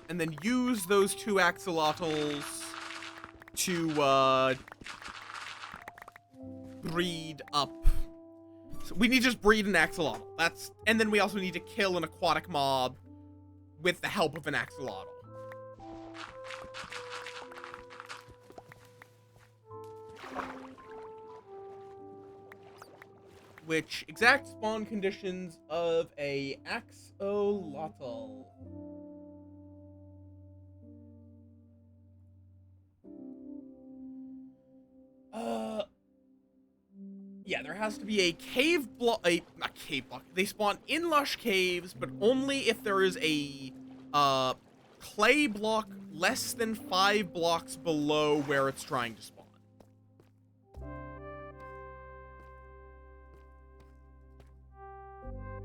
And then use those 2 axolotls to, breed up. So we need to just breed an axolotl. And then we also need to kill an aquatic mob with the help of an axolotl. Which exact spawn conditions of a axolotl? Yeah, there has to be a cave block, not cave block. They spawn in lush caves, but only if there is a, clay block less than 5 blocks below where it's trying to spawn.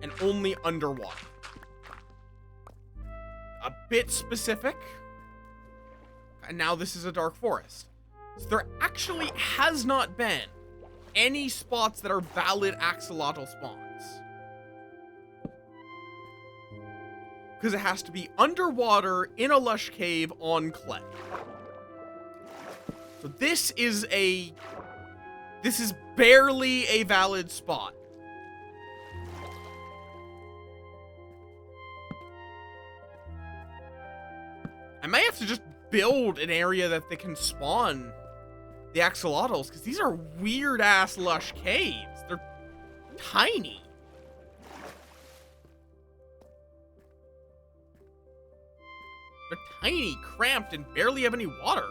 And only underwater. A bit specific. And now this is a dark forest. So there actually has not been any spots that are valid axolotl spawns. Because it has to be underwater in a lush cave on clay. So this is barely a valid spot. I might have to just build an area that they can spawn the axolotls, because these are weird-ass lush caves. They're tiny. They're tiny, cramped, and barely have any water.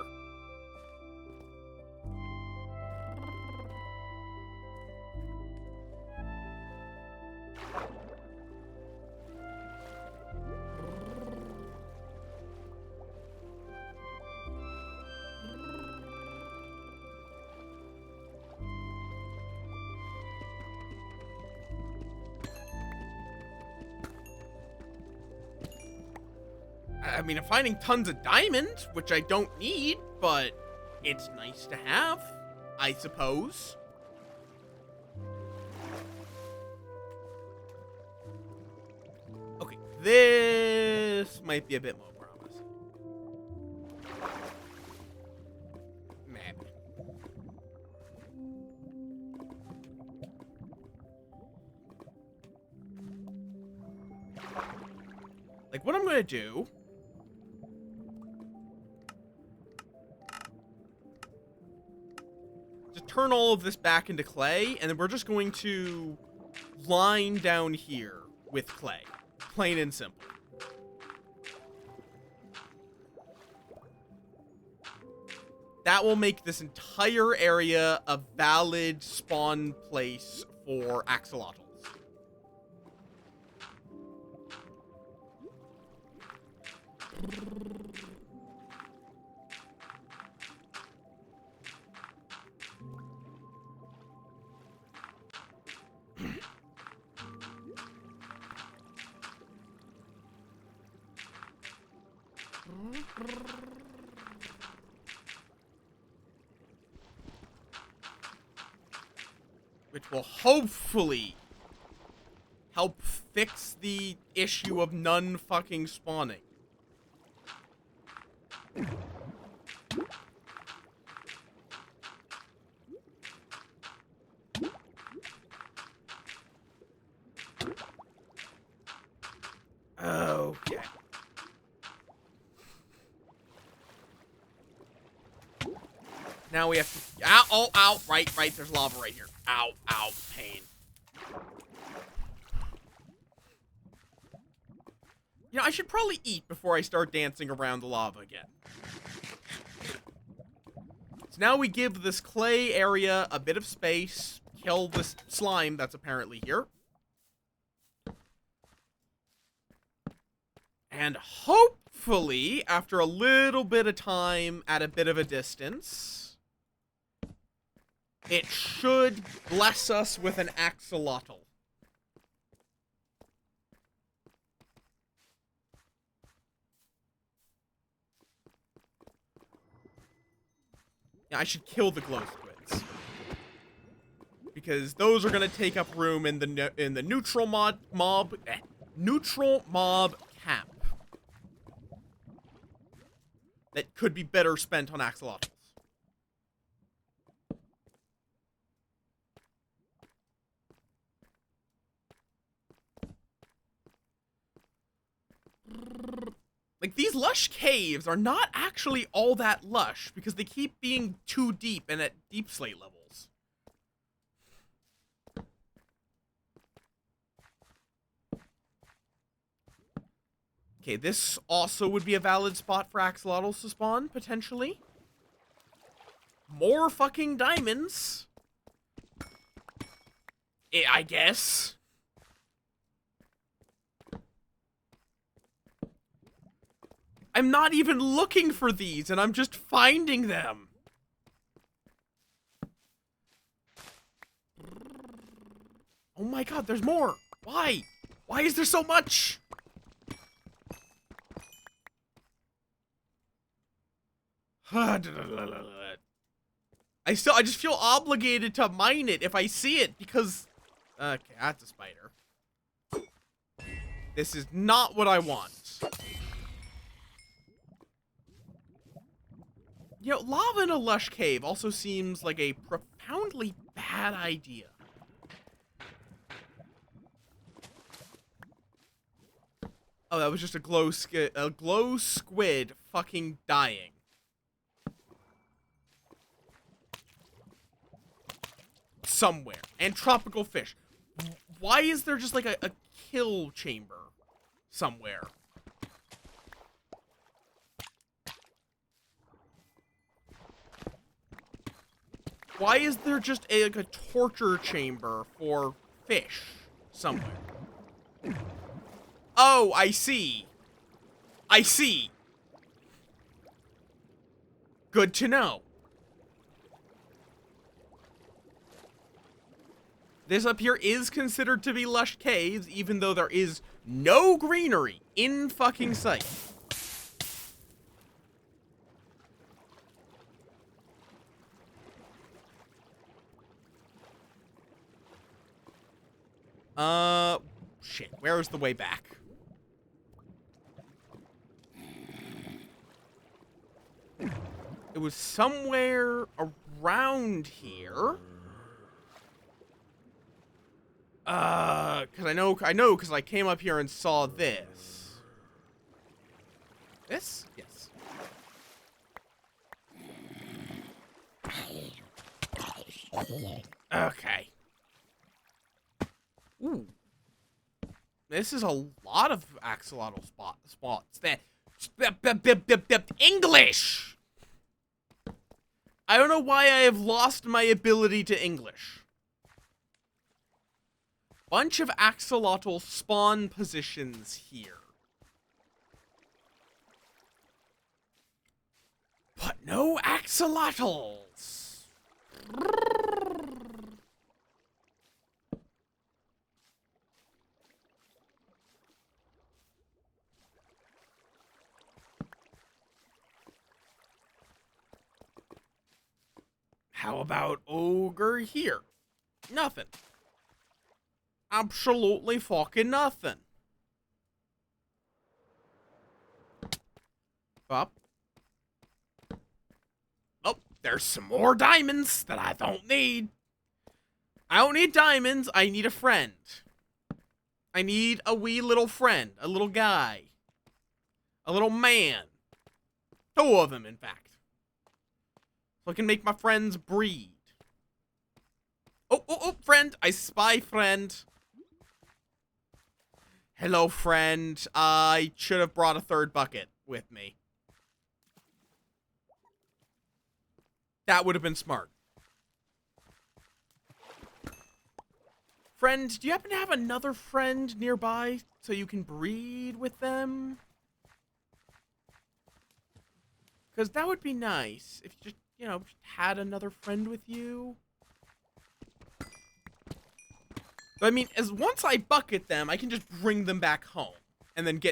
I mean, I'm finding tons of diamond, which I don't need, but it's nice to have, I suppose. Okay, this might be a bit more promising. Man. Like, what I'm gonna do... just turn all of this back into clay, and then we're just going to line down here with clay. Plain and simple. That will make this entire area a valid spawn place for axolotls. Which will hopefully help fix the issue of none fucking spawning. Okay. Now we have to... Ow, oh, ow, right, there's lava right here. Ow, ow, pain. You know, I should probably eat before I start dancing around the lava again. So now we give this clay area a bit of space, kill this slime that's apparently here. And hopefully, after a little bit of time at a bit of a distance, it should bless us with an axolotl. Yeah, I should kill the glow squids, because those are gonna take up room in the neutral mob camp. That could be better spent on axolotls. Like, these lush caves are not actually all that lush, because they keep being too deep and at deep slate levels. Okay, this also would be a valid spot for axolotls to spawn, potentially. More fucking diamonds. I guess. I'm not even looking for these, and I'm just finding them. Oh my god, there's more. Why? Why is there so much? I just feel obligated to mine it if I see it, because... Okay, that's a spider. This is not what I want. You know, lava in a lush cave also seems like a profoundly bad idea. Oh, that was just a glow squid fucking dying. Somewhere. And tropical fish. Why is there just like a kill chamber somewhere? Why is there just like a torture chamber for fish somewhere? Oh, I see. I see. Good to know. This up here is considered to be lush caves, even though there is no greenery in fucking sight. Shit. Where is the way back? It was somewhere around here. Cause I know, cause I came up here and saw this. This? Yes. Okay. Ooh. This is a lot of axolotl spots. That English. I don't know why I have lost my ability to English. Bunch of axolotl spawn positions here. But no axolotls. How about ogre here? Nothing. Absolutely fucking nothing. Up. Oh, there's some more diamonds that I don't need. I don't need diamonds. I need a friend. I need a wee little friend. A little guy. A little man. 2 of them, in fact. So I can make my friends breed. Oh, friend. I spy friend. Hello, friend. I should have brought a 3rd bucket with me. That would have been smart. Friend, do you happen to have another friend nearby so you can breed with them? Because that would be nice if you just, you know, had another friend with you. But I mean, once I bucket them, I can just bring them back home and then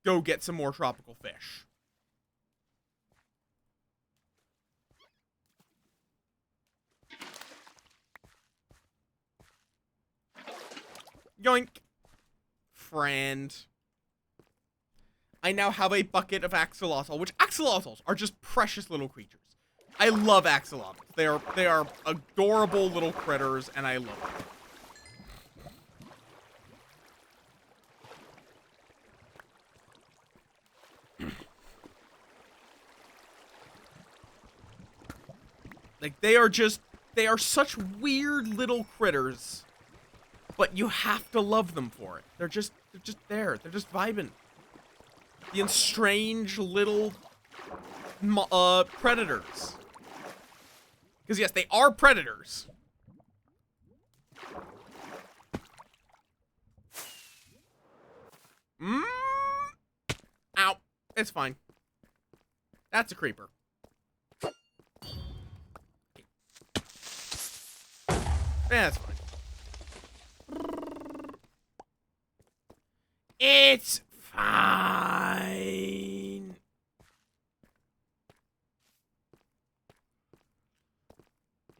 go get some more tropical fish. Yoink. Friend. I now have a bucket of axolotl, which axolotls are just precious little creatures. I love axolotls. They are adorable little critters, and I love them. Like, they are such weird little critters, but you have to love them for it. They're just there. They're just vibing. The strange little predators. Because yes, they are predators. Ow. It's fine. That's a creeper. Yeah, that's fine. It's fine.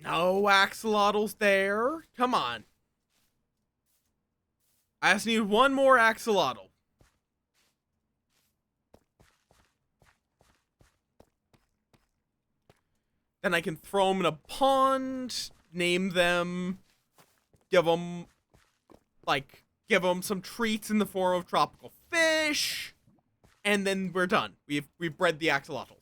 No axolotls there. Come on. I just need one more axolotl. Then I can throw them in a pond, name them, give them some treats in the form of tropical fish, and then we're done. We've bred the axolotls.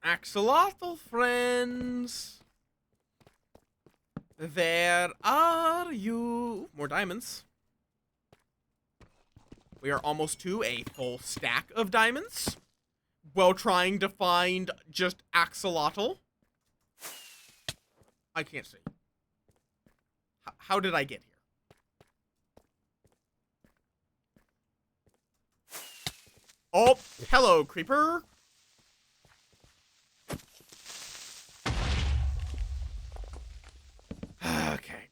Axolotl friends, where are you? More diamonds. We are almost to a full stack of diamonds while trying to find just axolotl. I can't see. How did I get here? Oh, hello, creeper. Okay.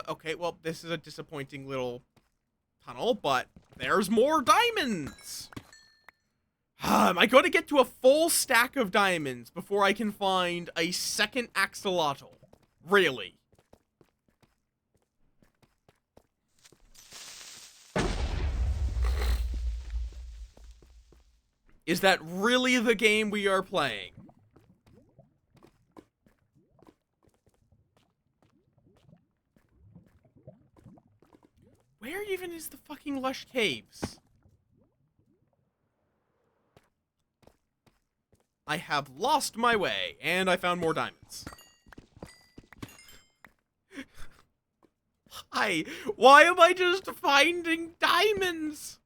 Okay, well, this is a disappointing little tunnel, but there's more diamonds! Am I going to get to a full stack of diamonds before I can find a second axolotl? Really? Is that really the game we are playing? Where even is the fucking lush caves? I have lost my way, and I found more diamonds. Why am I just finding diamonds?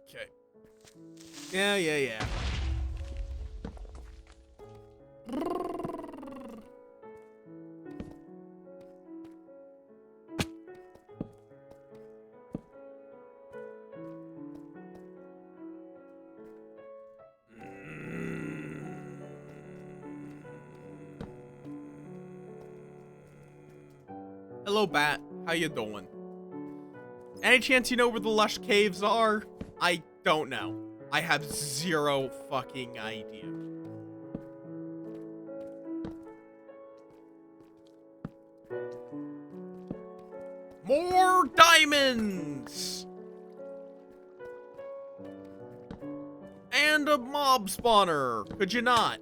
Okay. Yeah. Hello, Bat. How you doing? Any chance you know where the lush caves are? I don't know. I have zero fucking idea. More diamonds! And a mob spawner. Could you not?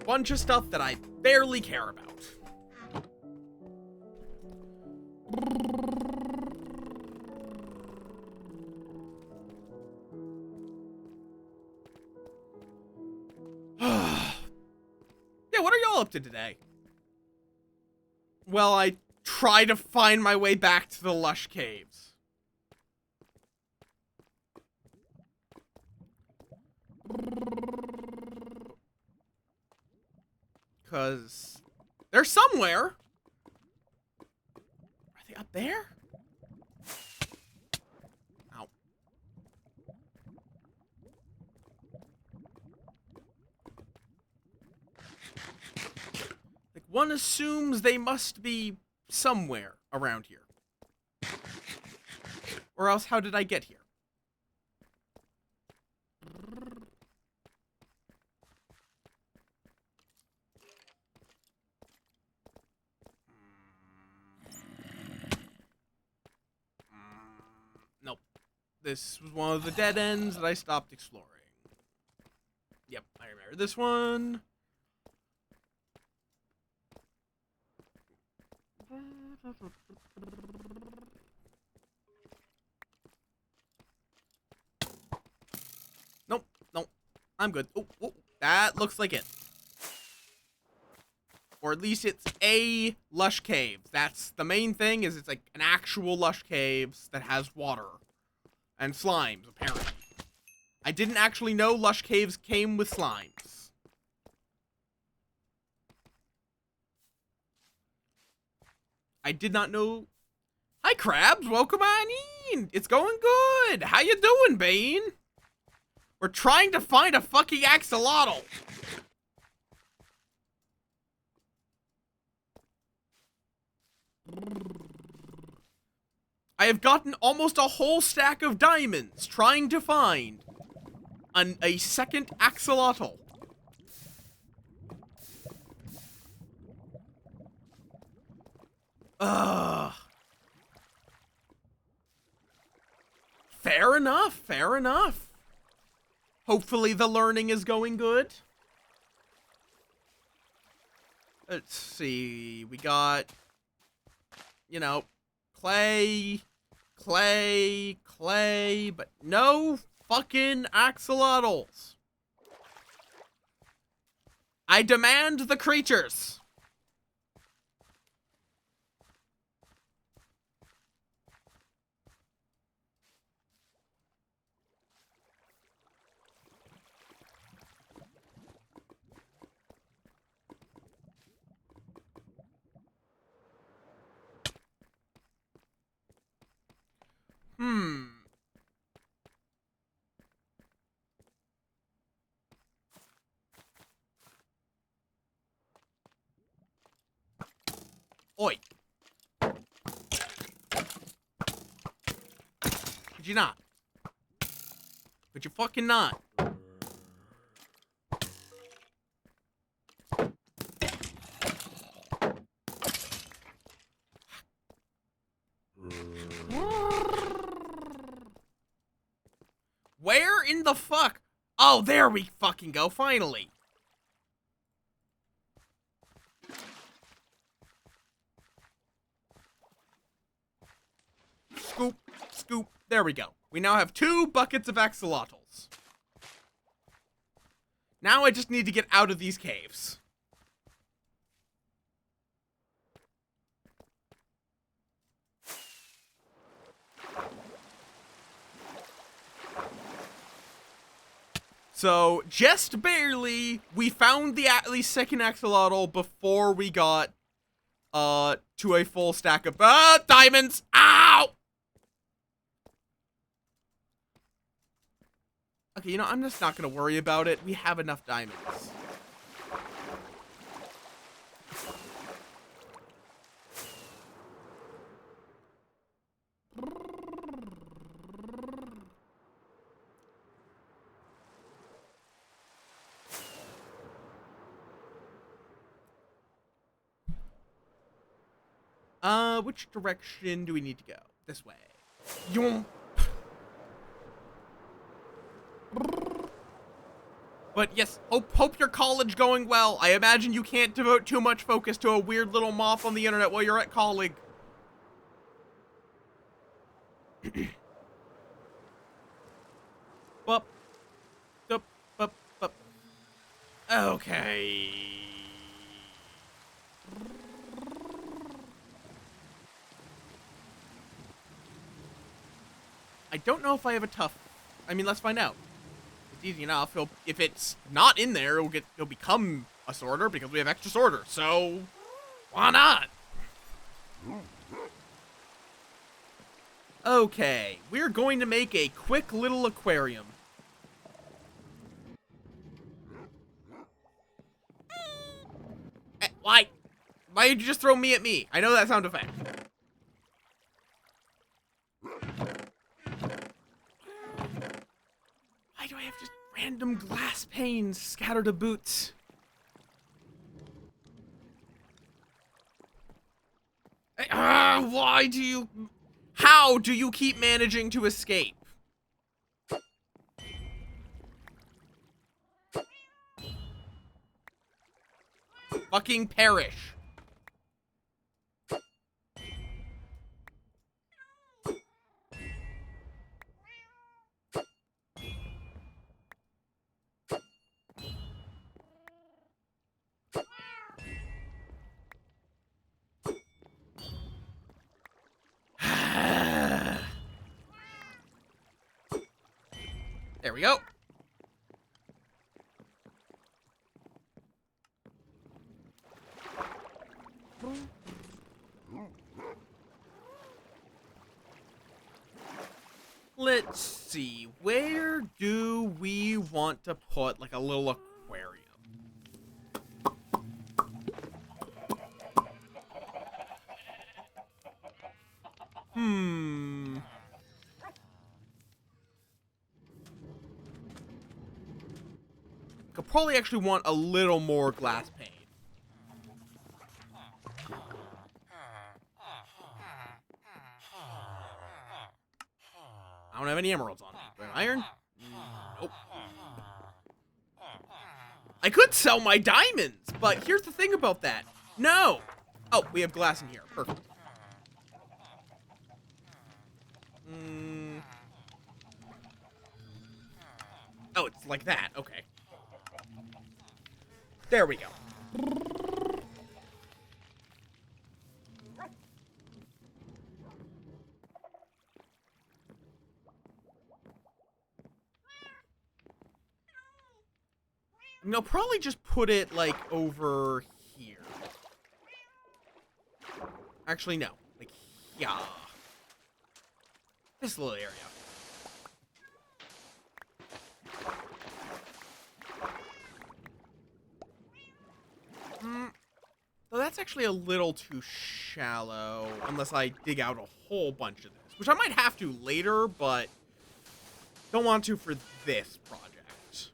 Bunch of stuff that I barely care about. Yeah, what are y'all up to today? Well, I try to find my way back to the lush caves. Because they're somewhere. Are they up there? Ow. Like, one assumes they must be somewhere around here. Or else, how did I get here? Nope. This was one of the dead ends that I stopped exploring. Yep, I remember this one. Nope. I'm good. Oh, that looks like it. Or at least it's a lush cave. That's the main thing, is it's like an actual lush caves that has water. And slimes, apparently. I didn't actually know lush caves came with slimes. I did not know. Hi, crabs. Welcome on in. It's going good. How you doing, Bane? We're trying to find a fucking axolotl. I have gotten almost a whole stack of diamonds trying to find a second axolotl. Fair enough. Hopefully the learning is going good. Let's see, we got, you know, clay, but no fucking axolotls. I demand the creatures. Hmm. Oi. Could you not? Could you fucking not? Where in the fuck? Oh, there we fucking go, finally. Scoop, scoop. There we go. We now have 2 buckets of axolotls. Now I just need to get out of these caves. So, just barely, we found the at least second axolotl before we got, to a full stack of, diamonds! Ow! Okay, you know, I'm just not gonna worry about it. We have enough diamonds. Which direction do we need to go? This way. Yum. But yes, hope your college going well. I imagine you can't devote too much focus to a weird little moth on the internet while you're at college. Bup. Bup. Bup. Bup. Okay. I don't know if I have a tough... I mean, let's find out. It's easy enough. If it's not in there, it'll become a sorter because we have extra sorter. So, why not? Okay, we're going to make a quick little aquarium. Why? Why did you just throw me at me? I know that sound effect. Why do I have just random glass panes scattered about? Why do you... How do you keep managing to escape? Fucking perish. There we go. Let's see, where do we want to put like a little aquarium? Could probably actually want a little more glass pane. I don't have any emeralds on me. Do I have iron? Nope. I could sell my diamonds, but here's the thing about that. No! Oh, we have glass in here. Perfect. Oh, it's like that. Okay. There we go. No, probably just put it, like, over here. Actually, no. Like, yeah. This little area. So that's actually a little too shallow, unless I dig out a whole bunch of this, which I might have to later, but don't want to for this project.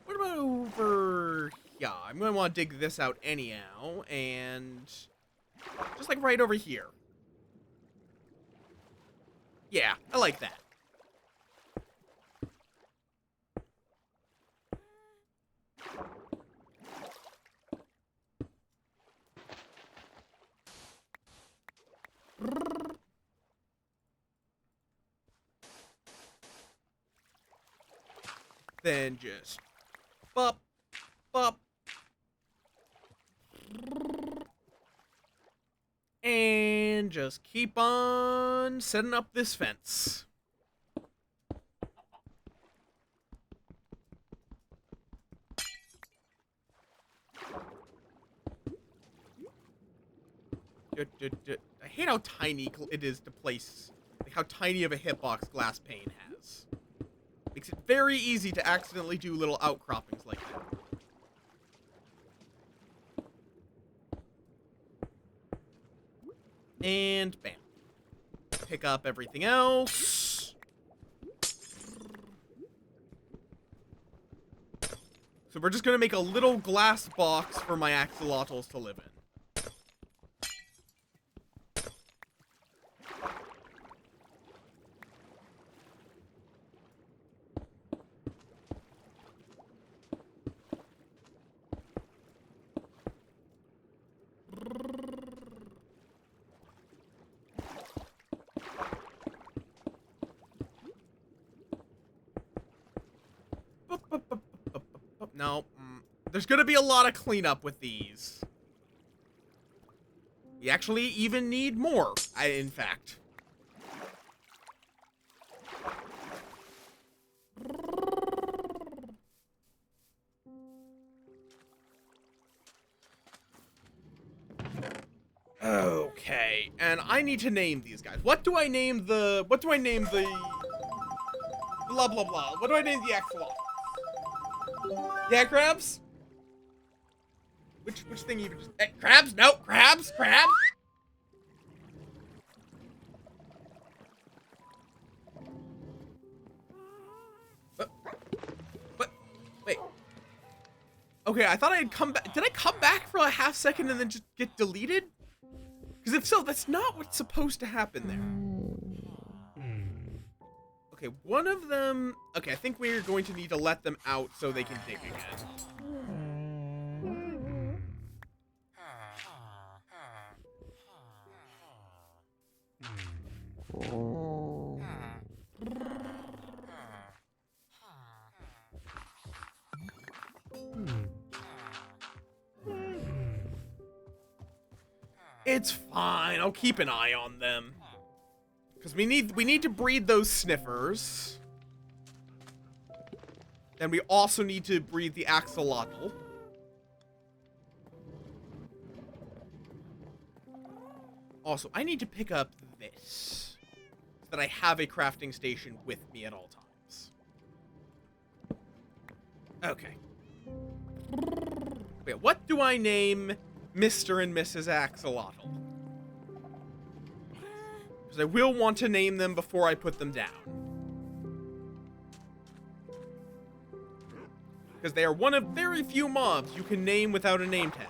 What about over here? I'm going to want to dig this out anyhow, and just like right over here. Yeah, I like that. Then just bop, bop. And just keep on setting up this fence. I hate how tiny it is to place, like how tiny of a hitbox glass pane has. Makes it very easy to accidentally do little outcroppings like that. And bam. Pick up everything else. So we're just gonna make a little glass box for my axolotls to live in. No, there's gonna be a lot of cleanup with these. We actually even need more, in fact. Okay, and I need to name these guys. What do I name the blah blah blah? What do I name the axolotl? Yeah, crabs? Which thing even just... crabs? No, crabs? Crabs? What? Wait. Okay, I thought I had come back. Did I come back for a half second and then just get deleted? Because if so, that's not what's supposed to happen there. Okay, one of them... Okay, I think we're going to need to let them out so they can dig again. It's fine. I'll keep an eye on them. Because we need to breed those sniffers. Then we also need to breed the axolotl. Also, I need to pick up this. So that I have a crafting station with me at all times. Okay. Wait, what do I name Mr. and Mrs. Axolotl? Because I will want to name them before I put them down. Because they are one of very few mobs you can name without a name tag.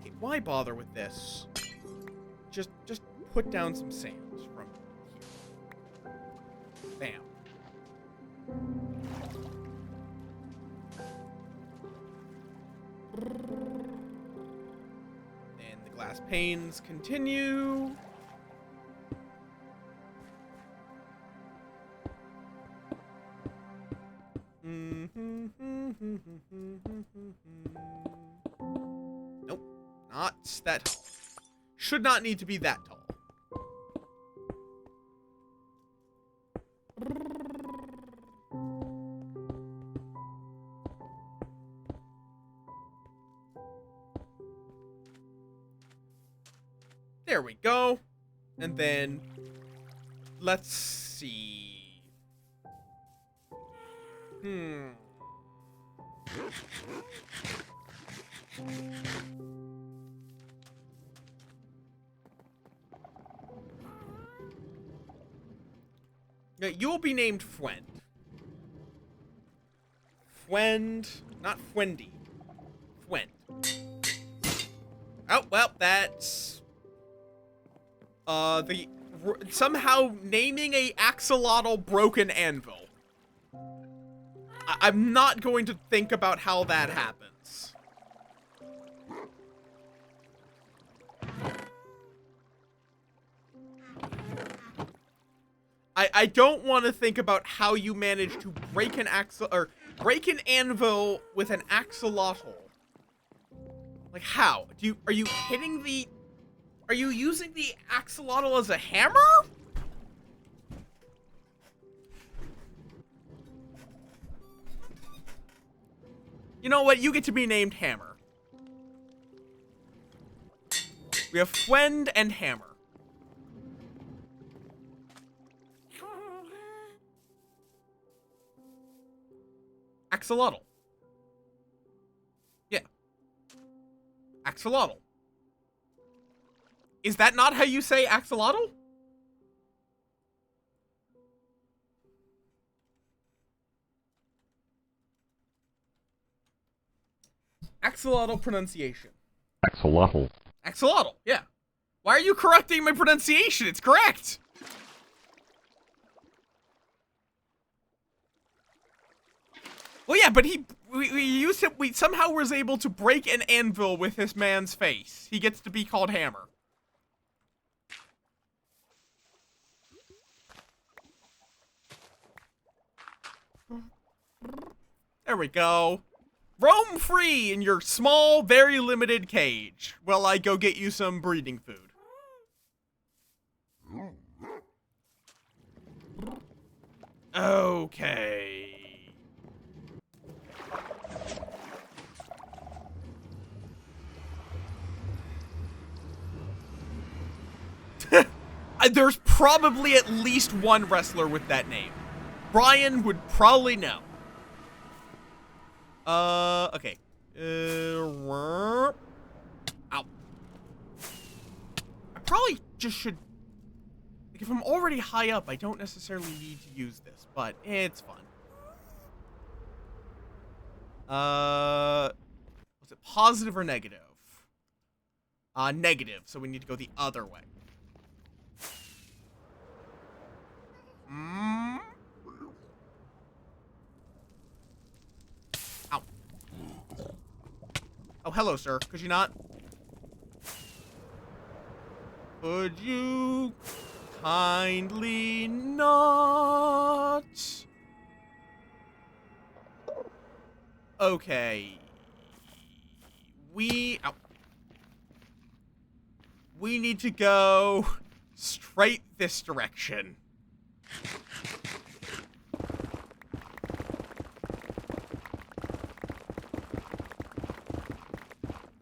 Okay, why bother with this? Just put down some sands from here. Bam. And the glass panes continue. Nope, not that tall. Should not need to be that tall. There we go. And then, let's see. Yeah, you will be named Fwend. Fwend, not Fwendy. Fwend. Oh, well, that's... somehow naming a axolotl broken anvil. I'm not going to think about how that happens. I don't want to think about how you manage to break an anvil with an axolotl. Like, how? Are you hitting the... Are you using the axolotl as a hammer? You know what? You get to be named Hammer. We have Fwend and Hammer. Axolotl. Yeah. Axolotl. Is that not how you say axolotl? Axolotl pronunciation. Axolotl. Axolotl, yeah. Why are you correcting my pronunciation? It's correct. Well, yeah, but we somehow was able to break an anvil with this man's face. He gets to be called Hammer. There we go. Roam free in your small, very limited cage while I go get you some breeding food. Okay. There's probably at least one wrestler with that name. Brian would probably know. Okay. Ow. I probably just should... Like, if I'm already high up, I don't necessarily need to use this, but it's fun. Was it positive or negative? Negative, so we need to go the other way. Ow. Oh, hello, sir. Could you not? Could you kindly not? Okay. Ow. We need to go straight this direction.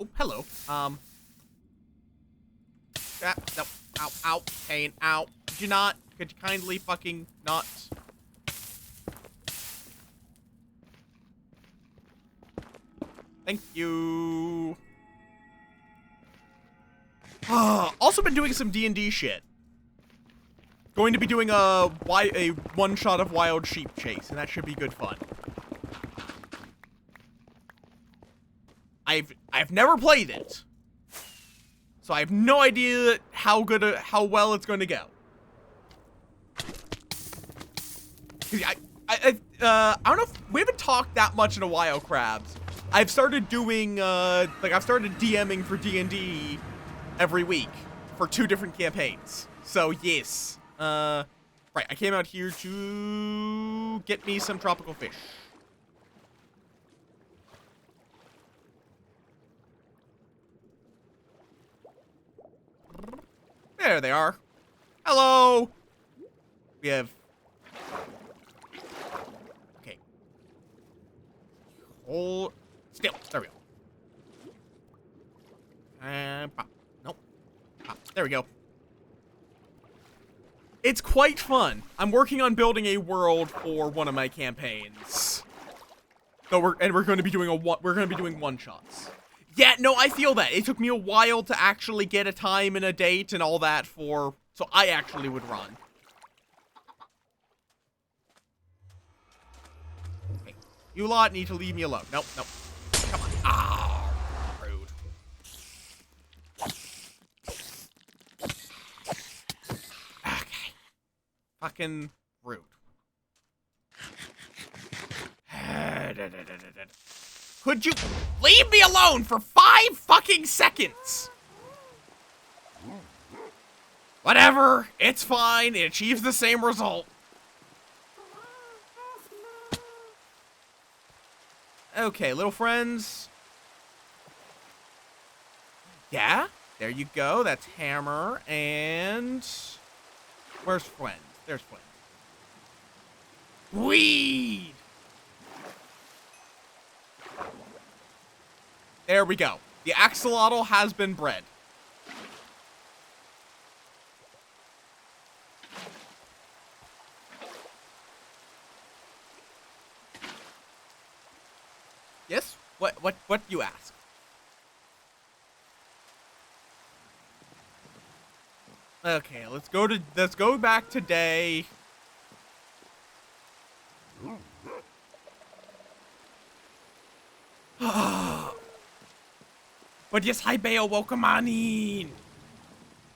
Oh, hello. No. Ow, ow, pain, ow. Could you not? Could you kindly fucking not? Thank you. Also been doing some D&D shit. Going to be doing a one-shot of Wild Sheep Chase, and that should be good fun. I've never played it, so I have no idea how well it's going to go. I don't know if we haven't talked that much in a while, Krabs. I've started doing I've started DMing for D&D every week for 2 different campaigns. So yes. Right, I came out here to get me some tropical fish. There they are. Hello! We have... Okay. Hold... Still. There we go. And pop. Nope. Pop. There we go. It's quite fun. I'm working on building a world for one of my campaigns. So we're going to be doing one shots. Yeah, no, I feel that. It took me a while to actually get a time and a date and all that so I actually would run. Okay. You lot need to leave me alone. Nope, nope. Come on. Ah, rude. Okay. Fucking rude. Could you leave me alone for 5 fucking seconds? Whatever, it's fine. It achieves the same result. Okay, little friends. Yeah, there you go. That's Hammer. And where's Friend? There's Friend. Weed! There we go. The axolotl has been bred. Yes? What you ask? Okay, let's go back to day. But yes, hi Bayo, welcome on in.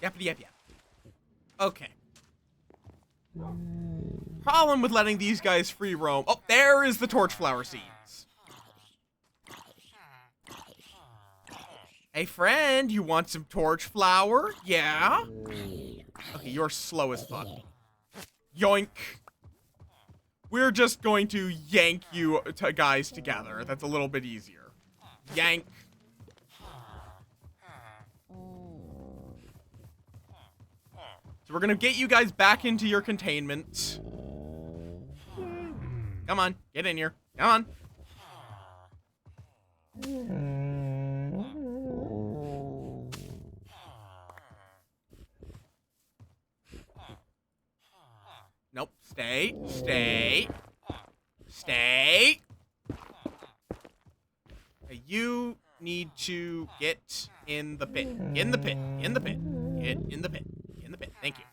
Yappity yap yap. Okay. Problem with letting these guys free roam. Oh, there is the torch flower seeds. Hey friend, you want some torch flower? Yeah? Okay, you're slow as fuck. Yoink. We're just going to yank you guys together. That's a little bit easier. Yank. So we're gonna get you guys back into your containment. Come on, get in here. Come on. Nope. Stay. Stay. Stay. Okay, you need to get in the pit. In the pit. In the pit. Get in the pit. In the pit. Thank you.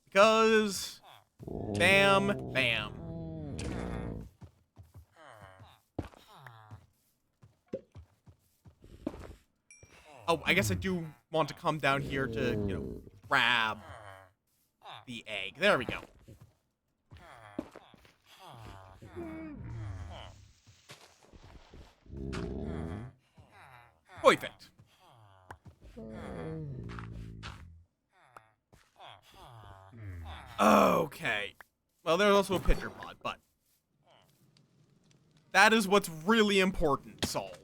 Because bam, bam. Oh, I guess I do want to come down here to, grab the egg. There we go. Perfect. Okay. Well, there's also a pitcher pod, but that is what's really important solved.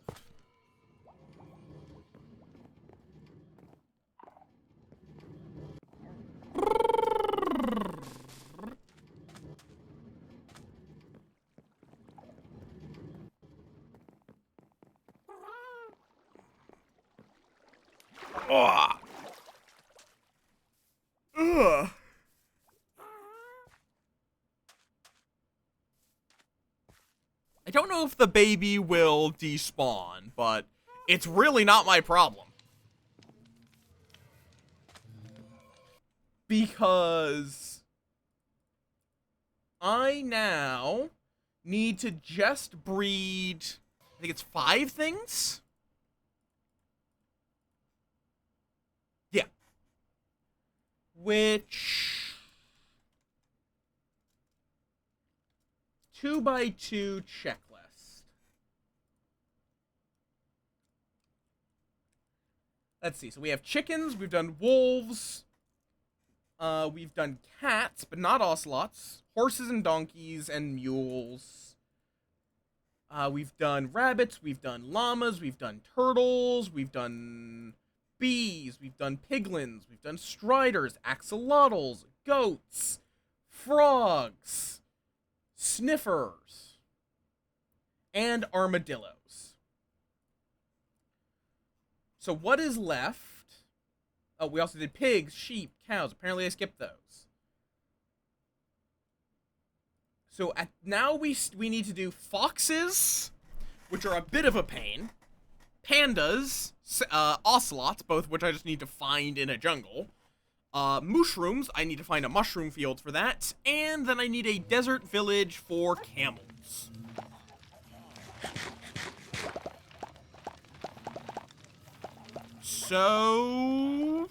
Ugh. Ugh. I don't know if the baby will despawn, but it's really not my problem. Because I now need to just breed, I think it's 5 things? Yeah. Which 2x2 checklist. Let's see. So we have chickens, we've done wolves, we've done cats, but not ocelots, horses and donkeys and mules. We've done rabbits, we've done llamas, we've done turtles, we've done bees, we've done piglins, we've done striders, axolotls, goats, frogs, sniffers, and armadillos. So what is left Oh, we also did pigs, sheep, cows. Apparently I skipped those. So now we need to do foxes, which are a bit of a pain. Pandas, ocelots, both which I just need to find in a jungle. Mushrooms, I need to find a mushroom field for that. And then I need a desert village for camels. So,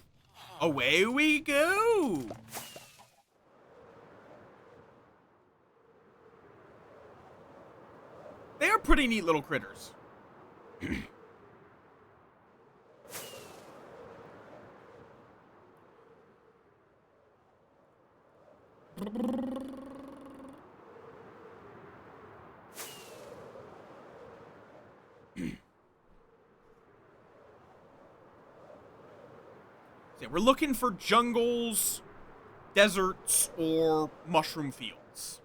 away we go. They are pretty neat little critters. So we're looking for jungles, deserts, or mushroom fields.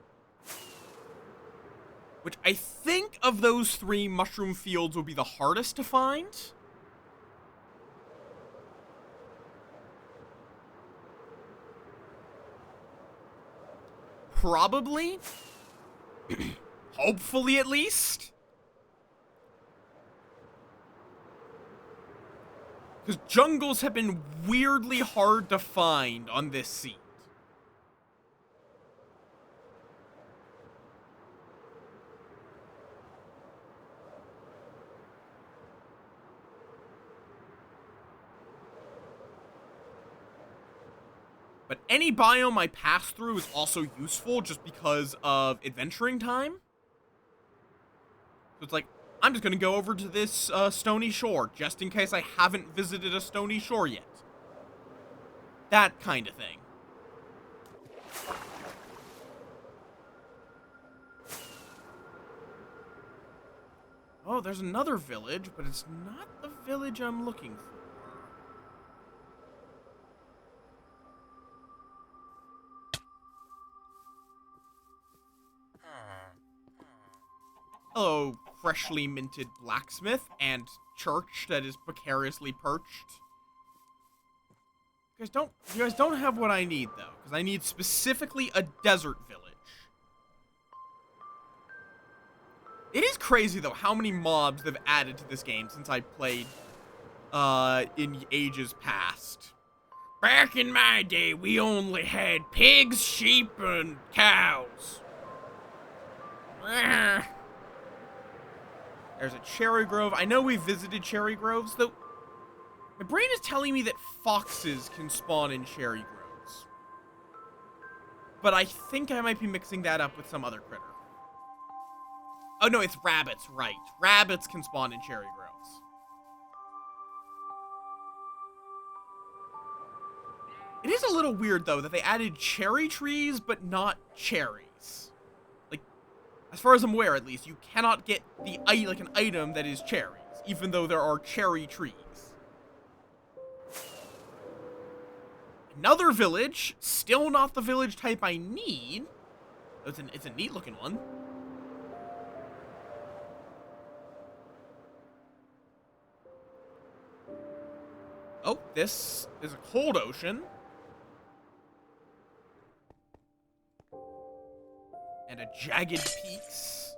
Which I think of those three, mushroom fields will be the hardest to find. Probably. Hopefully, at least. Because jungles have been weirdly hard to find on this seat. But any biome I pass through is also useful just because of adventuring time. So it's like, I'm just going to go over to this stony shore, just in case I haven't visited a stony shore yet. That kind of thing. Oh, there's another village, but it's not the village I'm looking for. Hello, freshly minted blacksmith and church that is precariously perched. You guys don't have what I need though, because I need specifically a desert village. It is crazy though how many mobs they've added to this game since I played in ages past. Back in my day, we only had pigs, sheep, and cows. There's a cherry grove. I know we visited cherry groves, though. My brain is telling me that foxes can spawn in cherry groves. But I think I might be mixing that up with some other critter. Oh, no, it's rabbits, right. Rabbits can spawn in cherry groves. It is a little weird, though, that they added cherry trees, but not cherries. As far as I'm aware, at least, you cannot get an item that is cherries, even though there are cherry trees. Another village, still not the village type I need. It's a neat looking one. Oh, this is a cold ocean. And a jagged peaks.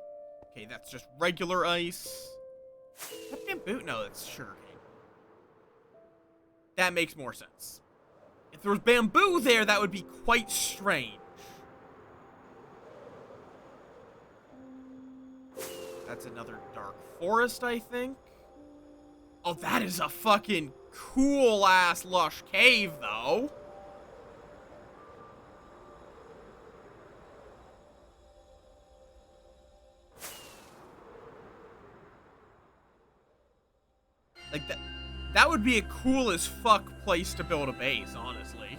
Okay, that's just regular ice. Is that bamboo? No, that's sugarcane. That makes more sense. If there was bamboo there, that would be quite strange. That's another dark forest, I think. Oh, that is a fucking cool-ass lush cave, though. Like, that would be a cool as fuck place to build a base, honestly.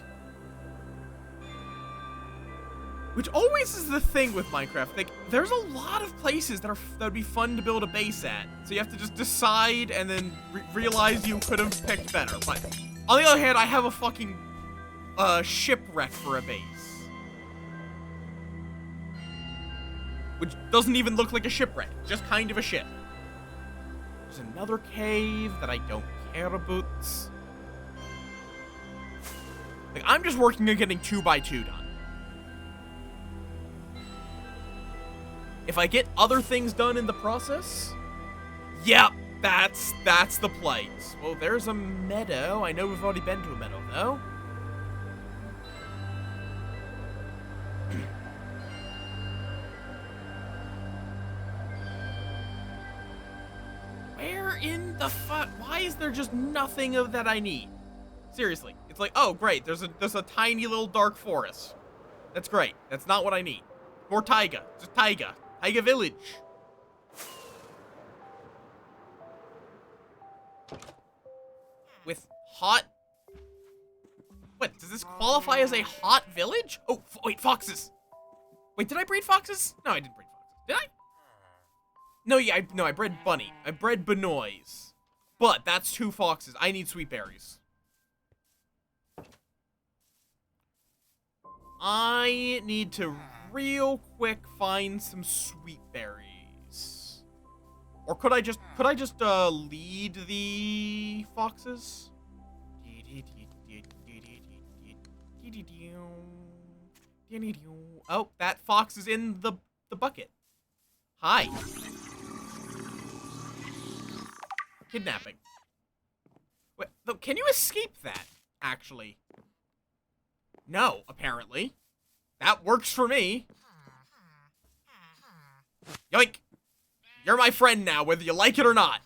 Which always is the thing with Minecraft. Like, there's a lot of places that would be fun to build a base at. So you have to just decide and then realize you could have picked better. But on the other hand, I have a fucking shipwreck for a base. Which doesn't even look like a shipwreck, just kind of a ship. There's another cave that I don't care about. Like, I'm just working on getting 2x2 done. If I get other things done in the process, yep, that's the play. Well, there's a meadow. I know we've already been to a meadow, though. Where in the fuck? Why is there just nothing of that I need? Seriously, it's like, oh great, there's a tiny little dark forest. That's great. That's not what I need. More taiga, just taiga village. With hot. What, does this qualify as a hot village? Oh, wait, foxes. Wait, did I breed foxes? No, I didn't breed foxes. Did I? No, yeah, I bred bunny. I bred benoys. But that's 2 foxes. I need sweet berries. I need to real quick find some sweet berries. Or could I just lead the foxes? Oh, that fox is in the bucket. Hi. Kidnapping. Wait, though, can you escape that, actually? No, apparently. That works for me. Yoink! You're my friend now, whether you like it or not.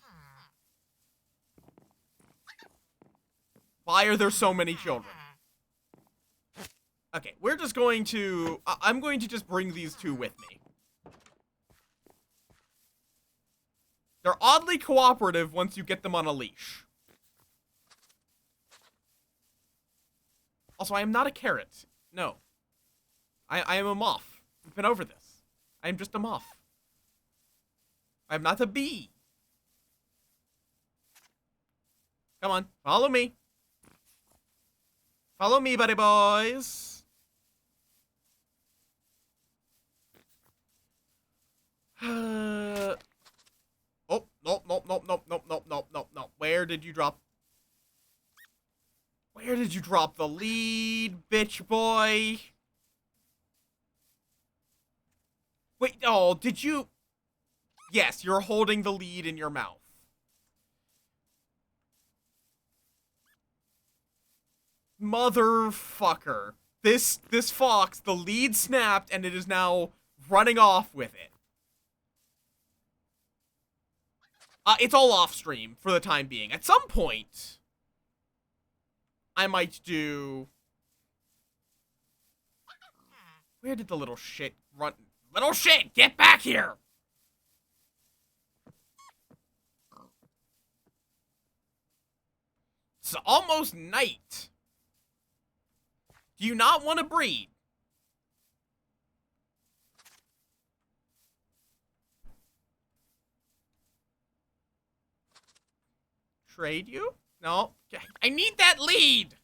Why are there so many children? Okay, we're just going to... I'm going to just bring these 2 with me. They're oddly cooperative once you get them on a leash. Also, I am not a carrot. No. I am a moth. We've been over this. I am just a moth. I am not a bee. Come on, follow me. Follow me, buddy boys. Oh, nope. Where did you drop? Where did you drop the lead, bitch boy? Wait, oh, did you? Yes, you're holding the lead in your mouth. Motherfucker. This fox, the lead snapped and it is now running off with it. It's all off stream for the time being. At some point, I might do... Where did the little shit run? Little shit, get back here! It's almost night. Do you not want to breed? Trade you? No. I need that lead!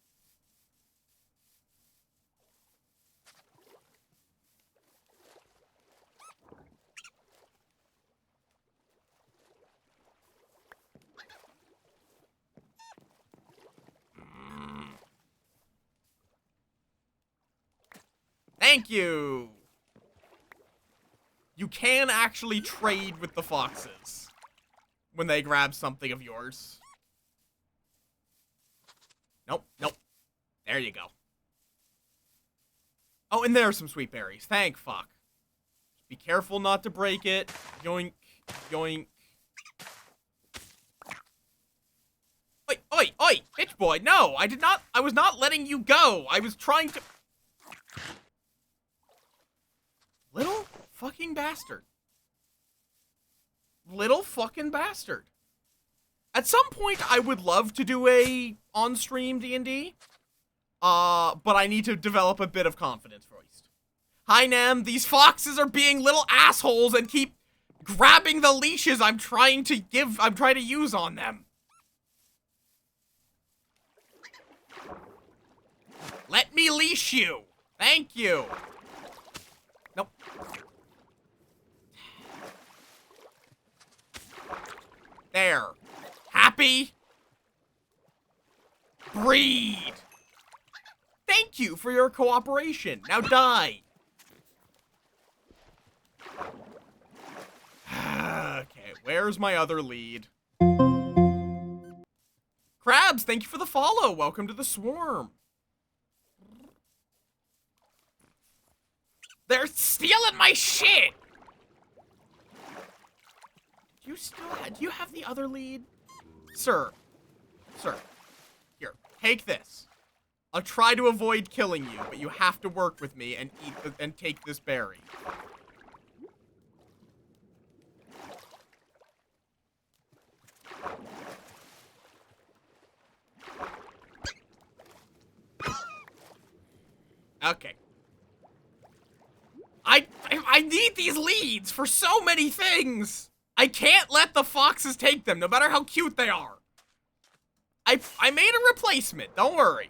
Thank you! You can actually trade with the foxes when they grab something of yours. Nope. There you go. Oh, and there are some sweet berries. Thank fuck. Just be careful not to break it. Yoink. Yoink. Oi! Bitch boy, no! I was not letting you go! I was trying to... Little fucking bastard. Little fucking bastard. At some point, I would love to do a on-stream D&D, but I need to develop a bit of confidence first. Hi, Nam. These foxes are being little assholes and keep grabbing the leashes I'm trying to use on them. Let me leash you. Thank you. Nope. There. Happy? Breed. thank you for your cooperation. Now die. Okay, where's my other lead? Krabs, thank you for the follow. Welcome to the swarm. They're stealing my shit. Do you have the other lead? Sir, here, take this. I'll try to avoid killing you, but you have to work with me and and take this berry. Okay. I need these leads for so many things. I can't let the foxes take them, no matter how cute they are. I made a replacement, don't worry.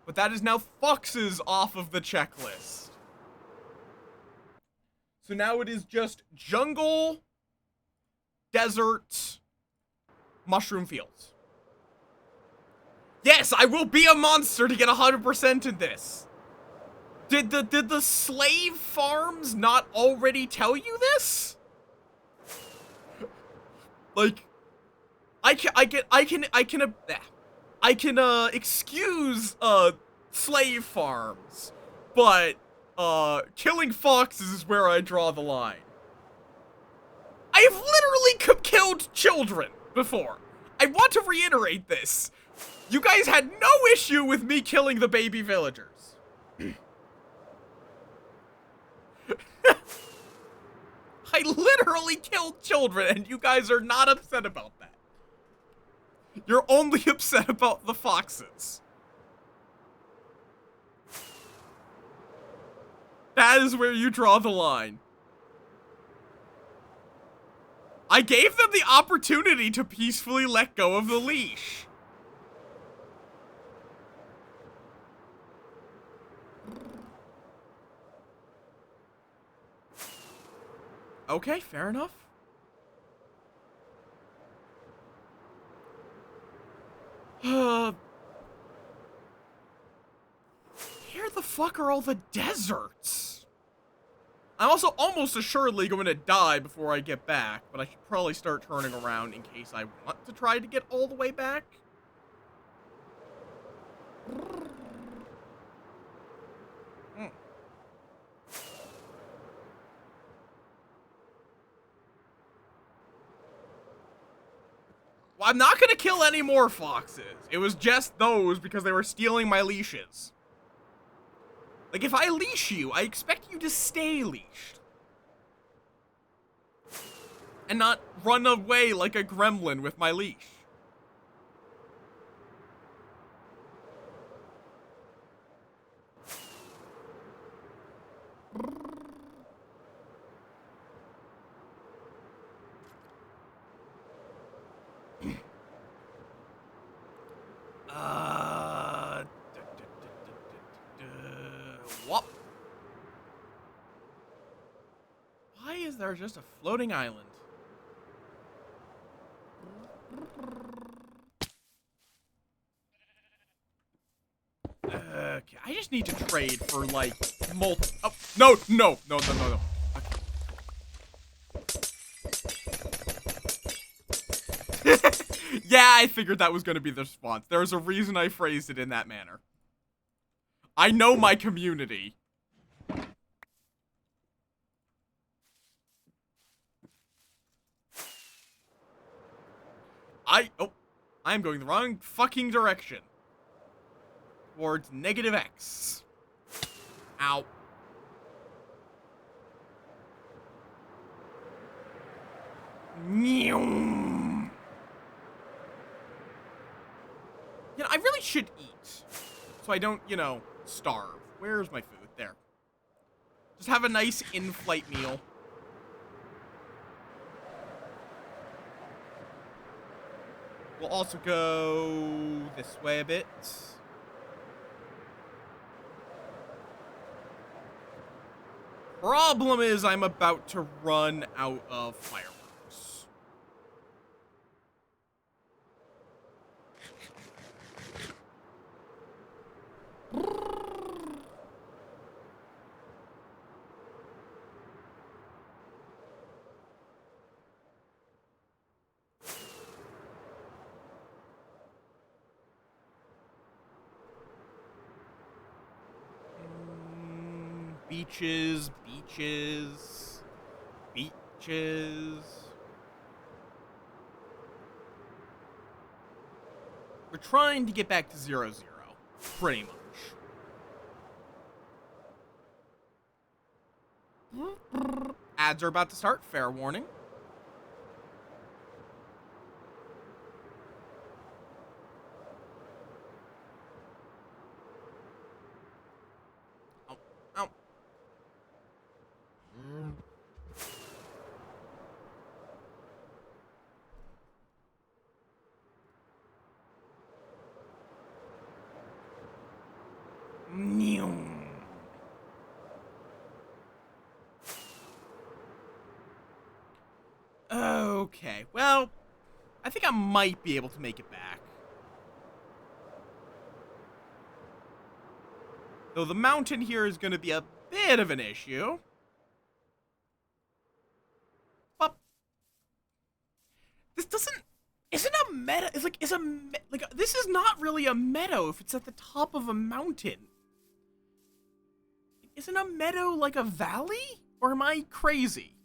But that is now foxes off of the checklist. So now it is just jungle, desert, mushroom fields. Yes, I will be a monster to get 100% in this. Did the slave farms not already tell you this? Like, I can excuse slave farms, but killing foxes is where I draw the line. I have literally killed children before. I want to reiterate this. You guys had no issue with me killing the baby villagers. I literally killed children, and you guys are not upset about that. You're only upset about the foxes. That is where you draw the line. I gave them the opportunity to peacefully let go of the leash. Okay, fair enough. Where the fuck are all the deserts? I'm also almost assuredly going to die before I get back, but I should probably start turning around in case I want to try to get all the way back. Well, I'm not gonna kill any more foxes. It was just those because they were stealing my leashes. Like, if I leash you, I expect you to stay leashed. And not run away like a gremlin with my leash. Whoop. Why is there just a floating island? Okay, I just need to trade for, like, oh, no. Okay. Yeah, I figured that was going to be the response. There's a reason I phrased it in that manner. I know my community. I'm going the wrong fucking direction. Towards negative X. Ow. You know, I really should eat. So I don't, you know, starve. Where's my food? There. Just have a nice in-flight meal. We'll also go this way a bit. Problem is, I'm about to run out of fireworks. Beaches, beaches, beaches. We're trying to get back to 0-0, pretty much. Ads are about to start, fair warning. Ow, ow. Okay, well, I think I might be able to make it back. Though the mountain here is going to be a bit of an issue. But this isn't a meadow. It's like, this is not really a meadow if it's at the top of a mountain. Isn't a meadow like a valley? Or am I crazy?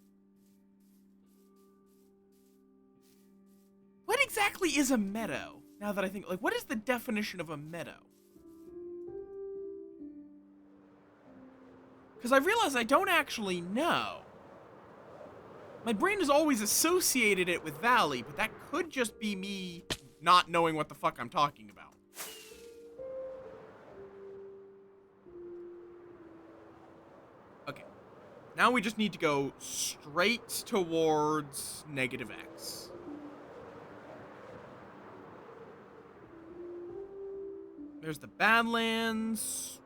What exactly is a meadow? Now that I think, like, what is the definition of a meadow? Because I realize I don't actually know. My brain has always associated it with valley, but that could just be me not knowing what the fuck I'm talking about. Okay. Now we just need to go straight towards negative X. There's the Badlands.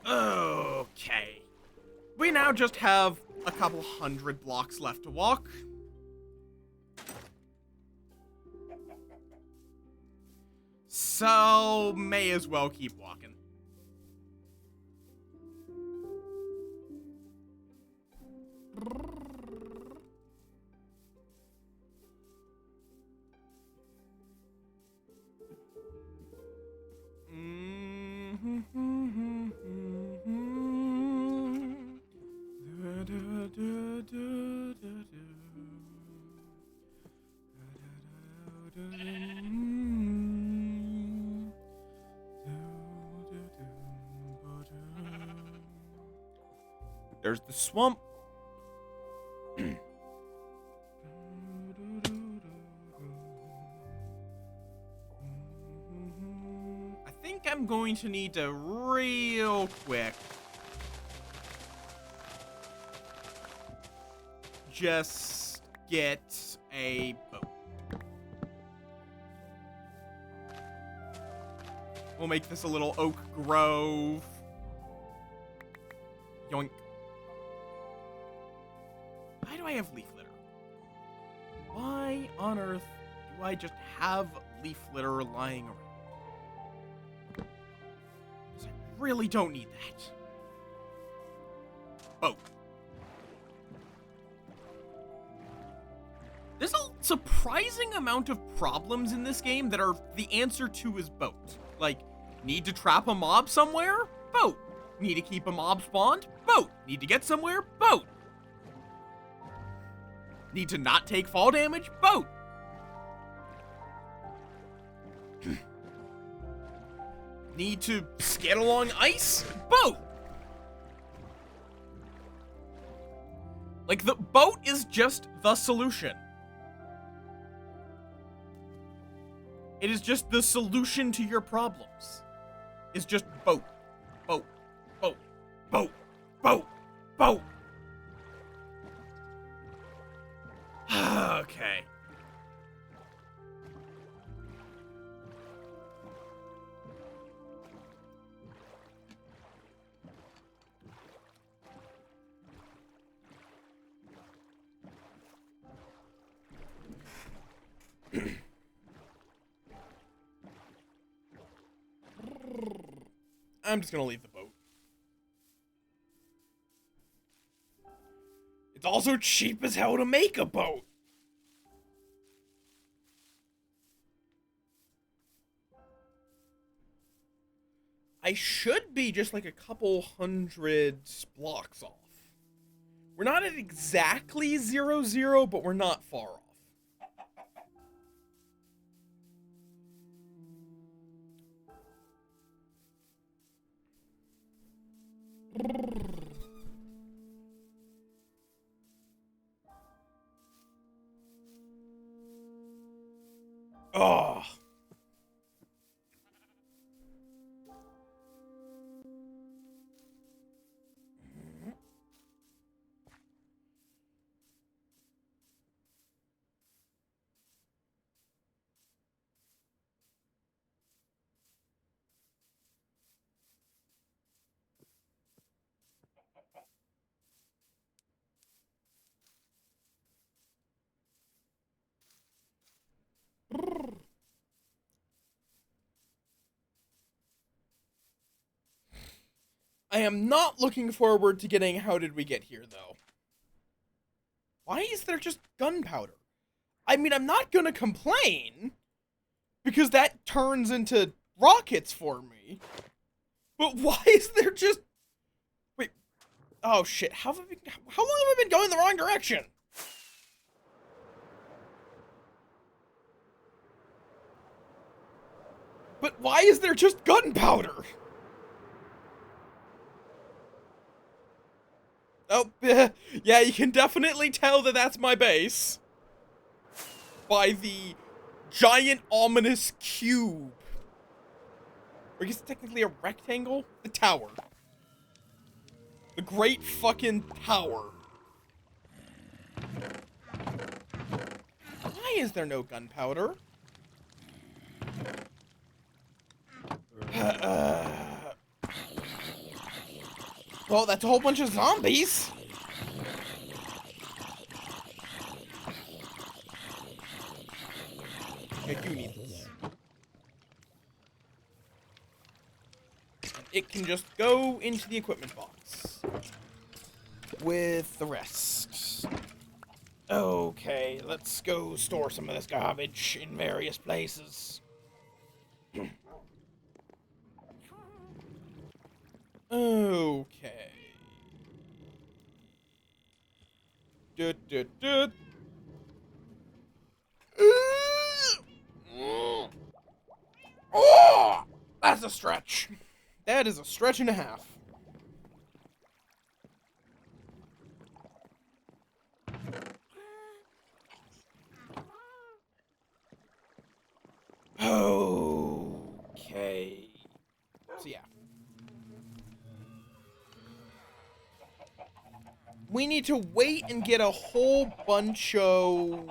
Okay. We now just have a couple hundred blocks left to walk. So, may as well keep walking. There's the swamp. I think I'm going to need to real quick just get a boat. We'll make this a little oak grove. Yoink. Why do I have leaf litter? Why on earth do I just have leaf litter lying around? Because I really don't need that. Boat. There's a surprising amount of problems in this game that are the answer to is boat. Like, need to trap a mob somewhere? Boat. Need to keep a mob spawned? Boat. Need to get somewhere? Boat. Need to not take fall damage? Boat. Need to skate along ice? Boat. Like, the boat is just the solution. It is just the solution to your problems. It's just boat. Boat. Boat. Boat. Boat. Boat. Okay. I'm just gonna leave the boat. It's also cheap as hell to make a boat. I should be just like a couple hundred blocks off. We're not at exactly 0-0, but we're not far off. Oh. I am not looking forward to getting How Did We Get Here, though. Why is there just gunpowder? I mean, I'm not gonna complain, because that turns into rockets for me. But why is there just... Wait. Oh, shit. How long have I been going the wrong direction? But why is there just gunpowder? Oh, yeah, you can definitely tell that that's my base. By the giant ominous cube. Or I guess technically a rectangle? The tower. The great fucking tower. Why is there no gunpowder? Well, that's a whole bunch of zombies. I do need this. It can just go into the equipment box. With the rest. Okay, let's go store some of this garbage in various places. Okay. Oh, that's a stretch. That is a stretch and a half. Okay. So yeah. We need to wait and get a whole bunch of,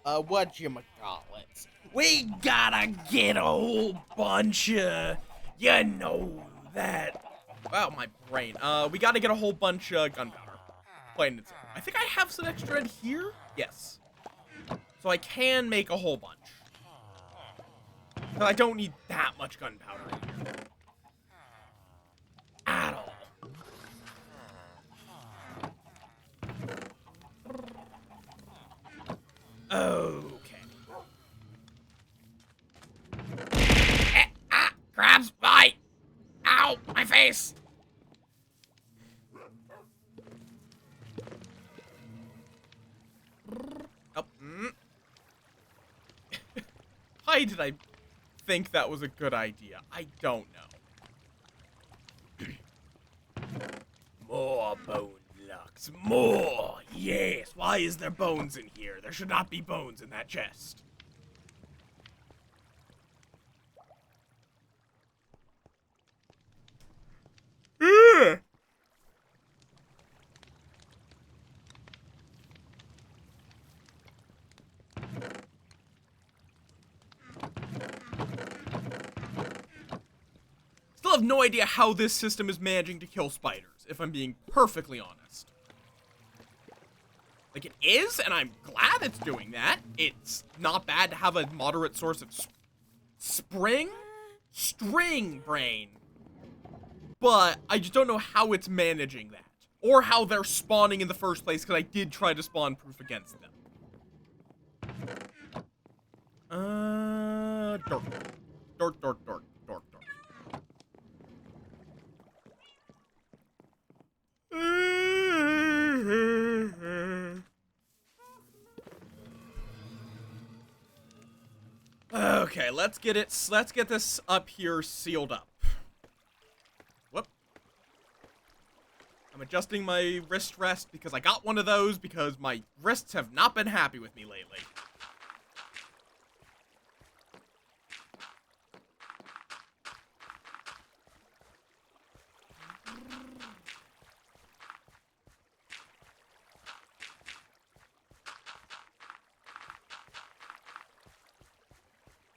whatchamacallits. We gotta get a whole bunch of, you know that. Wow, my brain. We gotta get a whole bunch of gunpowder. Plain and simple. I think I have some extra in here. Yes. So I can make a whole bunch. But I don't need that much gunpowder in here. At all. Okay. Crabs, bite! Ow, my face! Oh, Why did I think that was a good idea? I don't know. More bone lucks. More! Yes! Why is there bones in here? There should not be bones in that chest. Still have no idea how this system is managing to kill spiders, if I'm being perfectly honest. Like, it is, and I'm glad it's doing that. It's not bad to have a moderate source of string brain. but I just don't know how it's managing that. Or how they're spawning in the first place, because I did try to spawn proof against them. Dork. Dork, dork, dork, dork, dork. Okay, let's get this up here sealed up. Whoop. I'm adjusting my wrist rest because I got one of those because my wrists have not been happy with me lately.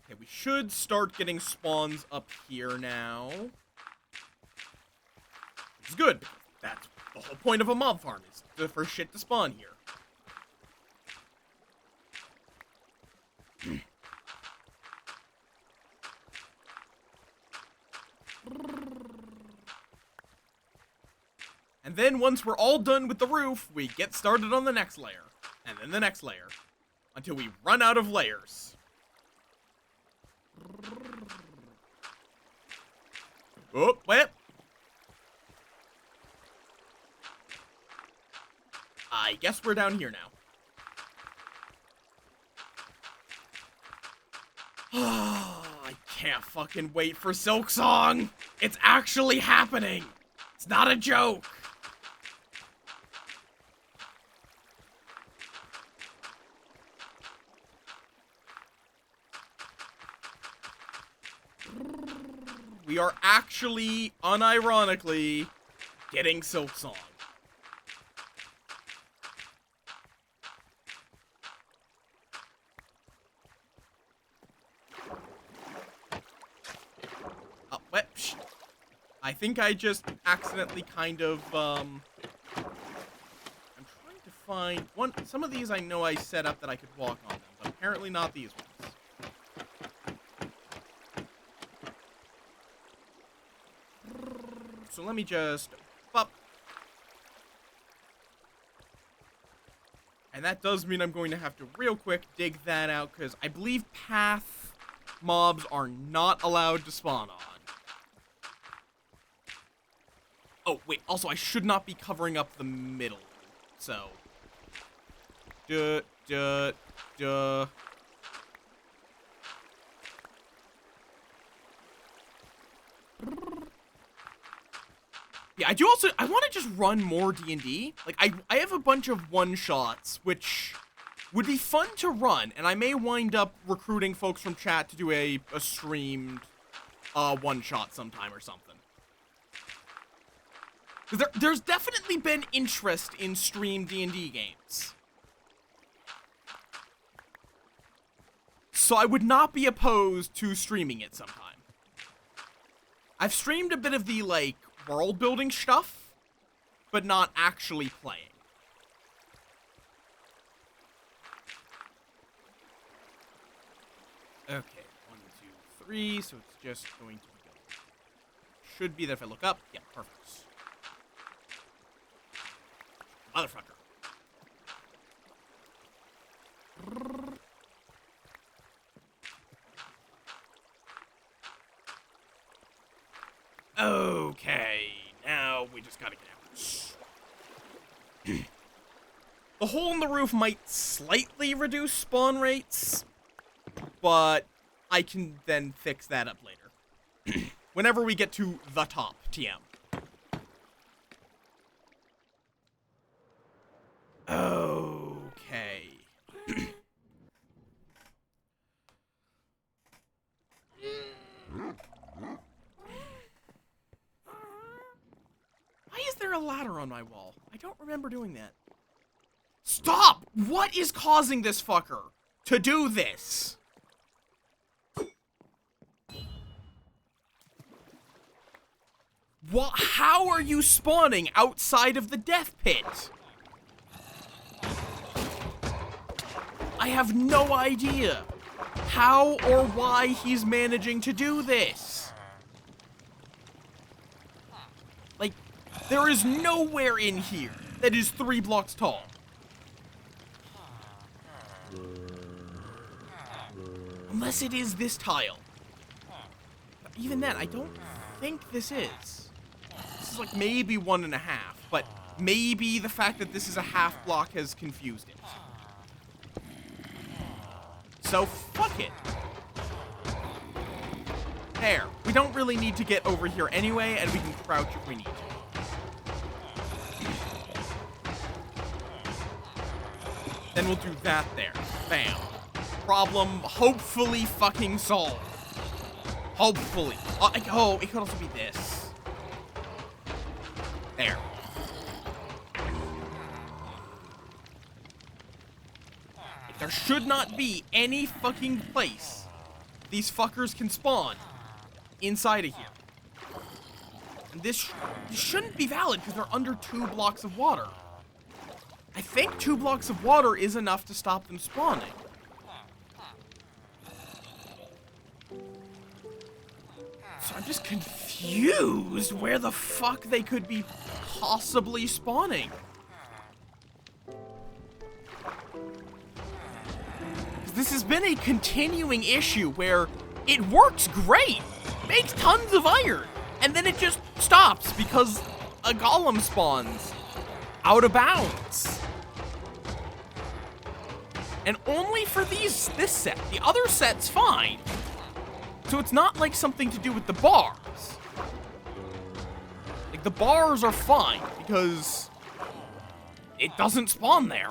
Okay, we should start getting spawns up here now. Which is good. That's the whole point of a mob farm, is for shit to spawn here. And then once we're all done with the roof, we get started on the next layer. And then the next layer. Until we run out of layers. Oh, wait. I guess we're down here now. I can't fucking wait for Silksong. It's actually happening. It's not a joke. We are actually, unironically, getting Silksong. Oh, what? Shh. I think I just accidentally kind of, I'm trying to find some of these I know I set up that I could walk on them, but apparently not these ones. So let me just up. And that does mean I'm going to have to real quick dig that out, because I believe path mobs are not allowed to spawn on. Oh, wait, also I should not be covering up the middle. So. Duh, duh, duh. Yeah, I want to just run more D&D. Like, I have a bunch of one-shots, which would be fun to run, and I may wind up recruiting folks from chat to do a streamed one-shot sometime or something. Because there's definitely been interest in streamed D&D games. So I would not be opposed to streaming it sometime. I've streamed a bit of the, like, world building stuff, but not actually playing. Okay, 1, 2, 3, so it's just going to be good. Should be there if I look up. Yeah, perfect. Motherfucker. Okay, now we just gotta get out. The hole in the roof might slightly reduce spawn rates, but I can then fix that up later. Whenever we get to the top, TM. Okay. Why is there a ladder on my wall? I don't remember doing that. Stop! What is causing this fucker to do this? What? How are you spawning outside of the death pit? I have no idea how or why he's managing to do this. There is nowhere in here that is 3 blocks tall. Unless it is this tile. But even then, I don't think this is. This is like maybe 1.5, but maybe the fact that this is a half block has confused it. So, fuck it. There. We don't really need to get over here anyway, and we can crouch if we need to. Then we'll do that there. Bam. Problem hopefully fucking solved. Hopefully. Oh, it could also be this. There. There should not be any fucking place these fuckers can spawn inside of here. And this shouldn't be valid because they're under 2 blocks of water. I think 2 blocks of water is enough to stop them spawning. So I'm just confused where the fuck they could be possibly spawning. This has been a continuing issue where it works great, makes tons of iron, and then it just stops because a golem spawns out of bounds. And only for this set. The other set's fine. So it's not like something to do with the bars. Like, the bars are fine because it doesn't spawn there.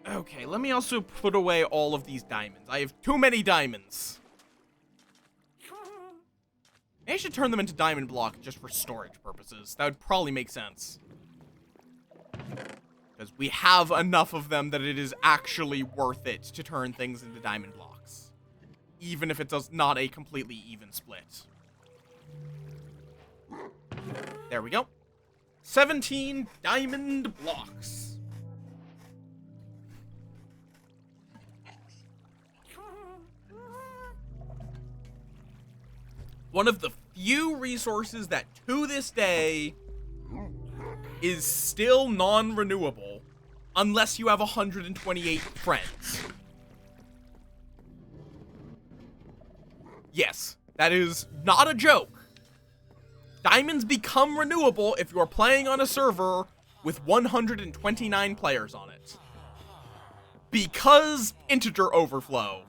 Okay, let me also put away all of these diamonds. I have too many diamonds. I should turn them into diamond block just for storage purposes. That would probably make sense. Because we have enough of them that it is actually worth it to turn things into diamond blocks. Even if it does not a completely even split. There we go. 17 diamond blocks. One of the few resources that, to this day, is still non-renewable unless you have 128 friends. Yes, that is not a joke. Diamonds become renewable if you are playing on a server with 129 players on it. Because integer overflow.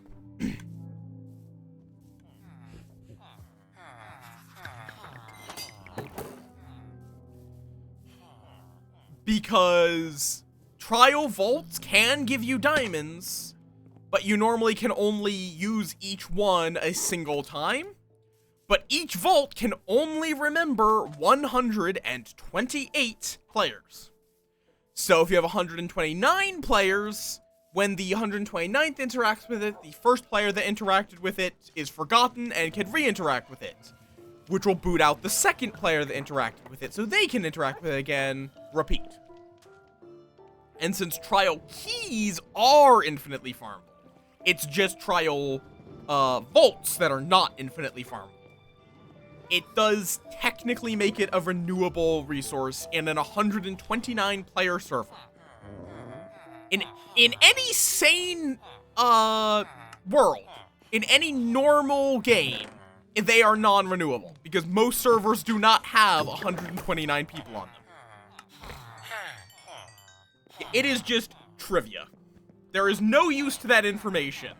Because trial vaults can give you diamonds, but you normally can only use each one a single time. But each vault can only remember 128 players. So if you have 129 players, when the 129th interacts with it, the first player that interacted with it is forgotten and can re-interact with it, which will boot out the second player that interacted with it so they can interact with it again, repeat. And since trial keys are infinitely farmable, it's just trial vaults that are not infinitely farmable. It does technically make it a renewable resource in an 129 player server. In any sane world, in any normal game, they are non-renewable because most servers do not have 129 people on them. It is just trivia. There is no use to that information.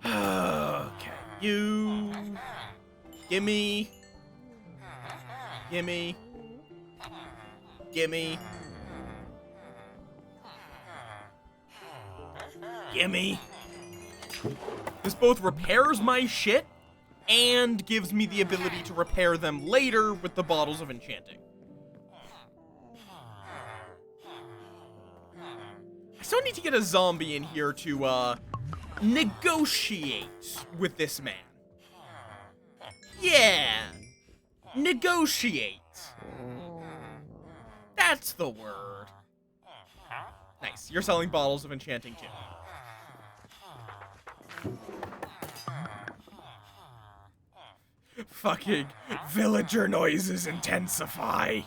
Okay, you... Gimme. Gimme. Gimme. Gimme. This both repairs my shit and gives me the ability to repair them later with the bottles of enchanting. I still need to get a zombie in here to, negotiate with this man. Yeah. Negotiate. That's the word. Nice. You're selling bottles of enchanting too. Fucking villager noises intensify.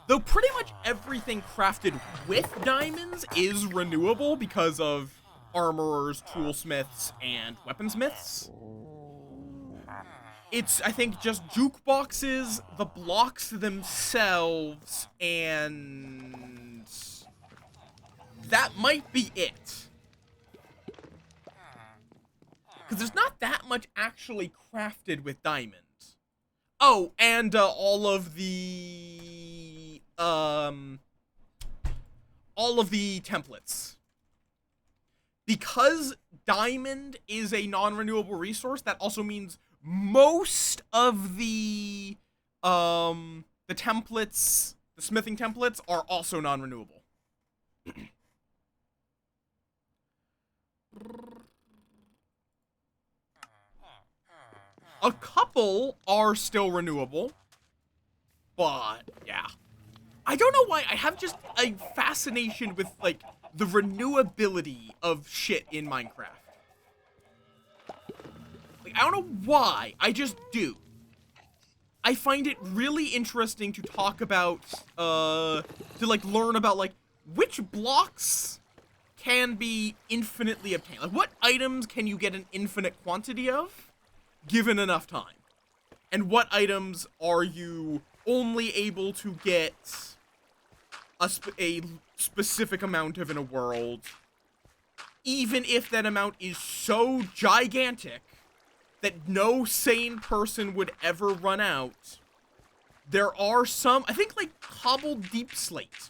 Though pretty much everything crafted with diamonds is renewable because of armorers, toolsmiths, and weaponsmiths. It's, I think, just jukeboxes, the blocks themselves, and that might be it. Because there's not that much actually crafted with diamonds. Oh, and all of the templates. Because diamond is a non-renewable resource, that also means most of the templates, the smithing templates, are also non-renewable. A couple are still renewable, but yeah. I don't know why, I have just a fascination with, like, the renewability of shit in Minecraft. Like, I don't know why, I just do. I find it really interesting to talk about, to, like, learn about, like, which blocks can be infinitely obtained. Like, what items can you get an infinite quantity of, given enough time? And what items are you only able to get a specific amount of in a world, even if that amount is so gigantic that no sane person would ever run out. There are some, I think, like, cobbled deep slate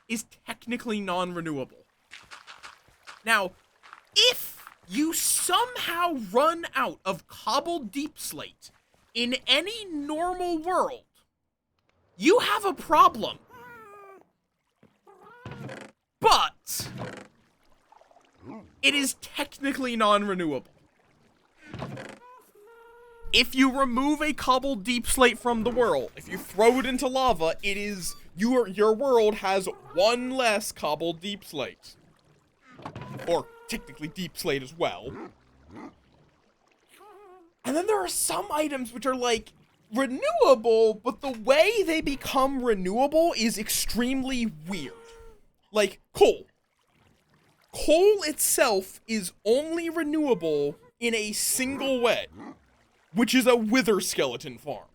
is technically non-renewable. Now, if you somehow run out of cobbled deep slate in any normal world, you have a problem. But it is technically non-renewable. If you remove a cobbled deep slate from the world, if you throw it into lava, it is your world has one less cobbled deep slate. Or technically deep slate as well. And then there are some items which are, like, renewable, but the way they become renewable is extremely weird. Like, coal. Coal itself is only renewable in a single way, which is a wither skeleton farm.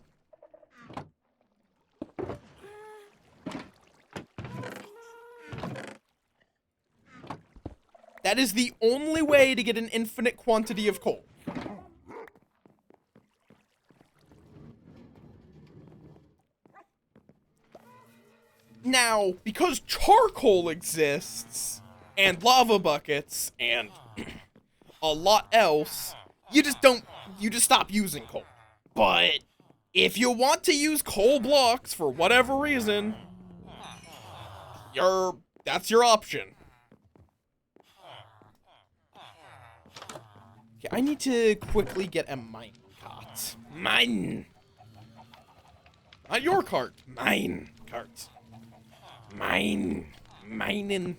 That is the only way to get an infinite quantity of coal. Now, because charcoal exists, and lava buckets, and a lot else, you just stop using coal. But if you want to use coal blocks for whatever reason, that's your option. Okay, I need to quickly get a mine cart. Mine! Not your cart. Mine cart. Mine. Minin'.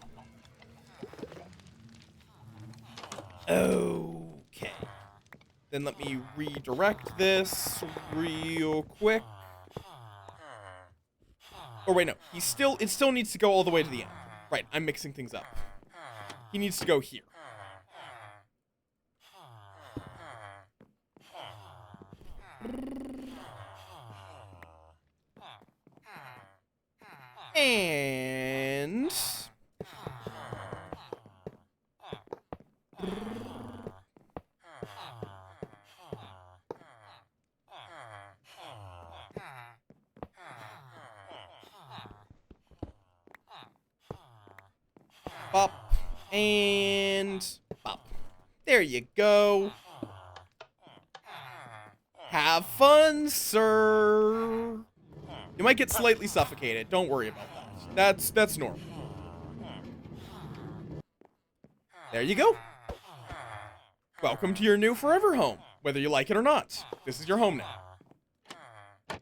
Okay. Then let me redirect this real quick. Oh, wait, no. It still needs to go all the way to the end. Right, I'm mixing things up. He needs to go here. And bop and bop. There you go. Have fun, sir. You might get slightly suffocated. Don't worry about that. That's normal. There you go. Welcome to your new forever home, whether you like it or not. This is your home now.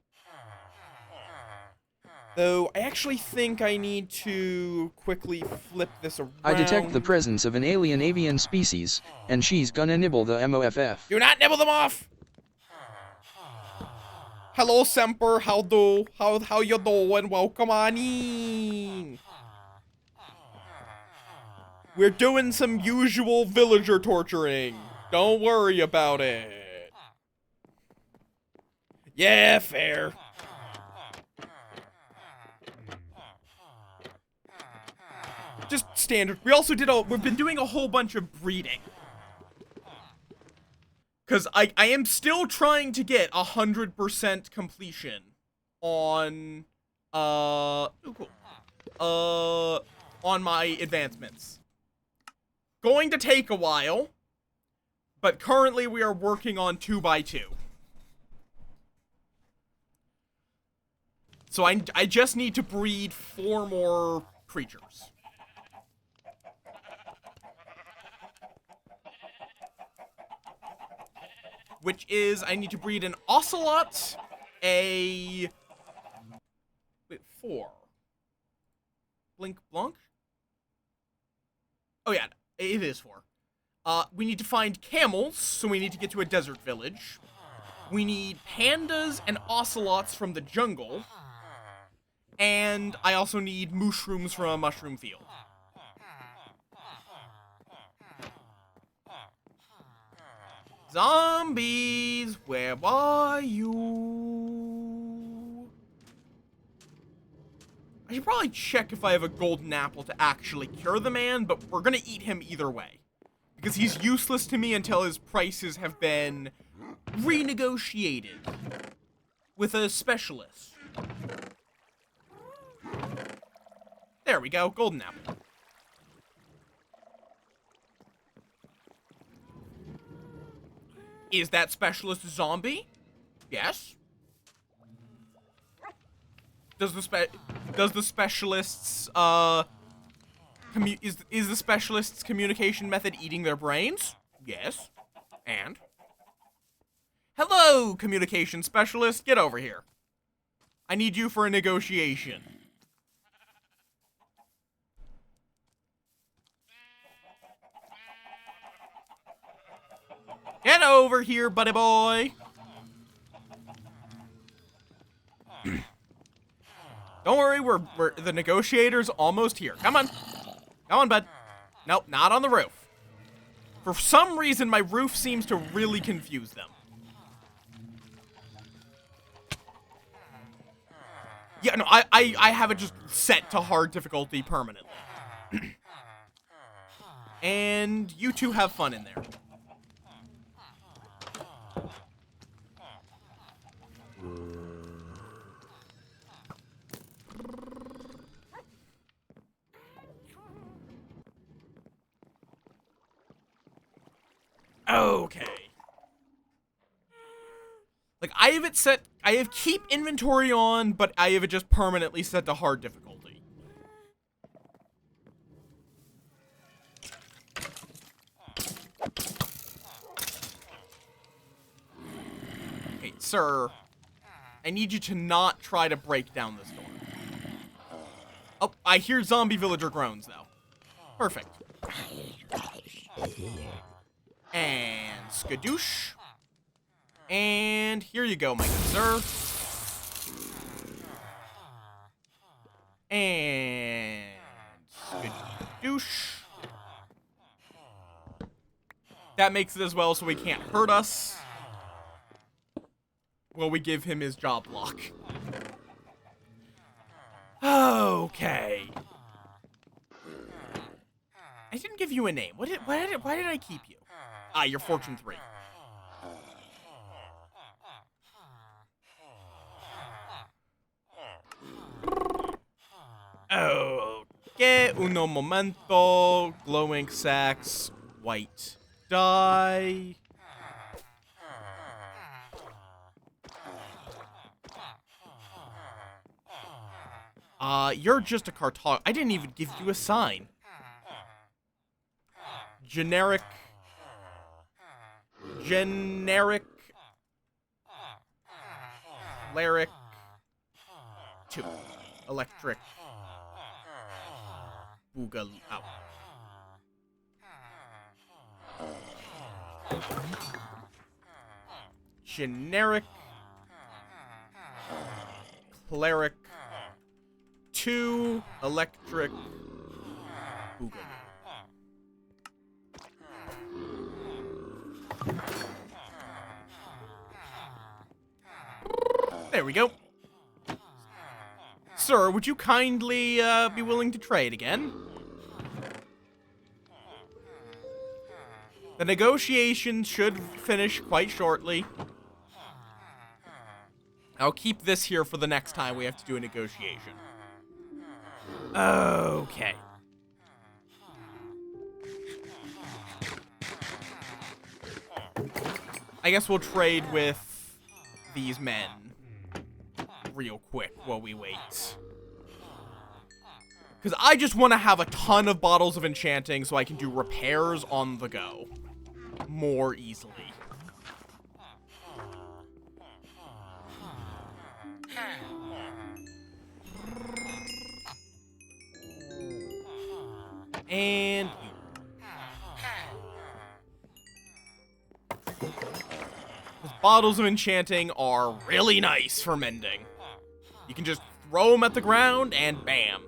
Though, I actually think I need to quickly flip this around. I detect the presence of an alien avian species, and she's gonna nibble the MOFF. Do not nibble them off! Hello, Semper. How you doing? Welcome on in. We're doing some usual villager torturing. Don't worry about it. Yeah, fair. Just standard. We've been doing a whole bunch of breeding. Because I am still trying to get 100% completion on, on my advancements. Going to take a while, but currently we are working on 2x2. So I just need to breed 4 more creatures. Which is, I need to breed an ocelot, wait, 4. Blink Blanc? Oh yeah, it is 4. We need to find camels, so we need to get to a desert village. We need pandas and ocelots from the jungle. And I also need mushrooms from a mushroom field. Zombies, where are you? I should probably check if I have a golden apple to actually cure the man, but we're gonna eat him either way. Because he's useless to me until his prices have been renegotiated with a specialist. There we go, golden apple. Is that specialist a zombie? Yes. Does the specialist's is the specialist's communication method eating their brains? Yes. And hello, communication specialist, get over here. I need you for a negotiation. Get over here, buddy boy. Don't worry, we're the negotiator's almost here. Come on. Come on, bud. Nope, not on the roof. For some reason, my roof seems to really confuse them. Yeah, no, I have it just set to hard difficulty permanently. And you two have fun in there. Okay. Like, I have it set, I have keep inventory on, but I have it just permanently set to hard difficulty. Okay, sir. I need you to not try to break down this door. Oh, I hear zombie villager groans, though. Perfect. And skadoosh. And here you go, my good sir. And skadoosh. That makes it as well so he can't hurt us. Well, we give him his job block. Okay. I didn't give you a name. Why did I keep you? Ah, you're Fortune 3. Okay, uno momento. Glowing sacks. White dye. You're just a cartog. I didn't even give you a sign. Generic. Cleric. 2. Electric. Boogaloo. Ow. Generic. Cleric. 2. Electric. Boogaloo. There we go. Sir, would you kindly be willing to trade again? The negotiations should finish quite shortly. I'll keep this here for the next time we have to do a negotiation. Okay. I guess we'll trade with these men real quick while we wait. Because I just want to have a ton of bottles of enchanting so I can do repairs on the go more easily. And those bottles of enchanting are really nice for mending. You can just throw them at the ground and bam.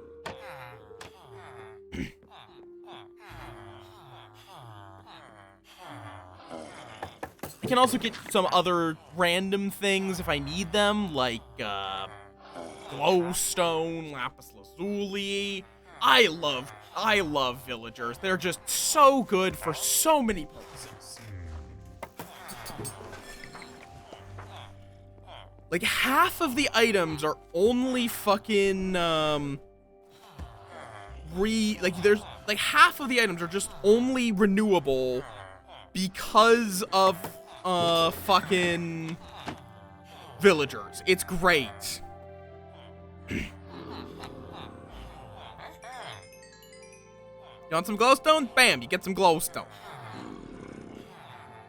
I can also get some other random things if I need them, like glowstone, lapis lazuli. I love villagers. They're just so good for so many purposes. Like, half of the items are only fucking, there's, like, half of the items are just only renewable because of, fucking villagers. It's great. You want some glowstone? Bam, you get some glowstone.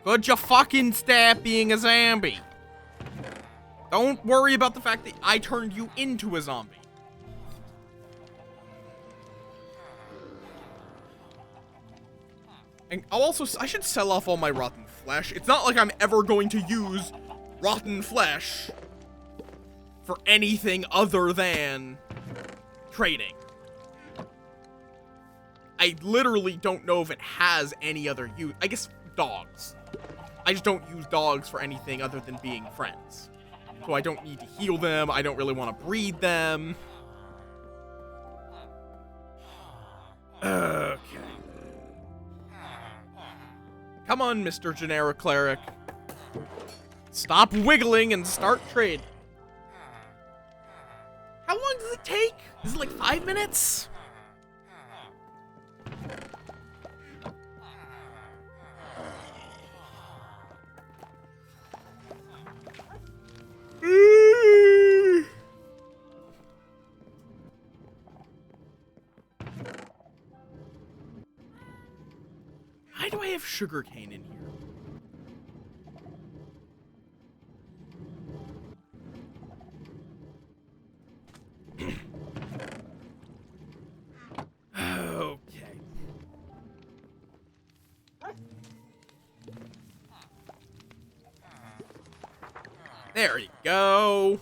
Could you fucking stop being a zombie? Don't worry about the fact that I turned you into a zombie. And I should sell off all my rotten flesh. It's not like I'm ever going to use rotten flesh for anything other than trading. I literally don't know if it has any other use. I guess dogs. I just don't use dogs for anything other than being friends. So I don't need to heal them. I don't really want to breed them. Okay. Come on, Mr. Generic Cleric. Stop wiggling and start trade. How long does it take? Is it like 5 minutes? Why do I have sugarcane in here? Okay. There you go.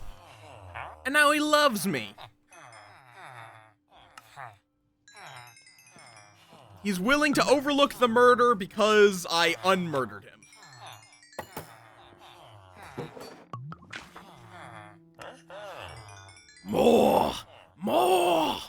And now he loves me. He's willing to overlook the murder because I unmurdered him. More! More!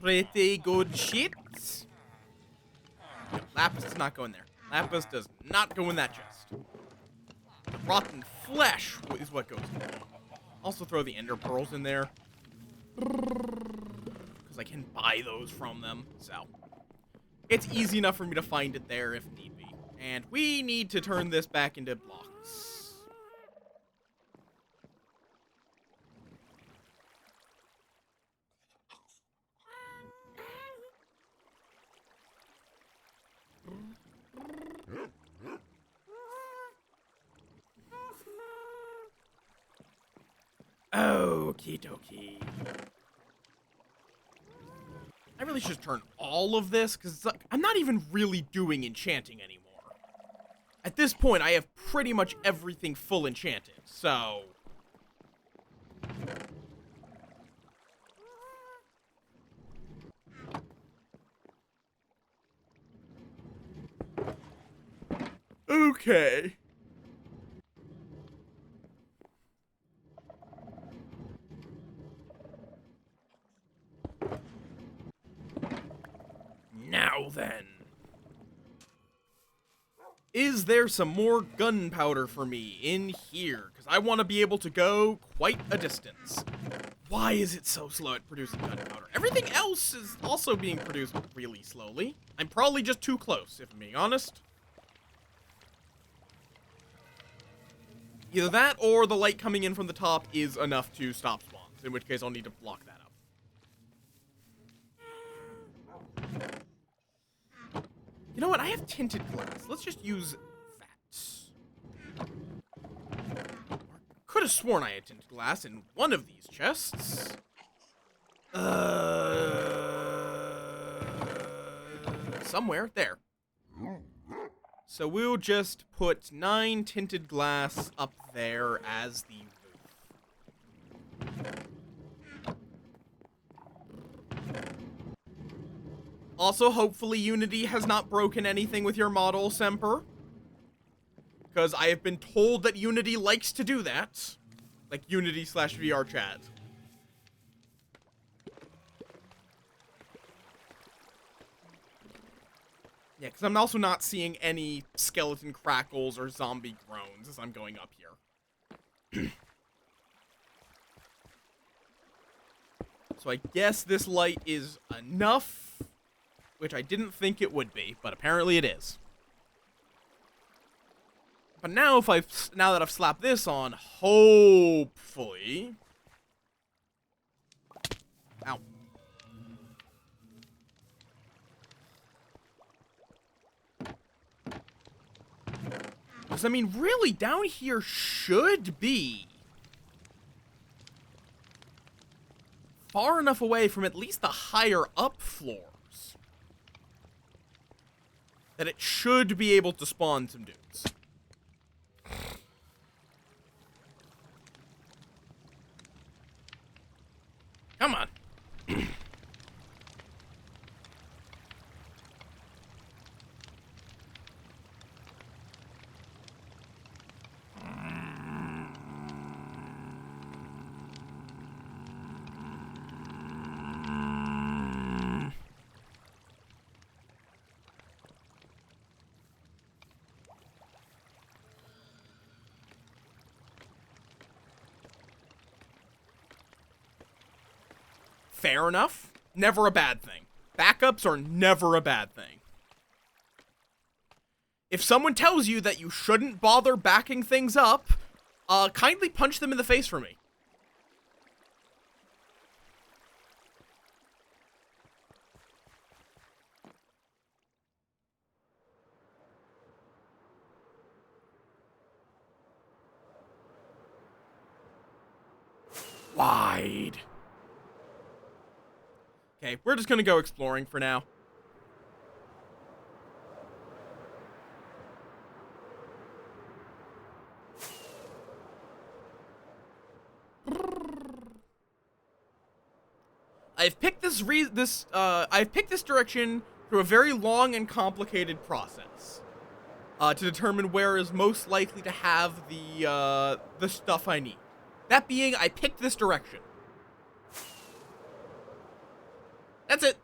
pretty good shit. No, Lapis does not go in there. Lapis does not go in that chest. Rotten flesh is what goes in there. Also throw the ender pearls in there. Because I can buy those from them, so. It's easy enough for me to find it there if need be. And we need to turn this back into blocks. Okie dokie. I really should turn all of this, because like, I'm not even really doing enchanting anymore. At this point, I have pretty much everything full enchanted, so... Okay. Now then. Is there some more gunpowder for me in here? Because I want to be able to go quite a distance. Why is it so slow at producing gunpowder? Everything else is also being produced really slowly. I'm probably just too close, if I'm being honest. Either that, or the light coming in from the top is enough to stop spawns, in which case I'll need to block that up. You know what? I have tinted glass. Let's just use that. Could have sworn I had tinted glass in one of these chests. Somewhere. There. So we'll just put 9 tinted glass up there as the roof. Also, hopefully Unity has not broken anything with your model, Semper. Because I have been told that Unity likes to do that. Like Unity/VR chat. Yeah, because I'm also not seeing any skeleton crackles or zombie groans as I'm going up here. So I guess this light is enough, which I didn't think it would be, but apparently it is. But now now that I've slapped this on, hopefully... Ow. Because, I mean, really, down here should be far enough away from at least the higher up floors that it should be able to spawn some dudes. Come on. Fair enough. Never a bad thing. Backups are never a bad thing. If someone tells you that you shouldn't bother backing things up, kindly punch them in the face for me. Wide. Okay, we're just gonna go exploring for now. I've picked this direction through a very long and complicated process to determine where is most likely to have the stuff I need. That being, I picked this direction. That's it.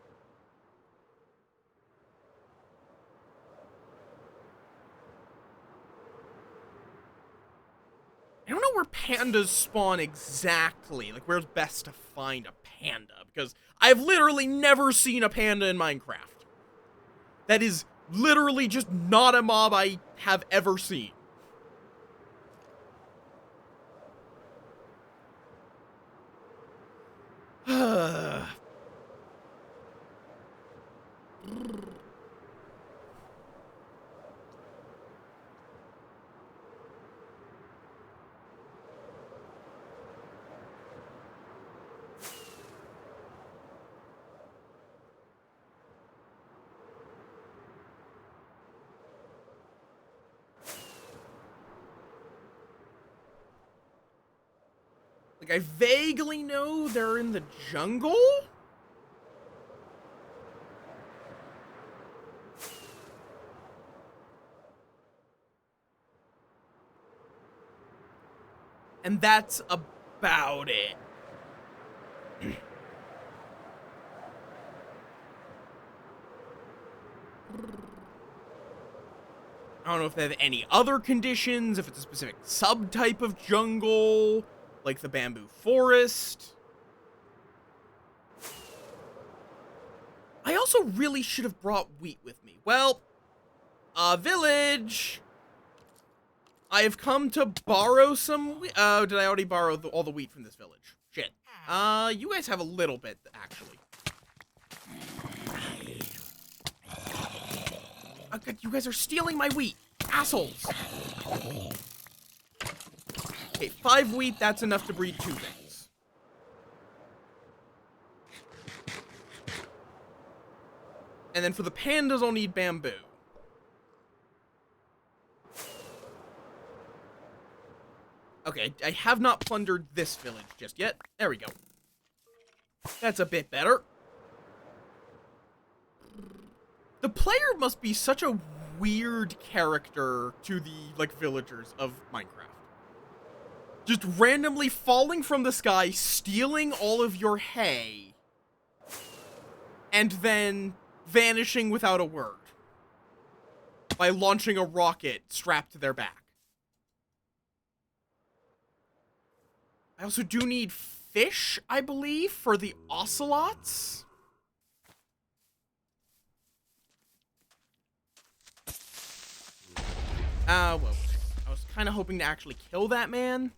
I don't know where pandas spawn exactly. Like, where's best to find a panda? Because I've literally never seen a panda in Minecraft. That is literally just not a mob I have ever seen. Like, I vaguely know they're in the jungle? And that's about it. I don't know if they have any other conditions, if it's a specific subtype of jungle, like the bamboo forest. I also really should have brought wheat with me. Well, village. I have come to borrow some wheat. Oh, did I already borrow all the wheat from this village? Shit. You guys have a little bit, actually. God, you guys are stealing my wheat. Assholes. Okay, 5 wheat, that's enough to breed 2 things. And then for the pandas, I'll need bamboo. Okay, I have not plundered this village just yet. There we go. That's a bit better. The player must be such a weird character to the, like, villagers of Minecraft. Just randomly falling from the sky, stealing all of your hay, and then vanishing without a word by launching a rocket strapped to their back. I also do need fish, I believe, for the ocelots. Well, I was kind of hoping to actually kill that man.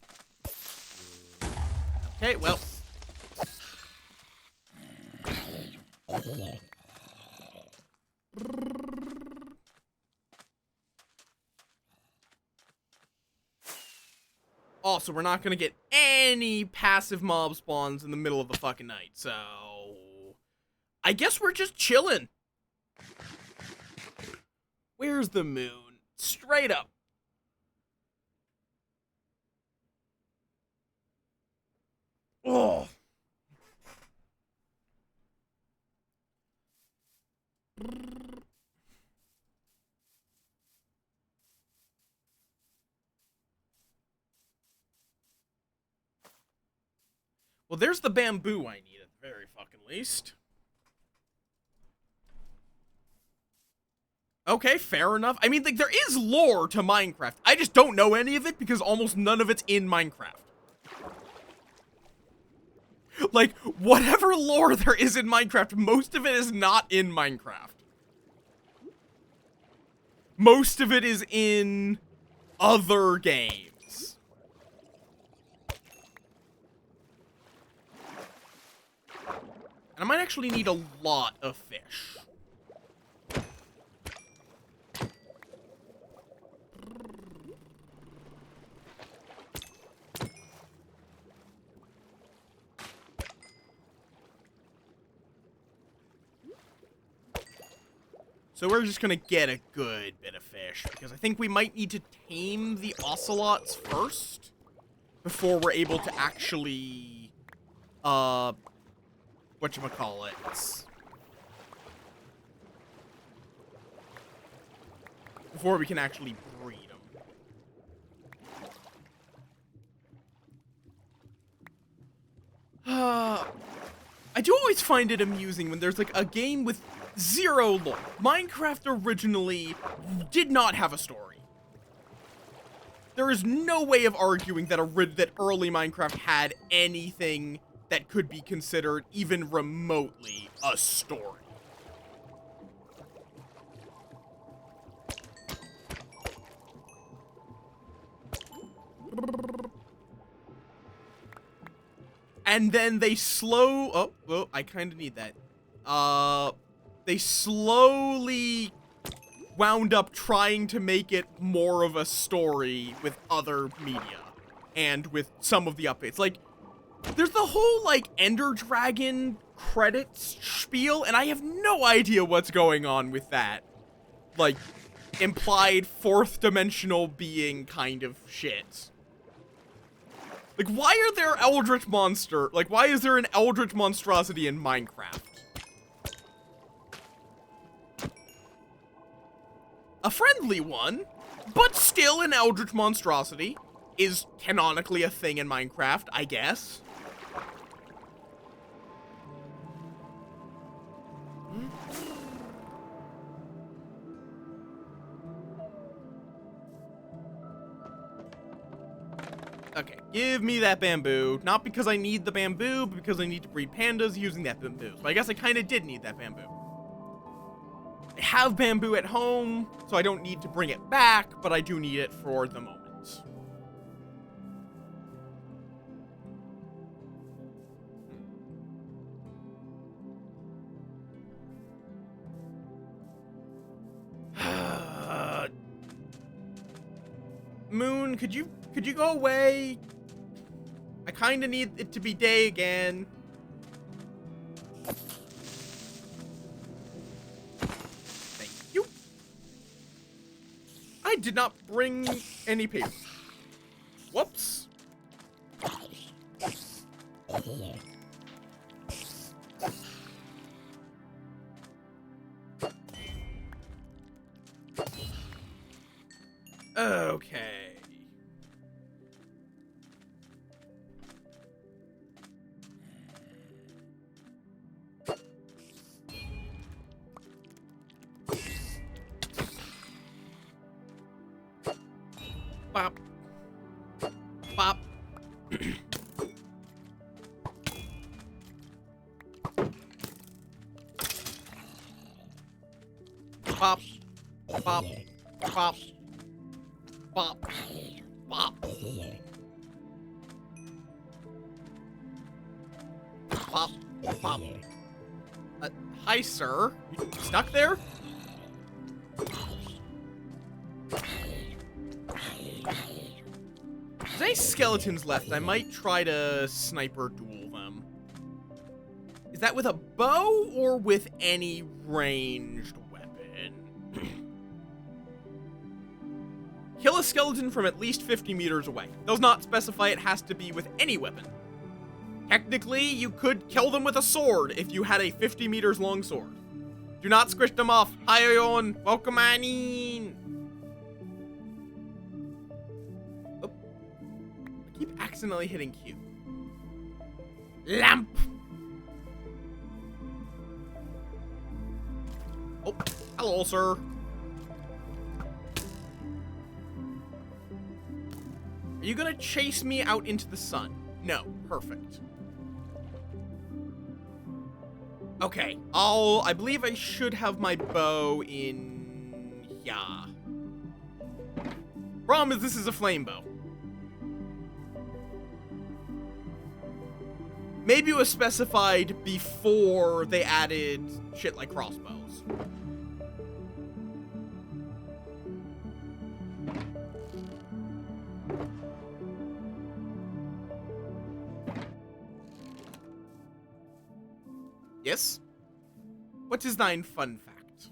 Okay, well. Also, we're not gonna get any passive mob spawns in the middle of the fucking night, so I guess we're just chilling. Where's the moon? Straight up. Oh. Well, there's the bamboo I need at the very fucking least. Okay, fair enough. I mean, like, there is lore to Minecraft. I just don't know any of it because almost none of it's in Minecraft. Like, whatever lore there is in Minecraft, most of it is not in Minecraft. Most of it is in other games. And I might actually need a lot of fish. So we're just gonna get a good bit of fish, because I think we might need to tame the ocelots first, before we're able to actually, whatchamacallit, before we can actually breed them. I do always always find it amusing when there's like a game with zero lore. Minecraft originally did not have a story. There is no way of arguing that that early Minecraft had anything that could be considered even remotely a story. And then they oh, I kind of need that. They slowly wound up trying to make it more of a story with other media and with some of the updates. Like, there's the whole, like, Ender Dragon credits spiel, and I have no idea what's going on with that. Like, implied fourth dimensional being kind of shit. Like, why are there eldritch why is there an eldritch monstrosity in Minecraft? A friendly one, but still an eldritch monstrosity, is canonically a thing in Minecraft, I guess. Okay, give me that bamboo. Not because I need the bamboo, but because I need to breed pandas using that bamboo. So I guess I kind of did need that bamboo. I have bamboo at home, so I don't need to bring it back, but I do need it for the moment. Moon, could you go away? I kind of need it to be day again. Thank you. I did not bring any paper. Whoops. Okay. Bop. Bop. Bop. Bop. Bop. Bop. Bop. Bop. Bop. Hi, sir. You stuck there? If there's any skeletons left, I might try to sniper duel them. Is that with a bow or with any ranged weapon? Kill a skeleton from at least 50 meters away. Does not specify it has to be with any weapon. Technically, you could kill them with a sword if you had a 50 meters long sword. Do not squish them off. Hi, on. Welcome on in. Oh. I keep accidentally hitting Q. Lamp. Oh, hello, sir. Are you gonna chase me out into the sun? No. Perfect. Okay, I believe I should have my bow in... yeah. Problem is, this is a flame bow. Maybe it was specified before they added shit like crossbows. Yes? What is thine fun fact?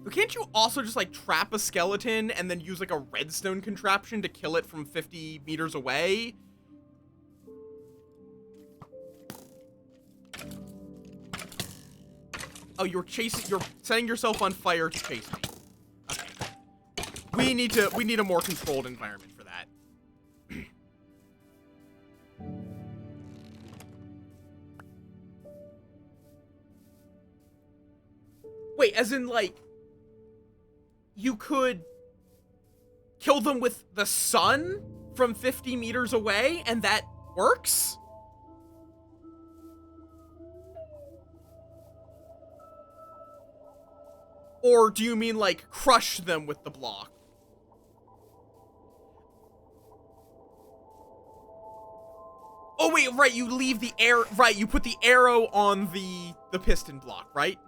But can't you also just, like, trap a skeleton and then use, like, a redstone contraption to kill it from 50 meters away? Oh, you're setting yourself on fire to chase me. Okay. We need a more controlled environment for that. Wait, as in, like, you could kill them with the sun from 50 meters away, and that works? Or do you mean, like, crush them with the block? Oh, wait, right, you leave the air... Right, you put the arrow on the piston block, right?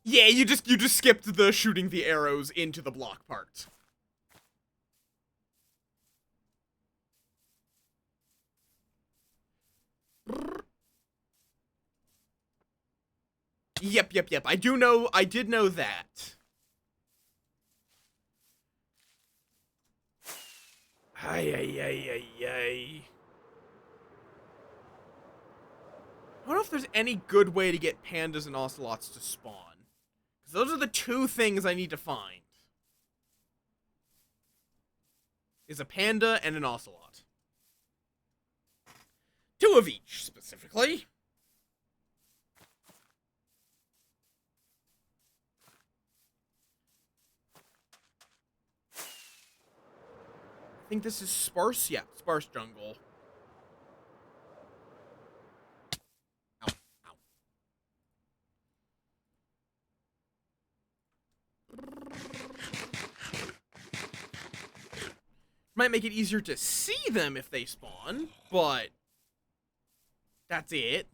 Yeah, you just skipped the shooting the arrows into the block part. Yep. I did know that. Ay. I don't know if there's any good way to get pandas and ocelots to spawn. Because those are the two things I need to find. Is a panda and an ocelot. 2 of each, specifically. I think this is sparse? Yeah, sparse jungle. Ow. Might make it easier to see them if they spawn, but that's it.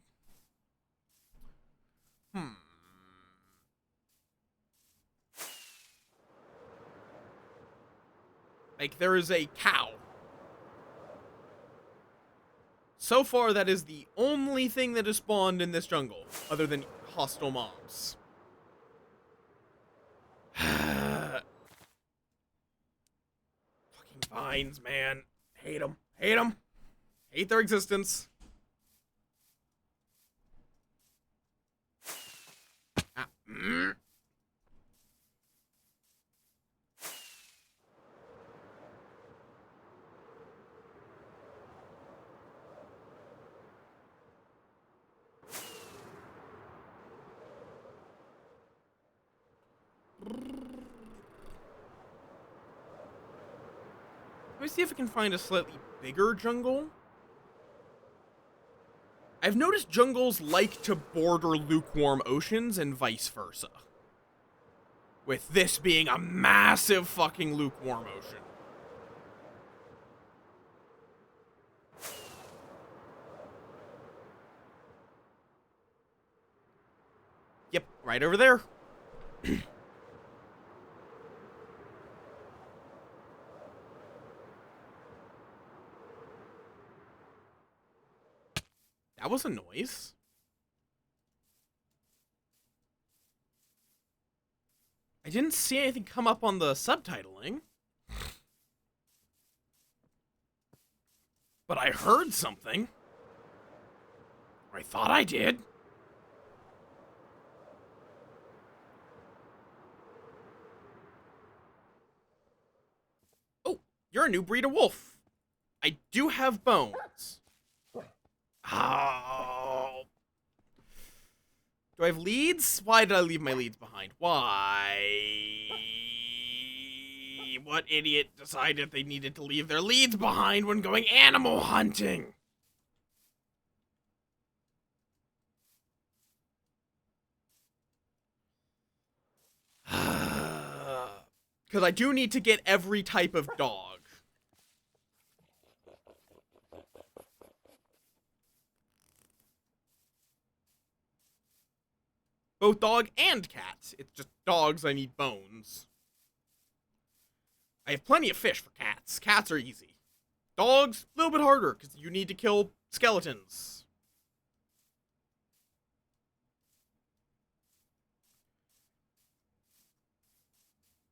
Like, there is a cow. So far, that is the only thing that has spawned in this jungle, other than hostile mobs. Fucking vines, man. Hate them. Hate them. Hate their existence. Let me see if I can find a slightly bigger jungle. I've noticed jungles like to border lukewarm oceans and vice versa. With this being a massive fucking lukewarm ocean. Yep, right over there. That was a noise. I didn't see anything come up on the subtitling. But I heard something. Or I thought I did. Oh, you're a new breed of wolf. I do have bones. Oh. Do I have leads? Why did I leave my leads behind? Why? What idiot decided they needed to leave their leads behind when going animal hunting? Because I do need to get every type of dog. Both dog and cat. It's just dogs I need bones. I have plenty of fish for cats. Cats are easy. Dogs, a little bit harder, because you need to kill skeletons.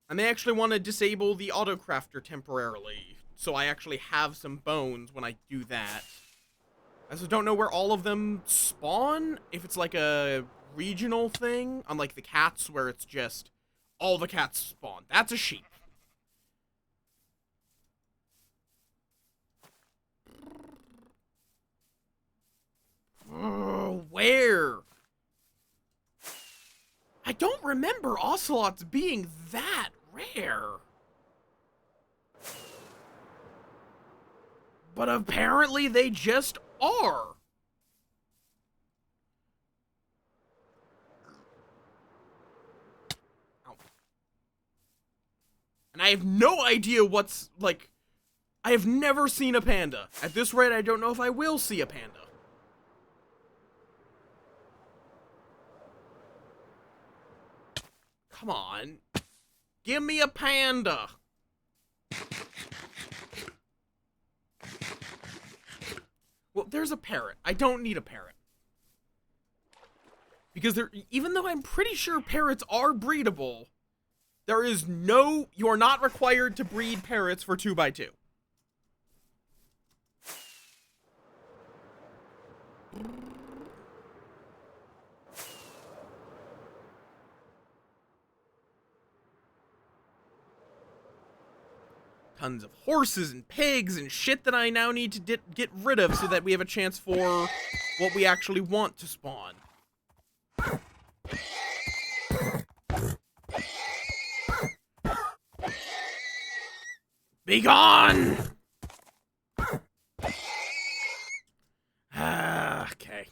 I may actually want to disable the autocrafter temporarily, so I actually have some bones when I do that. I also don't know where all of them spawn, if it's like a regional thing, unlike the cats where it's just all the cats spawn. That's a sheep. Oh, where? I don't remember ocelots being that rare. But apparently they just are. Ow. And I have no idea what's, like, I have never seen a panda. At this rate, I don't know if I will see a panda. Come on. Give me a panda. Well, there's a parrot. I don't need a parrot. Because even though I'm pretty sure parrots are breedable, you are not required to breed parrots for 2x2. Tons of horses and pigs and shit that I now need to get rid of so that we have a chance for what we actually want to spawn. Be gone! Okay.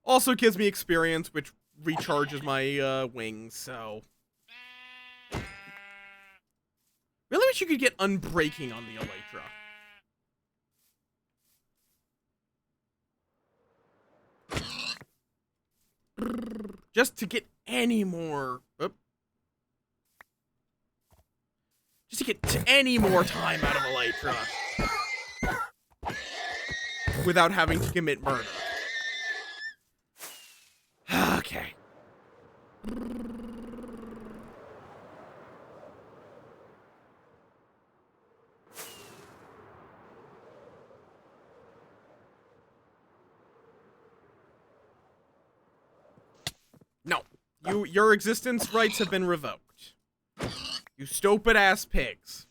Also gives me experience, which recharges my wings, so... Really wish you could get unbreaking on the Elytra. Just to get any more... Just to get any more time out of Elytra. Without having to commit murder. Okay. No. Your existence rights have been revoked. You stupid ass pigs.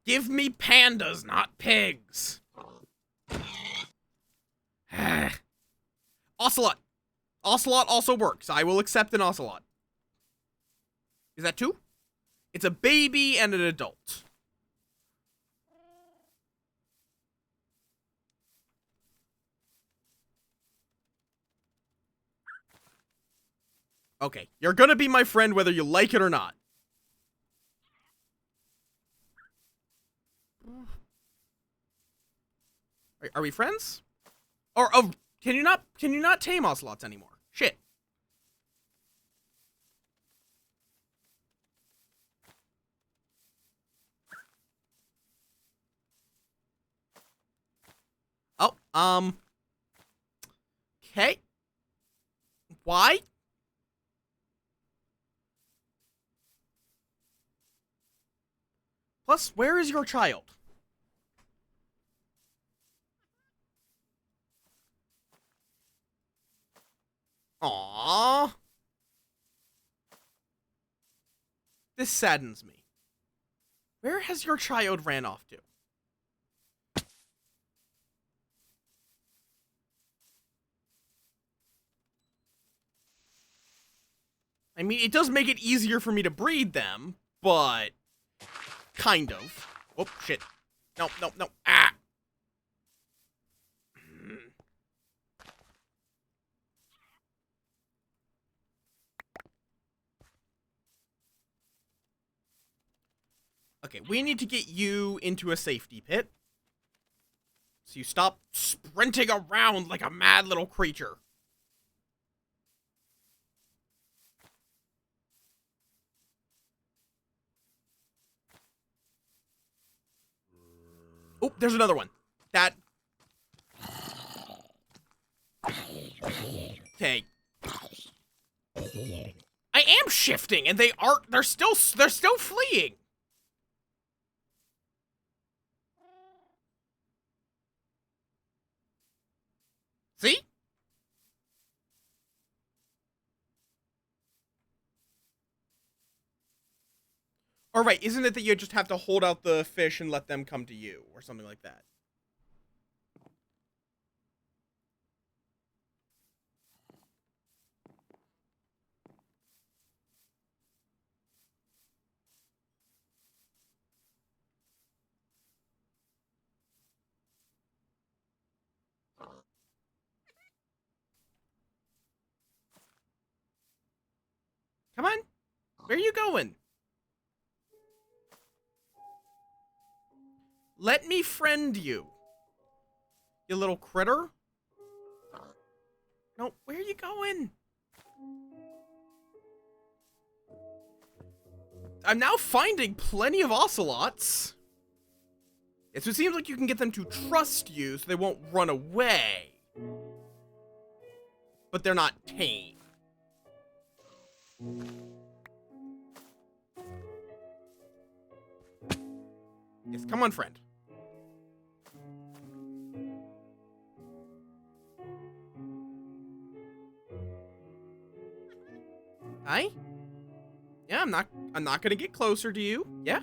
Give me pandas, not pigs. Ocelot. Ocelot also works. I will accept an ocelot. Is that two? It's a baby and an adult. Okay, you're gonna be my friend whether you like it or not. Are we friends? Or oh, can you not tame ocelots anymore? Shit. Oh, okay. Why? Plus, where is your child? Aww. This saddens me. Where has your child ran off to? I mean, it does make it easier for me to breed them, but... kind of. Oh, shit. No, no, no. Ah! Okay, we need to get you into a safety pit. So you stop sprinting around like a mad little creature. Oh, there's another one. That... Okay. I am shifting, and they're still fleeing. Or right, isn't it that you just have to hold out the fish and let them come to you, or something like that? Come on. Where are you going? Let me friend you. You little critter. No, where are you going? I'm now finding plenty of ocelots. Yeah, so it seems like you can get them to trust you so they won't run away. But they're not tame. Yes, come on, friend. Hi? Yeah, I'm not gonna get closer to you. Yeah?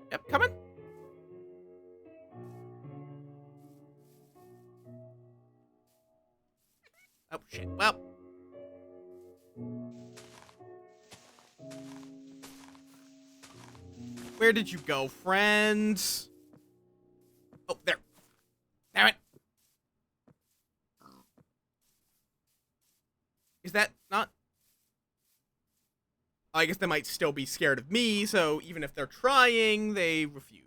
Yep, come on. Oh, shit. Well. Where did you go, friends? Oh, there. Damn it. Is that not... I guess they might still be scared of me, so even if they're trying, they refuse.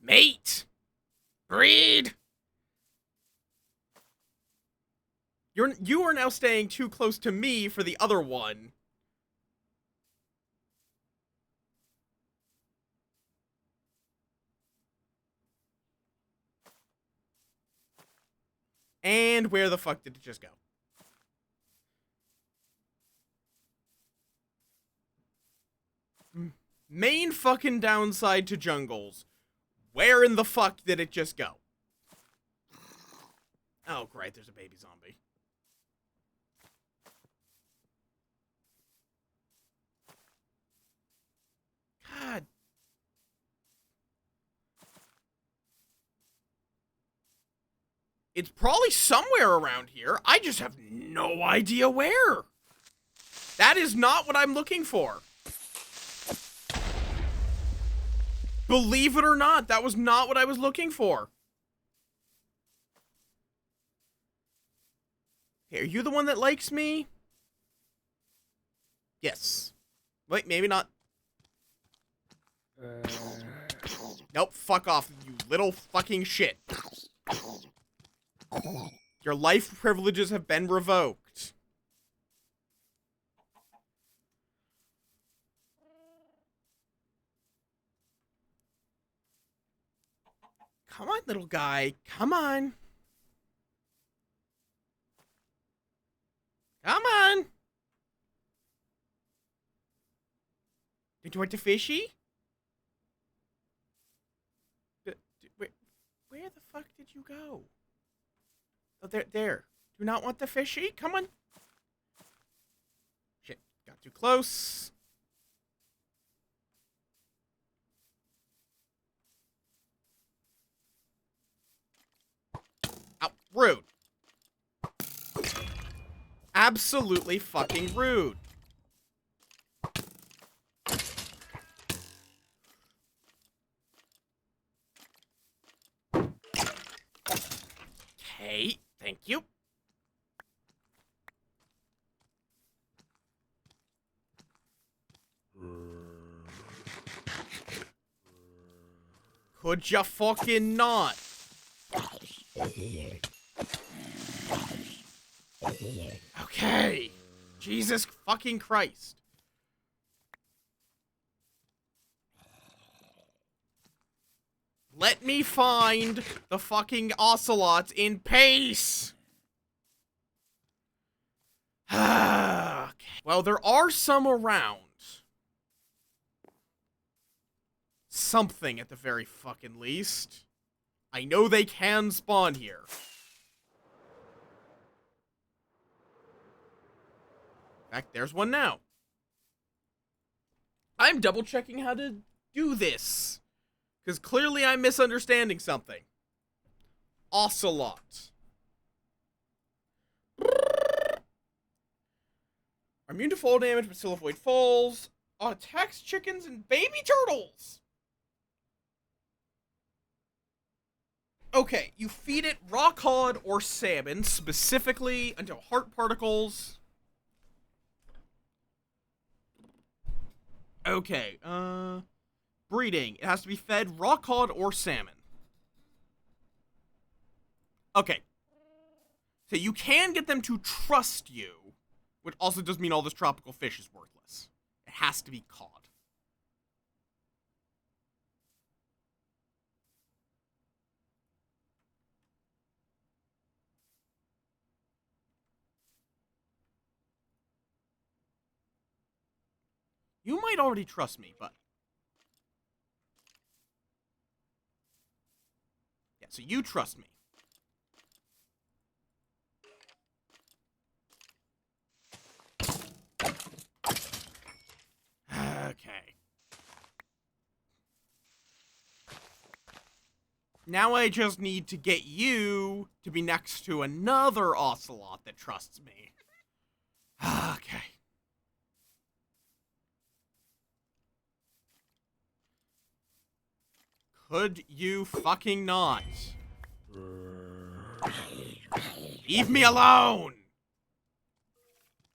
Mate! Breed! You are now staying too close to me for the other one. And where the fuck did it just go? Main fucking downside to jungles. Where in the fuck did it just go? Oh, great, there's a baby zombie. God. It's probably somewhere around here. I just have no idea where. That is not what I'm looking for. Believe it or not, that was not what I was looking for. Hey, are you the one that likes me? Yes. Wait, maybe not. Nope, fuck off, you little fucking shit. Your life privileges have been revoked. Come on, little guy. Come on. Come on. Did you want the fishy? Where the fuck did you go? Oh, there. Do not want the fishy? Come on. Shit, got too close. Ow, rude. Absolutely fucking rude. Okay, thank you. Could ya fucking not? Okay. Jesus fucking Christ. Let me find the fucking ocelots in peace. Okay. Well, there are some around. Something at the very fucking least. I know they can spawn here. In fact, there's one now. I'm double checking how to do this. Because clearly I'm misunderstanding something. Ocelot. Are immune to fall damage but still avoid falls. Attacks chickens and baby turtles! Okay, you feed it raw cod or salmon, specifically until heart particles. Okay, breeding. It has to be fed raw cod or salmon. Okay. So you can get them to trust you, which also does mean all this tropical fish is worthless. It has to be cod. You might already trust me, but... yeah, so you trust me. Okay. Now I just need to get you to be next to another ocelot that trusts me. Okay. Could you fucking not? Leave me alone!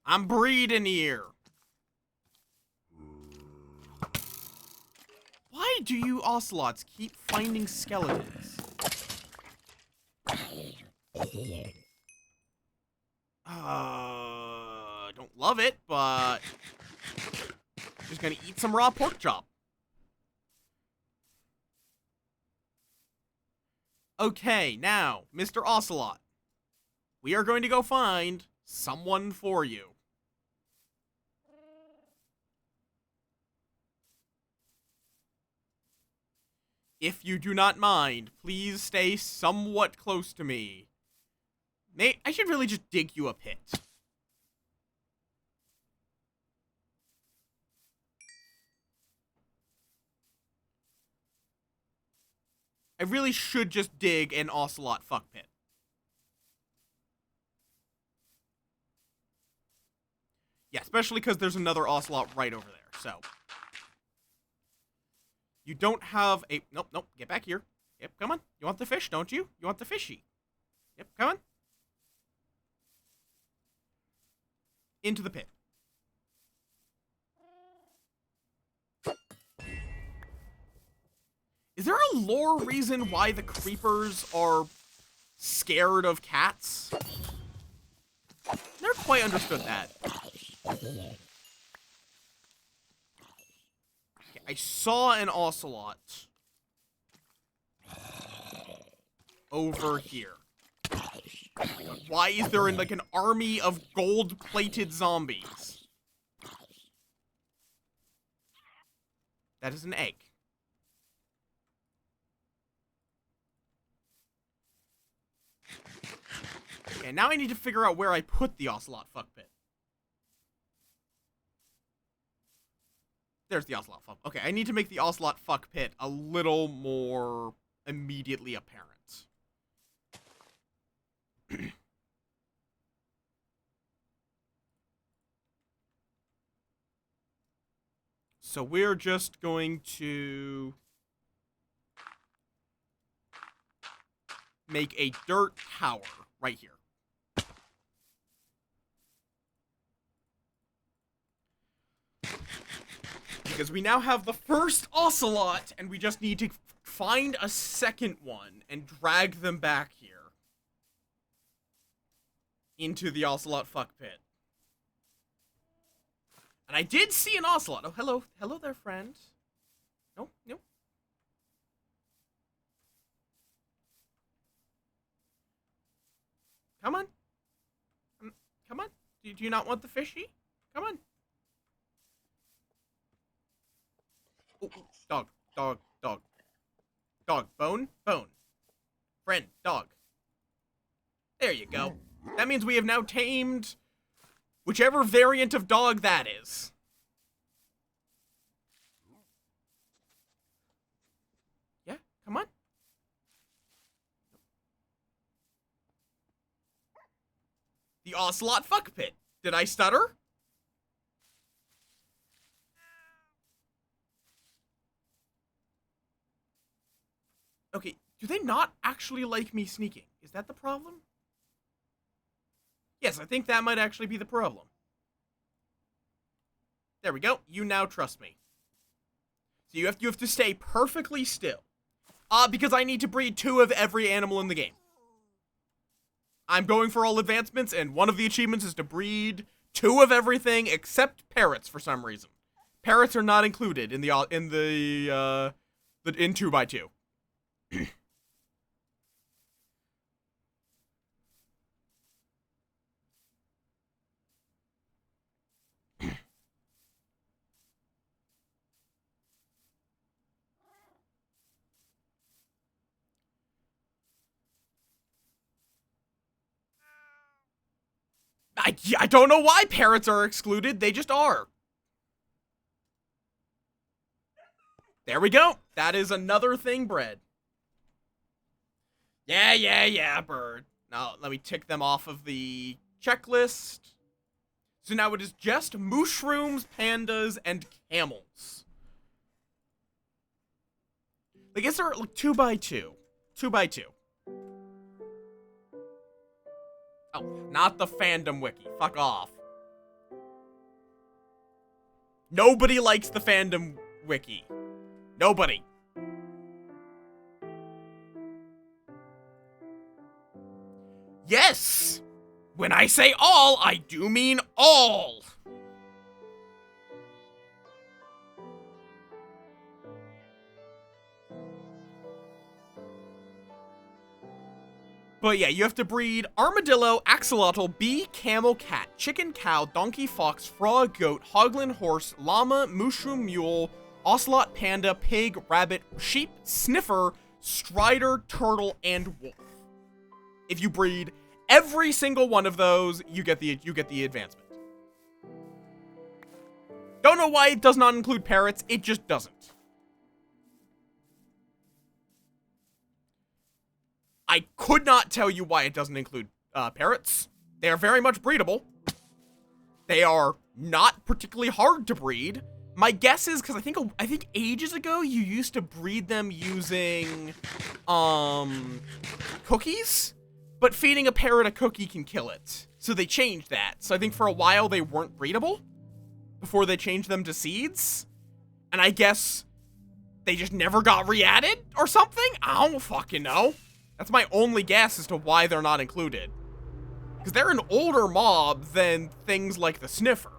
I'm breeding here. Why do you ocelots keep finding skeletons? Don't love it, but... just gonna eat some raw pork chop. Okay, now, Mr. Ocelot. We are going to go find someone for you. If you do not mind, please stay somewhat close to me. I should really just dig you a pit. I really should just dig an ocelot fuck pit. Yeah, especially because there's another ocelot right over there, so. You don't have a... nope, nope, get back here. Yep, come on. You want the fish, don't you? You want the fishy. Yep, come on. Into the pit. Is there a lore reason why the creepers are scared of cats? Never quite understood that. Okay, I saw an ocelot over here. Why is there like an army of gold-plated zombies? That is an egg. Okay, now I need to figure out where I put the ocelot fuck pit. There's the ocelot fuck. Okay, I need to make the ocelot fuck pit a little more immediately apparent. So we're just going to make a dirt tower right here. Because we now have the first ocelot, and we just need to find a second one and drag them back here. Into the ocelot fuck pit. And I did see an ocelot. Oh, hello. Hello there, friend. No, no. Come on. Come on. Do you not want the fishy? Come on. Ooh, dog, dog, dog. Dog, bone, bone. Friend, dog. There you go. That means we have now tamed whichever variant of dog that is. Yeah, come on. The Ocelot Fuck Pit. Did I stutter? Okay, do they not actually like me sneaking? Is that the problem? Yes, I think that might actually be the problem. There we go. You now trust me. So you have to stay perfectly still. Because I need to breed 2 of every animal in the game. I'm going for all advancements, and one of the achievements is to breed 2 of everything except parrots for some reason. Parrots are not included in the 2x2. I don't know why parrots are excluded. They just are. There we go. That is another thing bred. Yeah, bird. Now, let me tick them off of the checklist. So now it is just mushrooms, pandas, and camels. Like, is there, like, 2x2? 2x2. Oh, not the fandom wiki. Fuck off. Nobody likes the fandom wiki. Nobody. Yes! When I say all, I do mean all! But yeah, you have to breed armadillo, axolotl, bee, camel, cat, chicken, cow, donkey, fox, frog, goat, hoglin, horse, llama, mushroom, mule, ocelot, panda, pig, rabbit, sheep, sniffer, strider, turtle, and wolf. If you breed every single one of those, you get the advancement. Don't know why it does not include parrots, it just doesn't. I could not tell you why it doesn't include parrots. They are very much breedable. They are not particularly hard to breed. My guess is because I think ages ago you used to breed them using cookies, but feeding a parrot a cookie can kill it. So they changed that. So I think for a while they weren't breedable before they changed them to seeds. And I guess they just never got re-added or something? I don't fucking know. That's my only guess as to why they're not included. Because they're an older mob than things like the sniffer.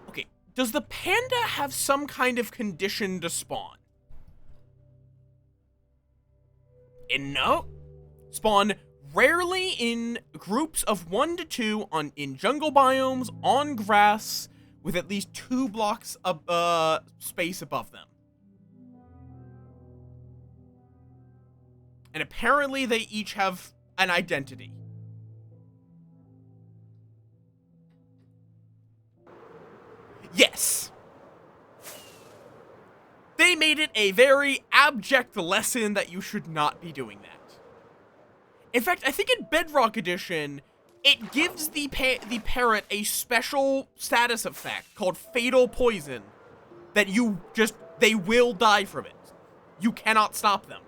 Okay, does the panda have some kind of condition to spawn? And no. Spawn rarely in groups of 1 to 2 in jungle biomes, on grass, with at least 2 blocks of space above them. And apparently they each have an identity. Yes. They made it a very abject lesson that you should not be doing that. In fact, I think in Bedrock Edition, it gives the parrot a special status effect called Fatal Poison that they will die from it. You cannot stop them.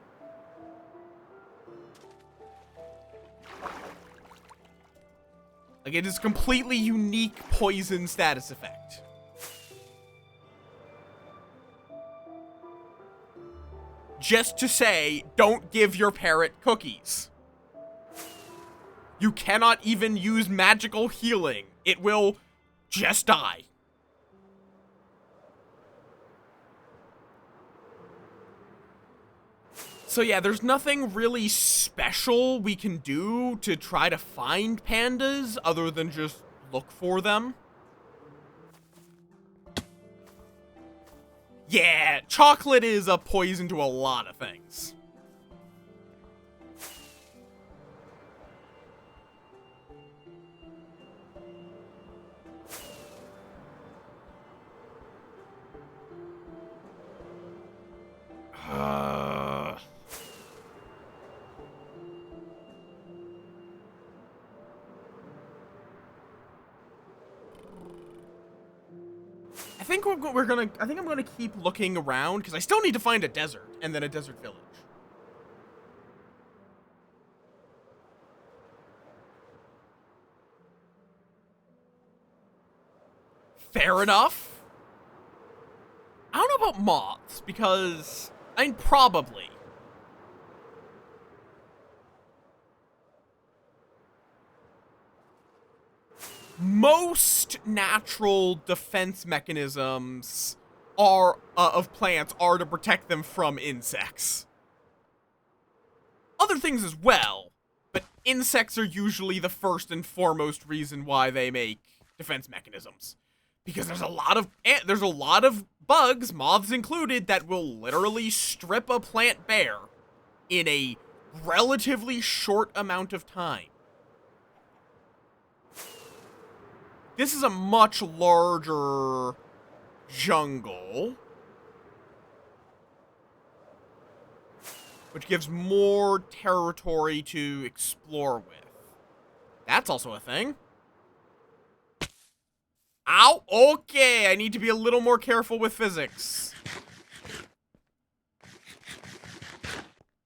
Like, it is completely unique poison status effect. Just to say, don't give your parrot cookies. You cannot even use magical healing. It will just die. So yeah, there's nothing really special we can do to try to find pandas other than just look for them. Yeah, chocolate is a poison to a lot of things. I think I think I'm gonna keep looking around because I still need to find a desert and then a desert village. Fair enough. I don't know about moths because I mean probably. Most natural defense mechanisms are of plants are to protect them from insects. Other things as well, but insects are usually the first and foremost reason why they make defense mechanisms. Because there's a lot of bugs, moths included, that will literally strip a plant bare in a relatively short amount of time. This is a much larger jungle, which gives more territory to explore with. That's also a thing. Ow! Okay, I need to be a little more careful with physics.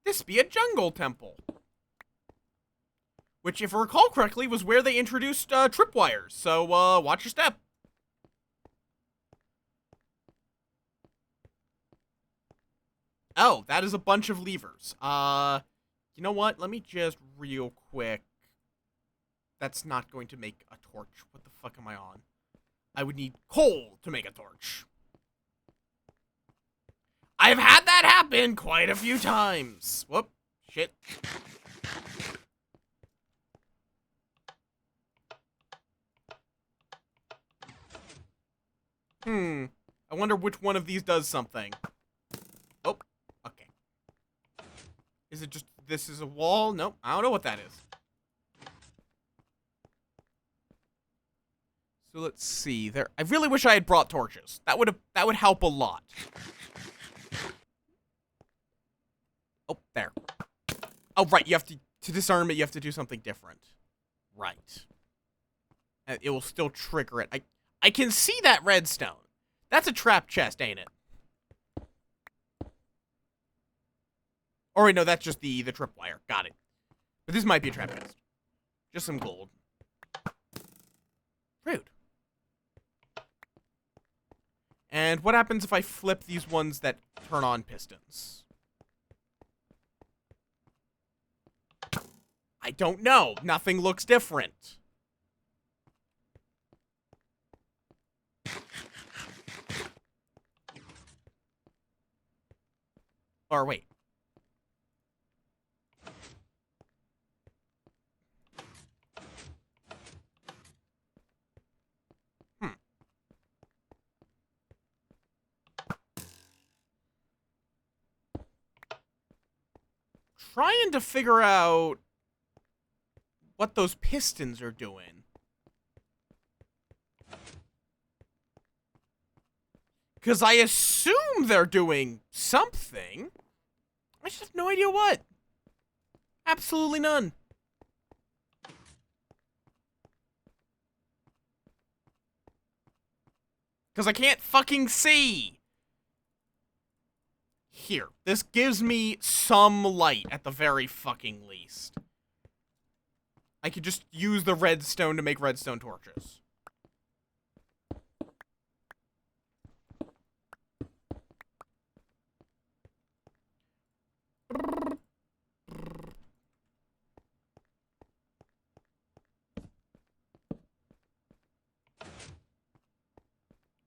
This be a jungle temple. Which, if I recall correctly, was where they introduced tripwires, so watch your step. Oh, that is a bunch of levers. You know what? Let me just real quick. That's not going to make a torch. What the fuck am I on? I would need coal to make a torch. I've had that happen quite a few times. Whoop. Shit. I wonder which one of these does something. Oh, okay. Is it just, this is a wall? Nope, I don't know what that is. So let's see. There, I really wish I had brought torches. That would help a lot. Oh, there. Oh, right, you have to disarm it, you have to do something different. Right. And it will still trigger it. I can see that redstone. That's a trap chest, ain't it? Or wait, no, that's just the tripwire. Got it. But this might be a trap chest. Just some gold. Rude. And what happens if I flip these ones that turn on pistons? I don't know. Nothing looks different. Or wait. Trying to figure out what those pistons are doing. Because I assume they're doing something. I just have no idea what. Absolutely none. Because I can't fucking see. Here. This gives me some light at the very fucking least. I could just use the redstone to make redstone torches.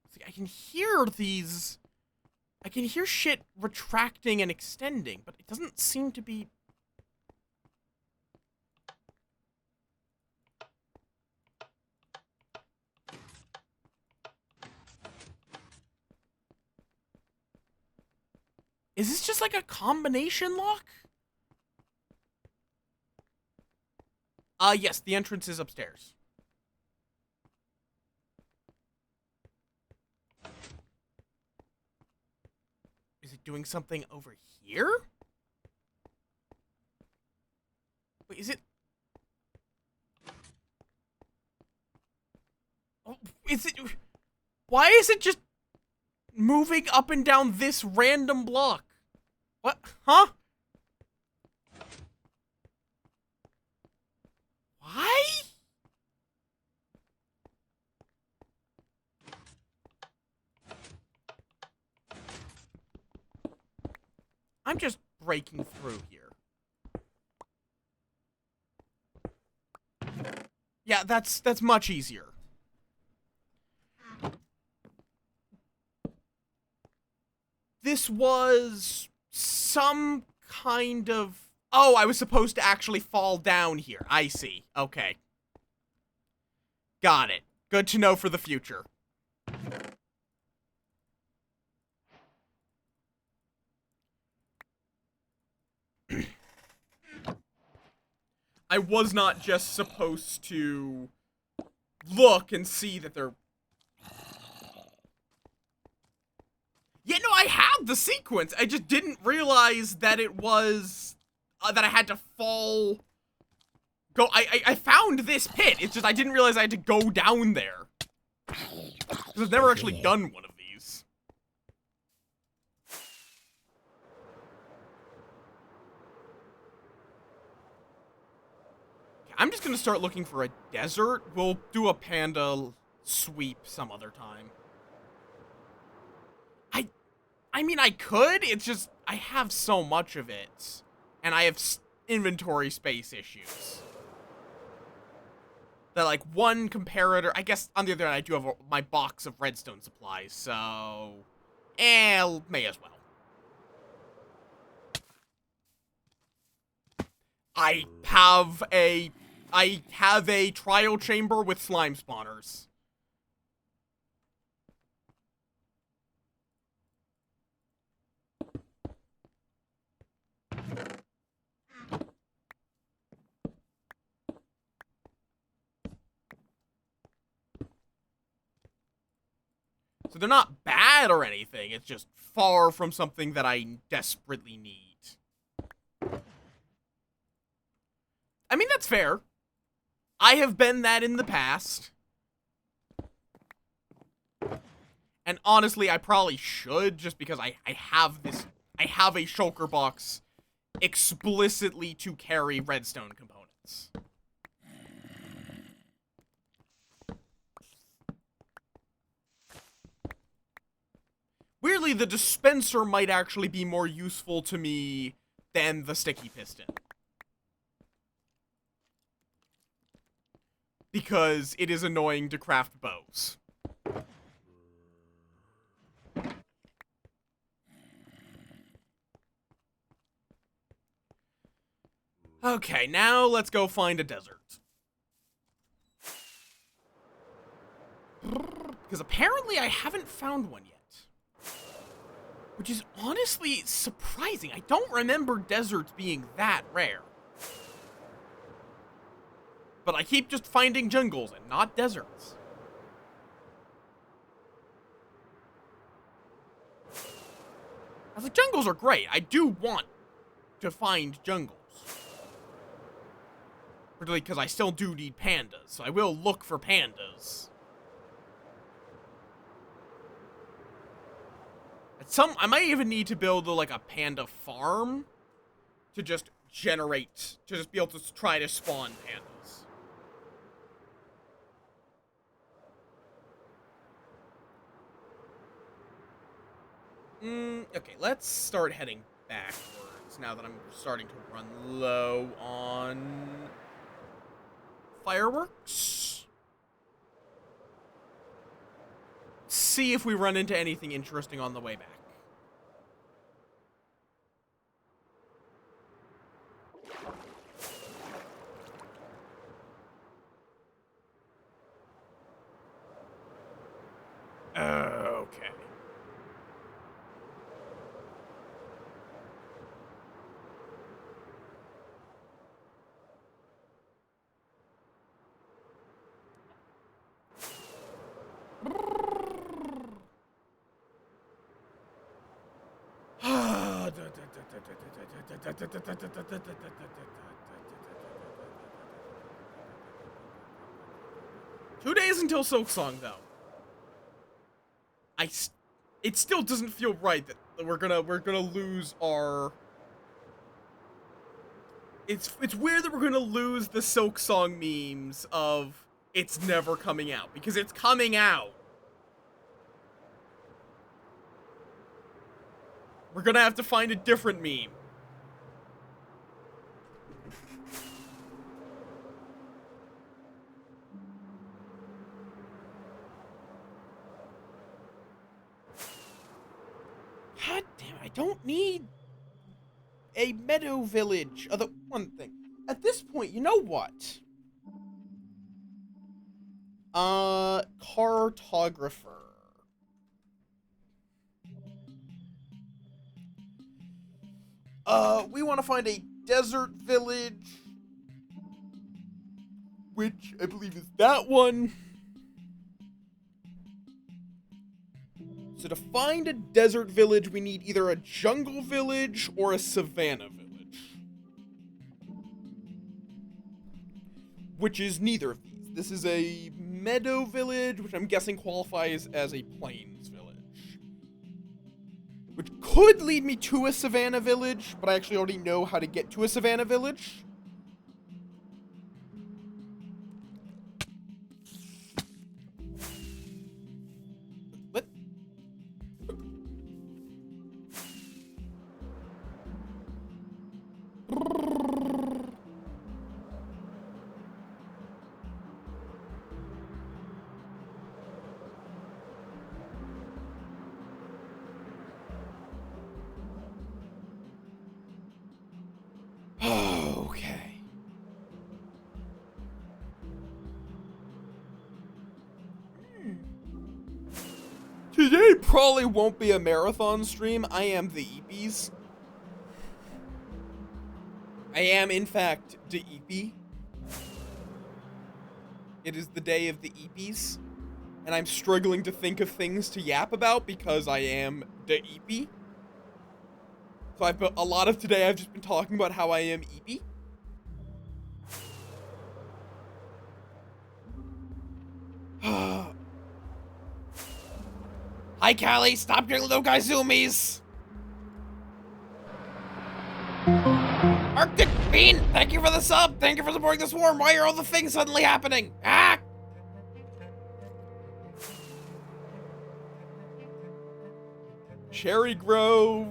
See, I can hear these... I can hear shit retracting and extending, but it doesn't seem to be... Is this just like a combination lock? Yes, the entrance is upstairs. Is it doing something over here? Wait, is it... Oh, is it... Why is it just moving up and down this random block? What? Huh? Why? I'm just breaking through here. Yeah, that's much easier. This was some kind of... Oh, I was supposed to actually fall down here. I see. Okay. Got it. Good to know for the future. I was not just supposed to look and see that they're... Yeah, no, I had the sequence. I just didn't realize that it was... that I had to fall... I found this pit. It's just I didn't realize I had to go down there. Because I've never actually done one of these. I'm just gonna start looking for a desert. We'll do a panda sweep some other time. I mean, I could. It's just, I have so much of it. And I have inventory space issues. That, like, one comparator... I guess, on the other hand, I do have my box of redstone supplies, so... may as well. I have a trial chamber with slime spawners. So they're not bad or anything, it's just far from something that I desperately need. I mean, that's fair. I have been that in the past. And honestly, I probably should, just because I have a shulker box explicitly to carry redstone components. Weirdly, the dispenser might actually be more useful to me than the sticky piston. Because it is annoying to craft bows. Okay, now let's go find a desert. Because apparently I haven't found one yet. Which is honestly surprising. I don't remember deserts being that rare. But I keep just finding jungles and not deserts. I was like, jungles are great. I do want to find jungles. Particularly because I still do need pandas, so I will look for pandas. I might even need to build like a panda farm to just generate, to just be able to try to spawn pandas. Okay, let's start heading backwards now that I'm starting to run low on fireworks. See if we run into anything interesting on the way back. Two days until Silk Song, though. It still doesn't feel right that we're gonna lose our. It's weird that we're gonna lose the Silk Song memes of it's never coming out, because it's coming out. We're gonna have to find a different meme. God damn it, I don't need a meadow village. Although, one thing. At this point, you know what? Cartographer. We want to find a desert village, which I believe is that one. So to find a desert village, we need either a jungle village or a savanna village. Which is neither of these. This is a meadow village, which I'm guessing qualifies as a plains village. Which could lead me to a savanna village, but I actually already know how to get to a savanna village. What? Okay. Today probably won't be a marathon stream. I am the Eepies. I am, in fact, the Eepie. It is the day of the Eepies. And I'm struggling to think of things to yap about because I am the Eepie. So a lot of today I've just been talking about how I am Eepie. Hi, Callie. Stop doing little guy zoomies. Arctic Bean, thank you for the sub. Thank you for supporting the swarm. Why are all the things suddenly happening? Ah! Cherry Grove.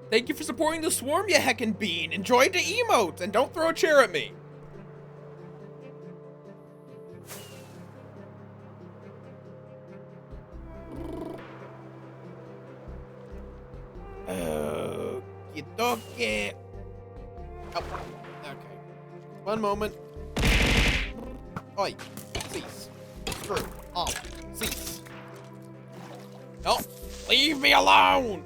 Thank you for supporting the swarm, you heckin' bean. Enjoy the emotes and don't throw a chair at me. Okie Oh, okay. One moment. Oi, cease. Screw off. Cease. No, leave me alone!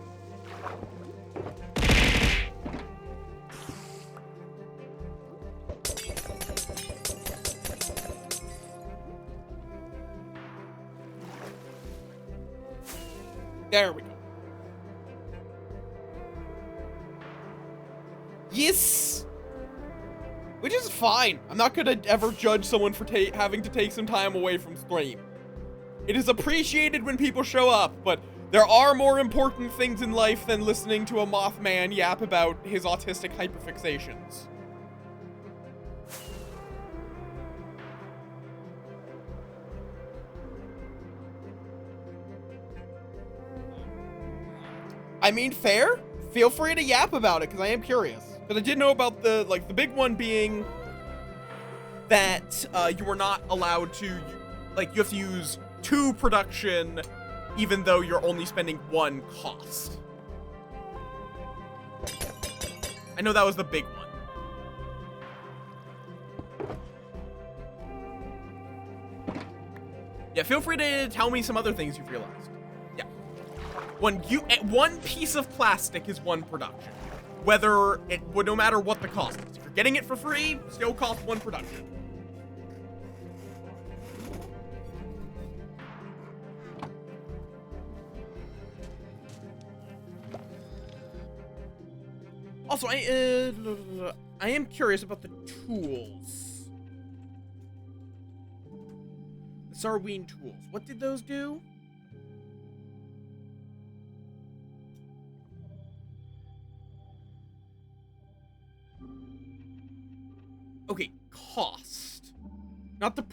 There we go. Yes! Which is fine. I'm not gonna ever judge someone for having to take some time away from stream. It is appreciated when people show up, but there are more important things in life than listening to a Mothman yap about his autistic hyperfixations. I mean, fair. Feel free to yap about it, because I am curious. Because I did know about the big one being that you were not allowed to, you have to use 2 production, even though you're only spending 1 cost. I know that was the big one. Yeah, feel free to tell me some other things you've realized. Yeah. One piece of plastic is 1 production. No matter what the cost is. If you're getting it for free, still costs 1 production. Also, I am curious about the tools. The Sarween tools. What did those do? Okay, cost. Not the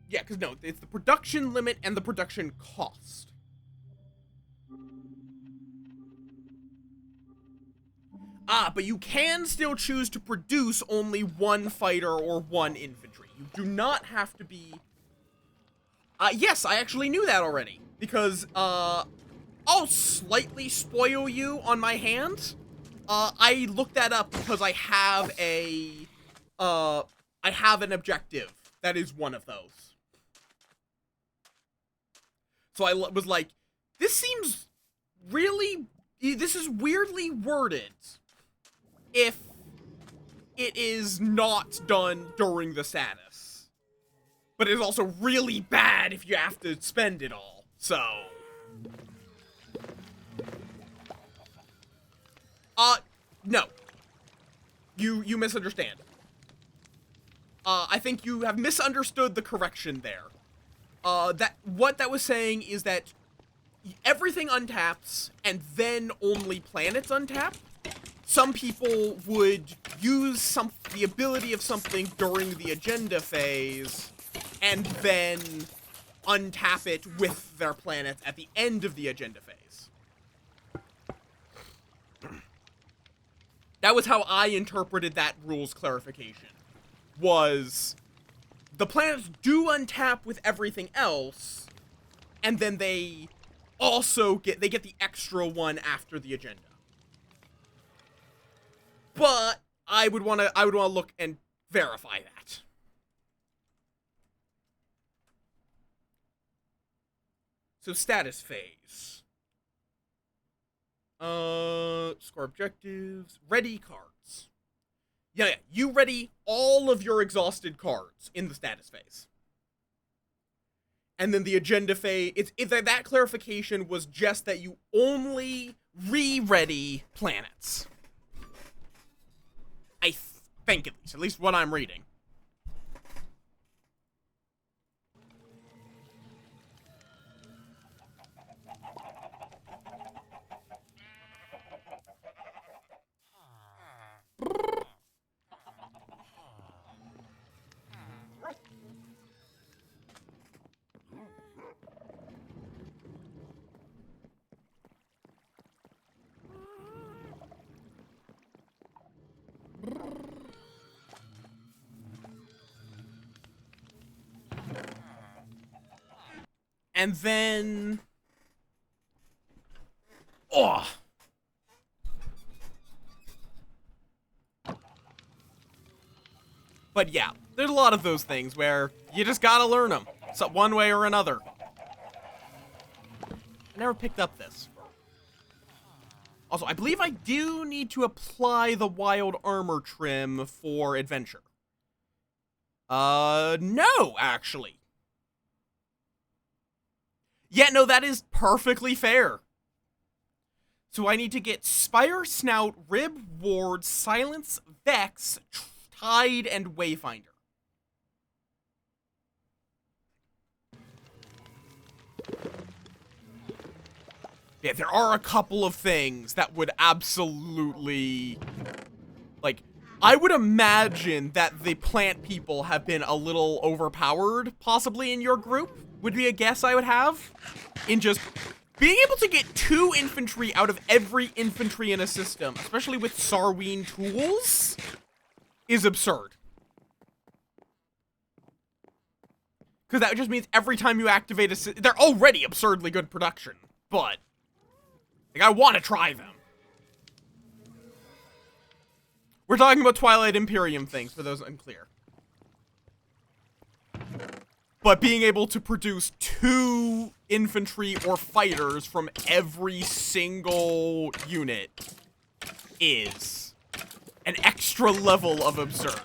Yeah, because no, it's the production limit and the production cost. Ah, but you can still choose to produce only one fighter or one infantry. You do not have to be... yes, I actually knew that already. Because, I'll slightly spoil you on my hand. I looked that up because I have an objective that is one of those. So I was like, this seems really... This is weirdly worded if it is not done during the status. But it's also really bad if you have to spend it all. So... no. You misunderstand. I think you have misunderstood the correction there. What that was saying is that everything untaps, and then only planets untap. Some people would use the ability of something during the agenda phase, and then untap it with their planets at the end of the agenda phase. That was how I interpreted that rules clarification. Was the planets do untap with everything else, and then they also get the extra one after the agenda. But I would want to look and verify that. So status phase. Score objectives. Ready cards. Yeah, you ready all of your exhausted cards in the status phase. And then the agenda phase, that clarification was just that you only re-ready planets. I think, at least what I'm reading. And then... Oh! But yeah, there's a lot of those things where you just gotta learn them. So one way or another. I never picked up this. Also, I believe I do need to apply the wild armor trim for adventure. No, actually. Yeah, no, that is perfectly fair. So I need to get Spire, Snout, Rib, Ward, Silence, Vex, Tide, and Wayfinder. Yeah, there are a couple of things that would absolutely... Like, I would imagine that the plant people have been a little overpowered, possibly in your group, would be a guess I would have. In just being able to get 2 infantry out of every infantry in a system, especially with Sarween tools, is absurd. Because that just means every time you activate a... They're already absurdly good production, but... Like, I want to try them. We're talking about Twilight Imperium things, for those unclear. But being able to produce 2 infantry or fighters from every single unit is an extra level of absurd.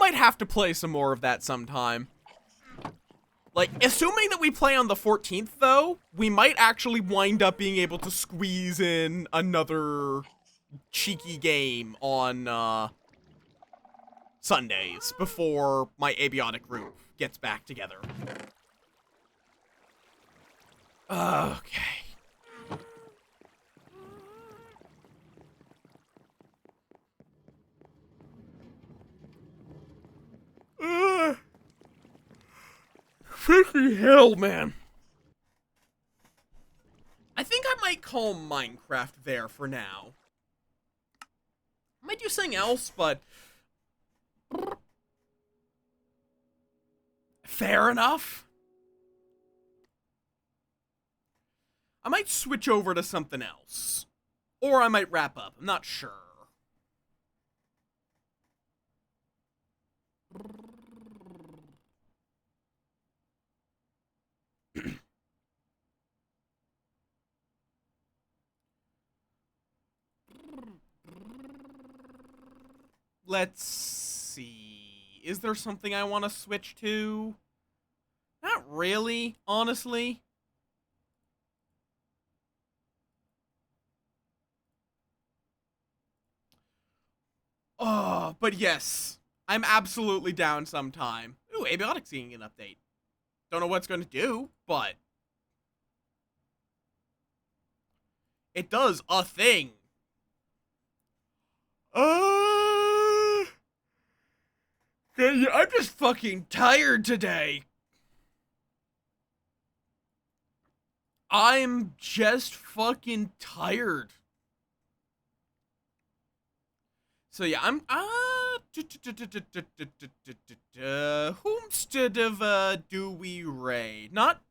might have to play some more of that sometime. Like, assuming that we play on the 14th, though, we might actually wind up being able to squeeze in another cheeky game on, Sundays before my abiotic group gets back together. Okay. Freaking hell, man. I think I might call Minecraft there for now. I might do something else, but... fair enough. I might switch over to something else. Or I might wrap up. I'm not sure. Let's see. Is there something I want to switch to? Not really, honestly. Oh, but yes. I'm absolutely down sometime. Ooh, Abiotic's getting an update. Don't know what it's going to do, but... it does a thing. I'm just fucking tired today. I'm just fucking tired. So yeah, I'm whomstead do we raid? Not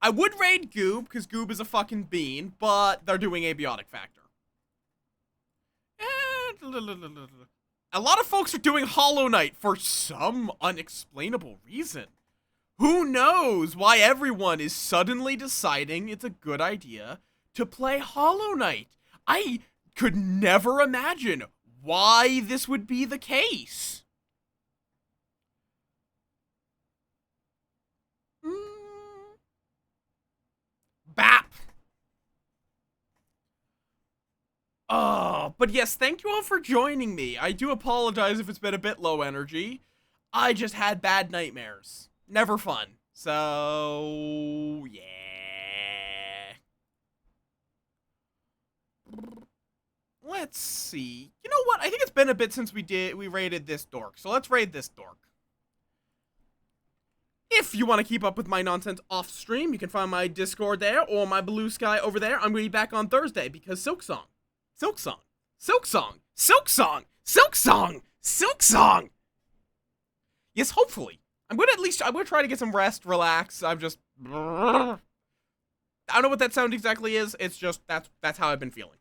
I would raid Goob, because Goob is a fucking bean, but they're doing Abiotic Factor. A lot of folks are doing Hollow Knight for some unexplainable reason. Who knows why everyone is suddenly deciding it's a good idea to play Hollow Knight? I could never imagine why this would be the case. Bap! Oh, but yes, thank you all for joining me. I do apologize if it's been a bit low energy. I just had bad nightmares. Never fun. So, yeah. Let's see. You know what? I think it's been a bit since we raided this dork. So let's raid this dork. If you want to keep up with my nonsense off stream, you can find my Discord there or my Blue Sky over there. I'm going to be back on Thursday because Silksong. Silksong. Silksong. Silksong. Silksong. Silksong. Yes, hopefully. I'm going to try to get some rest, relax. I don't know what that sound exactly is. It's just, that's how I've been feeling.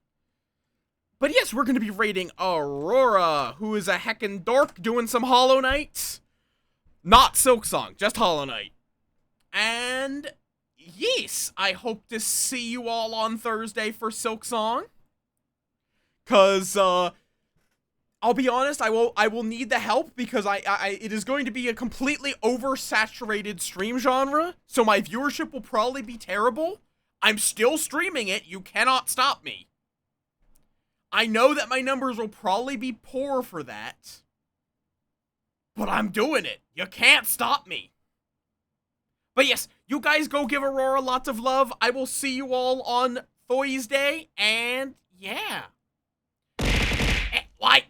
But yes, we're going to be raiding Aurora, who is a heckin' dork doing some Hollow Knight. Not Silksong, just Hollow Knight. And yes, I hope to see you all on Thursday for Silksong. Cause, I'll be honest, I will need the help because it is going to be a completely oversaturated stream genre, so my viewership will probably be terrible. I'm still streaming it, you cannot stop me. I know that my numbers will probably be poor for that, but I'm doing it. You can't stop me. But yes, you guys go give Aurora lots of love. I will see you all on Thursday, and yeah. Like.